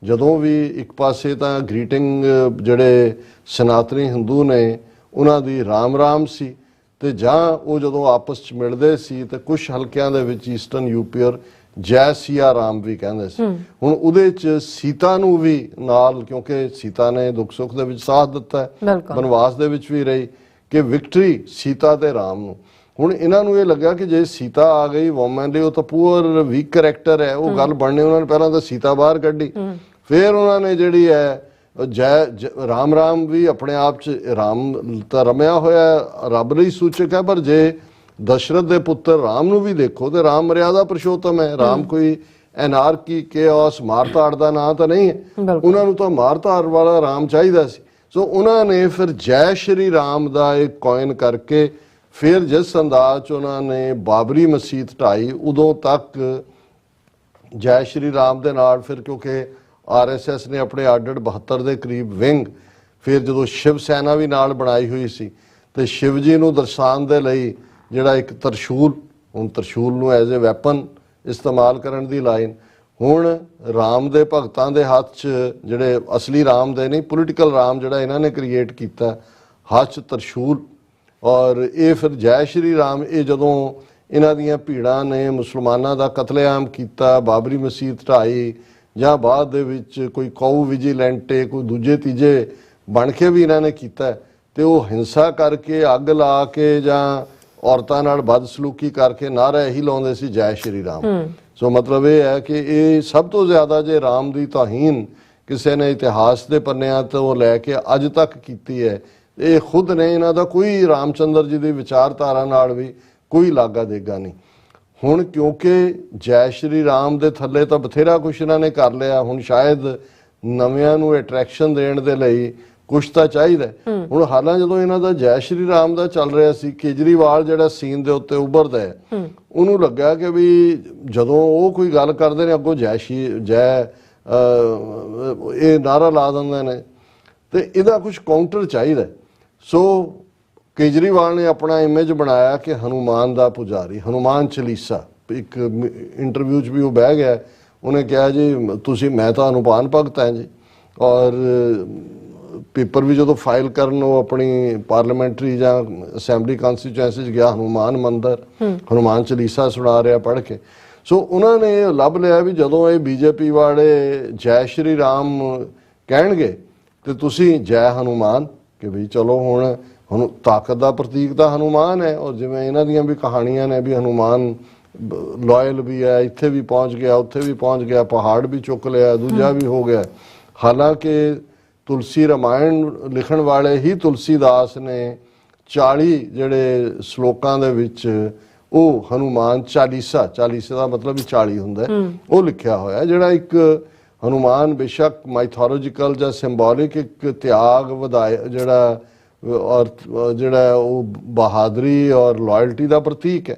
B: ਜਦੋਂ ਵੀ ਇੱਕ ਪਾਸੇ ਤਾਂ ਗ੍ਰੀਟਿੰਗ ਜਿਹੜੇ ਸਨਾਤਨੀ ਹਿੰਦੂ ਨੇ ਉਹਨਾਂ ਦੀ ਰਾਮ ਰਾਮ ਸੀ, ਤੇ ਜਾਂ ਉਹ ਜਦੋਂ ਆਪਸ 'ਚ ਮਿਲਦੇ ਸੀ ਤੇ ਕੁਝ ਹਲਕਿਆਂ ਦੇ ਵਿੱਚ ਈਸਟਰਨ ਯੂਪੀ ਔਰ ਜੈ ਸੀਆ ਰਾਮ ਵੀ ਕਹਿੰਦੇ ਸੀ। ਹੁਣ ਉਹਦੇ ਚ ਸੀਤਾ ਨੂੰ ਵੀ ਨਾਲ, ਕਿਉਂਕਿ ਸੀਤਾ ਨੇ ਦੁੱਖ ਸੁੱਖ ਦੇ ਵਿੱਚ ਸਾਥ ਦਿੱਤਾ ਹੈ,
A: ਬਿਲਕੁਲ।
B: ਬਨਵਾਸ ਦੇ ਵਿੱਚ ਵੀ ਰਹੀ, ਕਿ ਵਿਕਟਰੀ ਸੀਤਾ ਤੇ ਰਾਮ ਨੂੰ। ਹੁਣ ਇਹਨਾਂ ਨੂੰ ਇਹ ਲੱਗਾ ਕਿ ਜੇ ਸੀਤਾ ਆ ਗਈ ਵੋਮਨ ਲਈ, ਉਹ ਤਾਂ ਪੂਅਰ ਵੀਕ ਕਰੈਕਟਰ ਹੈ, ਉਹ ਗੱਲ ਬਣਨੀ। ਉਹਨਾਂ ਨੇ ਪਹਿਲਾਂ ਤਾਂ ਸੀਤਾ ਬਾਹਰ ਕੱਢੀ, ਫਿਰ ਉਹਨਾਂ ਨੇ ਜਿਹੜੀ ਹੈ ਰਾਮ ਰਾਮ ਵੀ ਆਪਣੇ ਆਪ ਚ ਰਾਮ ਤਾਂ ਰਮਿਆ ਹੋਇਆ ਰੱਬ ਲਈ ਸੂਚਕ ਹੈ, ਪਰ ਜੇ ਦਸ਼ਰਥ ਦੇ ਪੁੱਤਰ ਰਾਮ ਨੂੰ ਵੀ ਦੇਖੋ ਤੇ ਰਾਮ ਮਰਿਆਦਾ ਪੁਰਸ਼ੋਤਮ ਹੈ। ਰਾਮ ਕੋਈ ਐਨਾਰਕੀ ਕੇਓਸ ਮਾਰਤਾੜ ਦਾ ਨਾਂ ਤਾਂ ਨਹੀਂ ਹੈ, ਉਹਨਾਂ ਨੂੰ ਤਾਂ ਮਾਰਤਾੜ ਵਾਲਾ ਰਾਮ ਚਾਹੀਦਾ ਸੀ। ਸੋ ਉਹਨਾਂ ਨੇ ਫਿਰ ਜੈ ਸ਼੍ਰੀ ਰਾਮ ਦਾ ਇੱਕ ਕੋਇਨ ਕਰਕੇ ਫਿਰ ਜਿਸ ਅੰਦਾਜ਼ ਚ ਉਹਨਾਂ ਨੇ ਬਾਬਰੀ ਮਸਜਿਦ ਢਾਈ, ਉਦੋਂ ਤੱਕ ਜੈ ਸ਼੍ਰੀ ਰਾਮ ਦੇ ਨਾਲ ਫਿਰ ਕਿਉਂਕਿ RSS ਨੇ ਆਪਣੇ ਆਰਡਰ 72 ਦੇ ਕਰੀਬ ਵਿੰਗ, ਫਿਰ ਜਦੋਂ ਸ਼ਿਵ ਸੈਨਾ ਵੀ ਨਾਲ ਬਣਾਈ ਹੋਈ ਸੀ, ਤੇ ਸ਼ਿਵ ਜੀ ਨੂੰ ਦਰਸਾਉਣ ਦੇ ਲਈ ਜਿਹੜਾ ਇੱਕ ਤਰਸ਼ੂਲ, ਹੁਣ ਤਰਸ਼ੂਲ ਨੂੰ ਐਜ਼ ਏ ਵੈਪਨ ਇਸਤੇਮਾਲ ਕਰਨ ਦੀ ਲਾਈਨ, ਹੁਣ ਰਾਮ ਦੇ ਭਗਤਾਂ ਦੇ ਹੱਥ 'ਚ, ਜਿਹੜੇ ਅਸਲੀ ਰਾਮ ਦੇ ਨਹੀਂ, ਪੋਲੀਟੀਕਲ ਰਾਮ ਜਿਹੜਾ ਇਹਨਾਂ ਨੇ ਕ੍ਰੀਏਟ ਕੀਤਾ, ਹੱਥ 'ਚ ਤਰਸ਼ੂਲ। ਔਰ ਇਹ ਫਿਰ ਜੈ ਸ਼੍ਰੀ ਰਾਮ, ਇਹ ਜਦੋਂ ਇਹਨਾਂ ਦੀਆਂ ਭੀੜਾਂ ਨੇ ਮੁਸਲਮਾਨਾਂ ਦਾ ਕਤਲੇਆਮ ਕੀਤਾ, ਬਾਬਰੀ ਮਸਜਿਦ ਢਾਈ, ਜਾਂ ਬਾਅਦ ਦੇ ਵਿੱਚ ਕੋਈ ਕਾਊ ਵਿਜੀਲੈਂਟੇ, ਕੋਈ ਦੂਜੇ ਤੀਜੇ ਬਣ ਕੇ ਵੀ ਇਹਨਾਂ ਨੇ ਕੀਤਾ, ਤੇ ਉਹ ਹਿੰਸਾ ਕਰਕੇ, ਅੱਗ ਲਾ ਕੇ ਜਾਂ ਔਰਤਾਂ ਨਾਲ ਬਦਸਲੂਕੀ ਕਰਕੇ ਨਾਅਰਾ ਇਹੀ ਲਾਉਂਦੇ ਸੀ, ਜੈ ਸ਼੍ਰੀ ਰਾਮ। ਸੋ ਮਤਲਬ ਇਹ ਹੈ ਕਿ ਇਹ ਸਭ ਤੋਂ ਜ਼ਿਆਦਾ ਜੇ ਰਾਮ ਦੀ ਤੋਹੀਨ ਕਿਸੇ ਨੇ ਇਤਿਹਾਸ ਦੇ ਪੰਨਿਆਂ ਤੋਂ ਲੈ ਕੇ ਅੱਜ ਤੱਕ ਕੀਤੀ ਹੈ, ਇਹ ਖੁਦ ਨੇ, ਇਹਨਾਂ ਦਾ ਕੋਈ ਰਾਮਚੰਦਰ ਜੀ ਦੀ ਵਿਚਾਰਧਾਰਾ ਨਾਲ ਵੀ ਕੋਈ ਲਾਗਾ ਦੇਗਾ ਨਹੀਂ। ਹੁਣ ਕਿਉਂਕਿ ਜੈ ਸ਼੍ਰੀ ਰਾਮ ਦੇ ਥੱਲੇ ਤਾਂ ਬਥੇਰਾ ਕੁਛ ਇਹਨਾਂ ਨੇ ਕਰ ਲਿਆ, ਹੁਣ ਸ਼ਾਇਦ ਨਵਿਆਂ ਨੂੰ ਅਟਰੈਕਸ਼ਨ ਦੇਣ ਦੇ ਲਈ ਕੁਛ ਤਾਂ ਚਾਹੀਦਾ। ਹੁਣ ਹਾਲਾਂ ਜਦੋਂ ਇਹਨਾਂ ਦਾ ਜੈ ਸ਼੍ਰੀ ਰਾਮ ਦਾ ਚੱਲ ਰਿਹਾ ਸੀ, ਕੇਜਰੀਵਾਲ ਜਿਹੜਾ ਸੀਨ ਦੇ ਉੱਤੇ ਉੱਭਰਦਾ ਹੈ, ਉਹਨੂੰ ਲੱਗਾ ਕਿ ਵੀ ਜਦੋਂ ਉਹ ਕੋਈ ਗੱਲ ਕਰਦੇ ਨੇ ਅੱਗੋਂ ਜੈ ਇਹ ਨਾਰਾ ਲਾ ਦਿੰਦੇ ਨੇ, ਤੇ ਇਹਦਾ ਕੁਛ ਕਾਊਂਟਰ ਚਾਹੀਦਾ। ਸੋ ਕੇਜਰੀਵਾਲ ਨੇ ਆਪਣਾ ਇਮੇਜ ਬਣਾਇਆ ਕਿ ਹਨੂਮਾਨ ਦਾ ਪੁਜਾਰੀ, ਹਨੂਮਾਨ ਚਾਲੀਸਾ। ਇੱਕ ਇੰਟਰਵਿਊ 'ਚ ਵੀ ਉਹ ਬਹਿ ਗਿਆ, ਉਹਨੇ ਕਿਹਾ ਜੀ ਤੁਸੀਂ, ਮੈਂ ਤਾਂ ਹਨੂਮਾਨ ਭਗਤ ਹਾਂ ਜੀ। ਔਰ ਪੇਪਰ ਵੀ ਜਦੋਂ ਫਾਈਲ ਕਰਨ ਉਹ ਆਪਣੀ ਪਾਰਲੀਮੈਂਟਰੀ ਜਾਂ ਅਸੈਂਬਲੀ ਕਨਸਟੀਚੁਐਂਸੀ 'ਚ ਗਿਆ, ਹਨੂਮਾਨ ਮੰਦਰ, ਹਨੂਮਾਨ ਚਾਲੀਸਾ ਸੁਣਾ ਰਿਹਾ ਪੜ੍ਹ ਕੇ। ਸੋ ਉਹਨਾਂ ਨੇ ਲੱਭ ਲਿਆ ਵੀ ਜਦੋਂ ਇਹ BJP ਵਾਲੇ ਜੈ ਸ਼੍ਰੀ ਰਾਮ ਕਹਿਣਗੇ ਤੇ ਤੁਸੀਂ ਜੈ ਹਨੂਮਾਨ, ਕਿ ਵੀ ਚਲੋ ਹੁਣ ਤਾਕਤ ਦਾ ਪ੍ਰਤੀਕ ਤਾਂ ਹਨੂਮਾਨ ਹੈ। ਔਰ ਜਿਵੇਂ ਇਹਨਾਂ ਦੀਆਂ ਵੀ ਕਹਾਣੀਆਂ ਨੇ ਵੀ ਹਨੂਮਾਨ ਲਾਇਲ ਵੀ ਹੈ, ਇੱਥੇ ਵੀ ਪਹੁੰਚ ਗਿਆ, ਉੱਥੇ ਵੀ ਪਹੁੰਚ ਗਿਆ, ਪਹਾੜ ਵੀ ਚੁੱਕ ਲਿਆ, ਦੂਜਾ ਵੀ ਹੋ ਗਿਆ। ਹਾਲਾਂਕਿ ਤੁਲਸੀ ਰਾਮਾਇਣ ਲਿਖਣ ਵਾਲੇ ਹੀ ਤੁਲਸੀਦਾਸ ਨੇ 40 ਜਿਹੜੇ ਸ਼ਲੋਕਾਂ ਦੇ ਵਿੱਚ ਉਹ ਹਨੂਮਾਨ ਚਾਲੀਸਾ ਦਾ ਮਤਲਬ ਵੀ 40 ਹੁੰਦਾ, ਉਹ ਲਿਖਿਆ ਹੋਇਆ, ਜਿਹੜਾ ਇੱਕ ਹਨੂਮਾਨ ਬੇਸ਼ੱਕ ਮਾਈਥੋਲੋਜੀਕਲ ਜਾਂ ਸਿੰਬੋਲਿਕ ਇੱਕ ਤਿਆਗ ਵਧਾਏ ਜਿਹੜਾ ਔਰ ਜਿਹੜਾ ਉਹ ਬਹਾਦਰੀ ਔਰ ਲਾਇਲਟੀ ਦਾ ਪ੍ਰਤੀਕ ਹੈ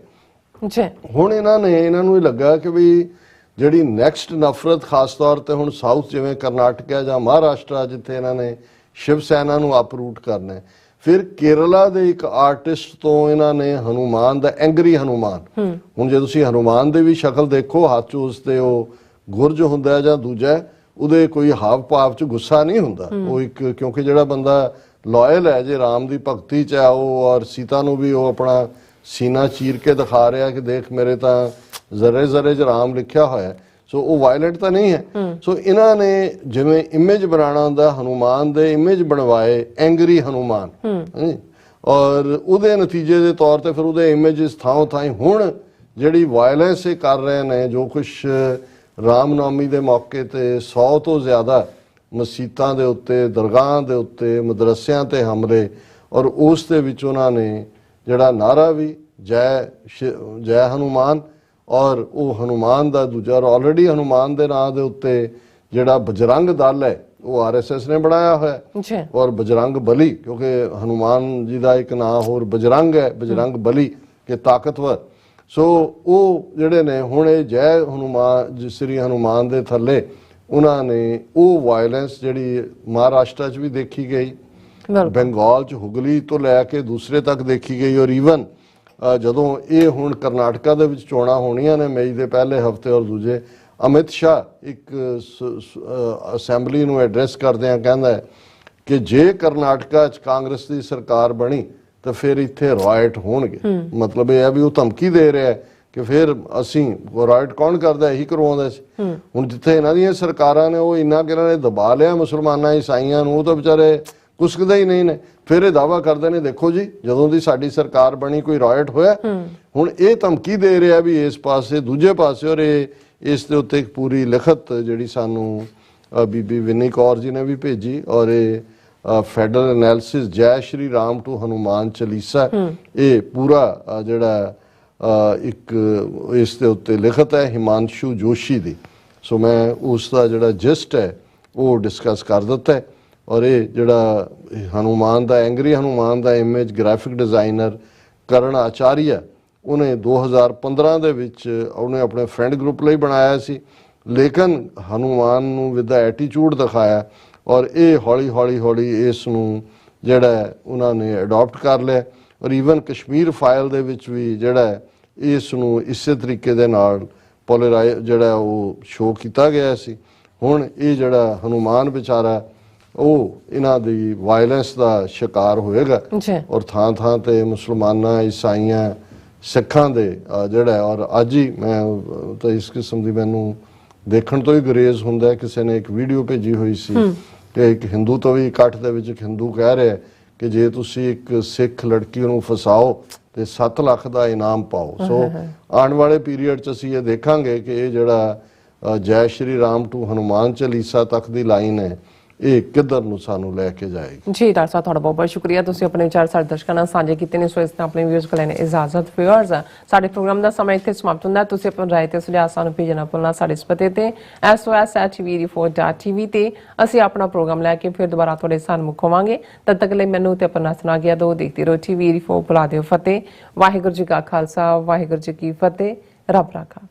B: ਜੀ। ਹੁਣ ਇਹਨਾਂ ਨੂੰ ਇਹ ਲੱਗਾ ਕਿ ਵੀ ਜਿਹੜੀ ਨੈਕਸਟ ਨਫ਼ਰਤ ਖਾਸ ਤੌਰ ਤੇ ਹੁਣ ਸਾਊਥ ਜਿਵੇਂ ਕਰਨਾਟਕਾ ਜਾਂ ਮਹਾਰਾਸ਼ਟਰ ਜਿੱਥੇ ਇਹਨਾਂ ਨੇ ਸ਼ਿਵ ਸੈਨਾ ਨੂੰ ਅਪਰੂਟ ਕਰਨਾ ਹੈ, ਫਿਰ ਕੇਰਲਾ ਦੇ ਇੱਕ ਆਰਟਿਸਟ ਤੋਂ ਇਹਨਾਂ ਨੇ ਹਨੂਮਾਨ ਦਾ ਐਂਗਰੀ ਹਨੂਮਾਨ, ਹੁਣ ਜੇ ਤੁਸੀਂ ਹਨੂਮਾਨ ਦੀ ਵੀ ਸ਼ਕਲ ਦੇਖੋ, ਹੱਥ 'ਚ ਉਸ ਤੇ ਉਹ ਗੁਰਜ ਹੁੰਦਾ ਜਾਂ ਦੂਜਾ, ਉਹਦੇ ਕੋਈ ਹਾਵ ਭਾਵ 'ਚ ਗੁੱਸਾ ਨਹੀਂ ਹੁੰਦਾ। ਉਹ ਇੱਕ, ਕਿਉਂਕਿ ਜਿਹੜਾ ਬੰਦਾ ਲਾਇਲ ਹੈ ਜੇ ਰਾਮ ਦੀ ਭਗਤੀ 'ਚ ਹੈ ਉਹ, ਔਰ ਸੀਤਾ ਨੂੰ ਵੀ ਉਹ ਆਪਣਾ ਸੀਨਾ ਚੀਰ ਕੇ ਦਿਖਾ ਰਿਹਾ ਕਿ ਦੇਖ ਮੇਰੇ ਤਾਂ ਜ਼ਰੇ ਜ਼ਰੇ 'ਚ ਰਾਮ ਲਿਖਿਆ ਹੋਇਆ। ਸੋ ਉਹ ਵਾਇਲੈਂਟ ਤਾਂ ਨਹੀਂ ਹੈ। ਸੋ ਇਹਨਾਂ ਨੇ ਜਿਵੇਂ ਇਮੇਜ ਬਣਾਉਣਾ ਹੁੰਦਾ, ਹਨੂਮਾਨ ਦੇ ਇਮੇਜ ਬਣਵਾਏ ਐਂਗਰੀ ਹਨੂਮਾਨ, ਔਰ ਉਹਦੇ ਨਤੀਜੇ ਦੇ ਤੌਰ ਤੇ ਫਿਰ ਉਹਦੇ ਇਮੇਜਸ ਥਾਂ ਥਾਂ ਹੁਣ ਜਿਹੜੀ ਵਾਇਲੈਂਸ ਇਹ ਕਰ ਰਹੇ ਨੇ, ਜੋ ਕੁਛ ਰਾਮਨੌਮੀ ਦੇ ਮੌਕੇ ਤੇ 100 ਤੋਂ ਜ਼ਿਆਦਾ ਮਸੀਤਾਂ ਦੇ ਉੱਤੇ, ਦਰਗਾਹਾਂ ਦੇ ਉੱਤੇ, ਮਦਰਸਿਆਂ ਤੇ ਹਮਲੇ, ਔਰ ਉਸ ਦੇ ਵਿੱਚ ਉਹਨਾਂ ਨੇ ਜਿਹੜਾ ਨਾਰਾ ਵੀ ਜੈ ਹਨੂਮਾਨ, ਔਰ ਉਹ ਹਨੂਮਾਨ ਦਾ ਦੂਜਾ ਆਲਰੇਡੀ ਹਨੂਮਾਨ ਦੇ ਨਾਂ ਦੇ ਉੱਤੇ ਜਿਹੜਾ ਬਜਰੰਗ ਦਲ ਹੈ ਉਹ RSS ਨੇ ਬਣਾਇਆ ਹੋਇਆ, ਔਰ ਬਜਰੰਗ ਬਲੀ, ਕਿਉਂਕਿ ਹਨੂਮਾਨ ਜੀ ਦਾ ਇੱਕ ਨਾਂ ਹੋਰ ਬਜਰੰਗ ਹੈ, ਬਜਰੰਗ ਬਲੀ ਕਿ ਤਾਕਤਵਰ। ਸੋ ਉਹ ਜਿਹੜੇ ਨੇ ਹੁਣ ਇਹ ਜੈ ਹਨੂਮਾਨ, ਸ੍ਰੀ ਹਨੂਮਾਨ ਦੇ ਥੱਲੇ ਉਹਨਾਂ ਨੇ ਉਹ ਵਾਇਲੈਂਸ ਜਿਹੜੀ ਮਹਾਰਾਸ਼ਟਰ 'ਚ ਵੀ ਦੇਖੀ ਗਈ, ਬੰਗਾਲ 'ਚ ਹੁਗਲੀ ਤੋਂ ਲੈ ਕੇ ਦੂਸਰੇ ਤੱਕ ਦੇਖੀ ਗਈ, ਔਰ ਈਵਨ ਜਦੋਂ ਇਹ ਹੁਣ ਕਰਨਾਟਕਾ ਦੇ ਵਿੱਚ ਚੋਣਾਂ ਹੋਣੀਆਂ ਨੇ ਮਈ ਦੇ ਪਹਿਲੇ ਹਫਤੇ ਔਰ ਦੂਜੇ, ਅਮਿਤ ਸ਼ਾਹ ਇੱਕ ਅਸੈਂਬਲੀ ਨੂੰ ਐਡਰੈਸ ਕਰਦਿਆਂ ਕਹਿੰਦਾ ਹੈ ਕਿ ਜੇ ਕਰਨਾਟਕਾ 'ਚ ਕਾਂਗਰਸ ਦੀ ਸਰਕਾਰ ਬਣੀ ਤਾਂ ਫਿਰ ਇੱਥੇ ਰਾਇਟ ਹੋਣਗੇ। ਮਤਲਬ ਇਹ ਹੈ ਵੀ ਉਹ ਧਮਕੀ ਦੇ ਰਿਹਾ ਕਿ ਫਿਰ ਅਸੀਂ ਰਾਈਟ ਕੌਣ ਕਰਦਾ, ਇਹੀ ਕਰਵਾਉਂਦਾ ਸੀ। ਹੁਣ ਜਿੱਥੇ ਇਹਨਾਂ ਦੀਆਂ ਸਰਕਾਰਾਂ ਨੇ ਉਹ ਇੰਨਾ ਕਿ ਇਹਨਾਂ ਨੇ ਦਬਾ ਲਿਆ ਮੁਸਲਮਾਨਾਂ ਈਸਾਈਆਂ ਨੂੰ, ਉਹ ਤਾਂ ਵਿਚਾਰੇ ਕੁਸਕਦੇ ਹੀ ਨਹੀਂ ਨੇ। ਫਿਰ ਇਹ ਦਾਵਾ ਕਰਦੇ ਨੇ ਦੇਖੋ ਜੀ ਜਦੋਂ ਦੀ ਸਾਡੀ ਸਰਕਾਰ ਬਣੀ ਕੋਈ ਰਾਇਟ ਹੋਇਆ। ਹੁਣ ਇਹ ਧਮਕੀ ਦੇ ਰਿਹਾ ਵੀ ਇਸ ਪਾਸੇ ਦੂਜੇ ਪਾਸੇ, ਔਰ ਇਹ ਇਸ ਦੇ ਉੱਤੇ ਇੱਕ ਪੂਰੀ ਲਿਖਤ ਜਿਹੜੀ ਸਾਨੂੰ ਬੀਬੀ ਵਿਨੀ ਕੌਰ ਜੀ ਨੇ ਵੀ ਭੇਜੀ, ਔਰ ਇਹ ਫੈਡਰਲ ਐਨਾਲਿਸਿਸ ਜੈ ਸ਼੍ਰੀ ਰਾਮ ਟੂ ਹਨੂਮਾਨ ਚਾਲੀਸਾ, ਇਹ ਪੂਰਾ ਜਿਹੜਾ ਇੱਕ ਇਸ ਦੇ ਉੱਤੇ ਲਿਖਤ ਹੈ ਹਿਮਾਂਸ਼ੂ ਜੋਸ਼ੀ ਦੀ। ਸੋ ਮੈਂ ਉਸ ਦਾ ਜਿਹੜਾ ਜਿਸਟ ਹੈ ਉਹ ਡਿਸਕਸ ਕਰ ਦਿੱਤਾ ਹੈ। ਔਰ ਇਹ ਜਿਹੜਾ ਹਨੂਮਾਨ ਦਾ ਐਂਗਰੀ ਹਨੂਮਾਨ ਦਾ ਇਮੇਜ ਗ੍ਰਾਫਿਕ ਡਿਜ਼ਾਈਨਰ ਕਰਨ ਆਚਾਰੀਆ, ਉਹਨੇ 2015 ਦੇ ਵਿੱਚ ਉਹਨੇ ਆਪਣੇ ਫਰੈਂਡ ਗਰੁੱਪ ਲਈ ਬਣਾਇਆ ਸੀ, ਲੇਕਿਨ ਹਨੂਮਾਨ ਨੂੰ ਵਿਦ ਦਾ ਐਟੀਟਿਊਡ ਦਿਖਾਇਆ, ਔਰ ਇਹ ਹੌਲੀ ਹੌਲੀ ਹੌਲੀ ਇਸ ਨੂੰ ਜਿਹੜਾ ਉਹਨਾਂ ਨੇ ਅਡਾਪਟ ਕਰ ਲਿਆ। ਔਰ ਈਵਨ ਕਸ਼ਮੀਰ ਫਾਈਲ ਦੇ ਵਿੱਚ ਵੀ ਜਿਹੜਾ ਇਸ ਨੂੰ ਇਸੇ ਤਰੀਕੇ ਦੇ ਨਾਲ ਪੋਲਰਾਈਜ਼ ਜਿਹੜਾ ਉਹ ਸ਼ੋਅ ਕੀਤਾ ਗਿਆ ਸੀ। ਹੁਣ ਇਹ ਜਿਹੜਾ ਹਨੂਮਾਨ ਵਿਚਾਰਾ ਉਹ ਇਹਨਾਂ ਦੀ ਵਾਇਲੈਂਸ ਦਾ ਸ਼ਿਕਾਰ ਹੋਏਗਾ, ਔਰ ਥਾਂ ਥਾਂ ਤੇ ਮੁਸਲਮਾਨਾਂ ਈਸਾਈਆਂ ਸਿੱਖਾਂ ਦੇ ਜਿਹੜਾ, ਔਰ ਅੱਜ ਹੀ ਮੈਂ ਤਾਂ ਇਸ ਕਿਸਮ ਦੀ ਮੈਨੂੰ ਦੇਖਣ ਤੋਂ ਹੀ ਗੁਰੇਜ਼ ਹੁੰਦਾ। ਕਿਸੇ ਨੇ ਇੱਕ ਵੀਡੀਓ ਭੇਜੀ ਹੋਈ ਸੀ ਕਿ ਇੱਕ ਹਿੰਦੂ ਤੋਂ ਵੀ ਇਕੱਠ ਦੇ ਵਿੱਚ ਇੱਕ ਹਿੰਦੂ ਕਹਿ ਰਿਹਾ ਕਿ ਜੇ ਤੁਸੀਂ ਇੱਕ ਸਿੱਖ ਲੜਕੀ ਨੂੰ ਫਸਾਓ ਤੇ 7 ਲੱਖ ਦਾ ਇਨਾਮ ਪਾਓ। ਸੋ ਆਉਣ ਵਾਲੇ ਪੀਰੀਅਡ 'ਚ ਅਸੀਂ ਇਹ ਦੇਖਾਂਗੇ ਕਿ ਇਹ ਜਿਹੜਾ ਜੈ ਸ਼੍ਰੀ ਰਾਮ ਟੂ ਹਨੂਮਾਨ ਚਾਲੀਸਾ ਤੱਕ ਦੀ ਲਾਈਨ ਹੈ ਇਹ ਕਿੱਧਰ ਨੂੰ ਸਾਨੂੰ ਲੈ ਕੇ ਜਾਏਗੀ।
A: ਜੀ ਡਾਕਟਰ ਸਾਹਿਬ ਤੁਹਾਡਾ ਬਹੁਤ ਬਹੁਤ ਸ਼ੁਕਰੀਆ, ਤੁਸੀਂ ਆਪਣੇ ਵਿਚਾਰ ਸਾਡੇ ਦਰਸ਼ਕਾਂ ਨਾਲ ਸਾਂਝੇ ਕੀਤੇ ਨੇ। ਸੋ ਇਸ ਨਾਲ ਆਪਣੇ ਵਿਊਅਰਸ ਕੋਲ ਲੈਣੇ ਇਜਾਜ਼ਤ। ਵਿਊਅਰਸ ਸਾਡੇ ਪ੍ਰੋਗਰਾਮ ਦਾ ਸਮਾਂ ਇੱਥੇ ਸਮਾਪਤ ਹੁੰਦਾ। ਤੁਸੀਂ ਆਪਣੀ ਰਾਏ ਤੇ ਸੁਝਾਅ ਸਾਨੂੰ ਭੇਜਣਾ ਭੁੱਲਣਾ ਸਾਡੇ ਇਸ ਪਤੇ ਤੇ sos@tv4.tv ਤੇ ਅਸੀਂ ਆਪਣਾ ਪ੍ਰੋਗਰਾਮ ਲੈ ਕੇ ਫਿਰ ਦੁਬਾਰਾ ਤੁਹਾਡੇ ਸਾਹਮਣੇ ਹੋਵਾਂਗੇ। ਤਦ ਤੱਕ ਲਈ ਮੈਨੂੰ ਤੇ ਆਪਣਾ ਸੁਣਾ ਗਿਆ ਦੋ ਦੇਖਦੇ ਰਹੋ TV4 ਬੁਲਾ ਦਿਓ ਫਤਿਹ। ਵਾਹਿਗੁਰੂ ਜੀ ਕਾ ਖਾਲਸਾ, ਵਾਹਿਗੁਰੂ ਜੀ ਕੀ ਫਤਿਹ। ਰੱਬ ਰਾਖਾ।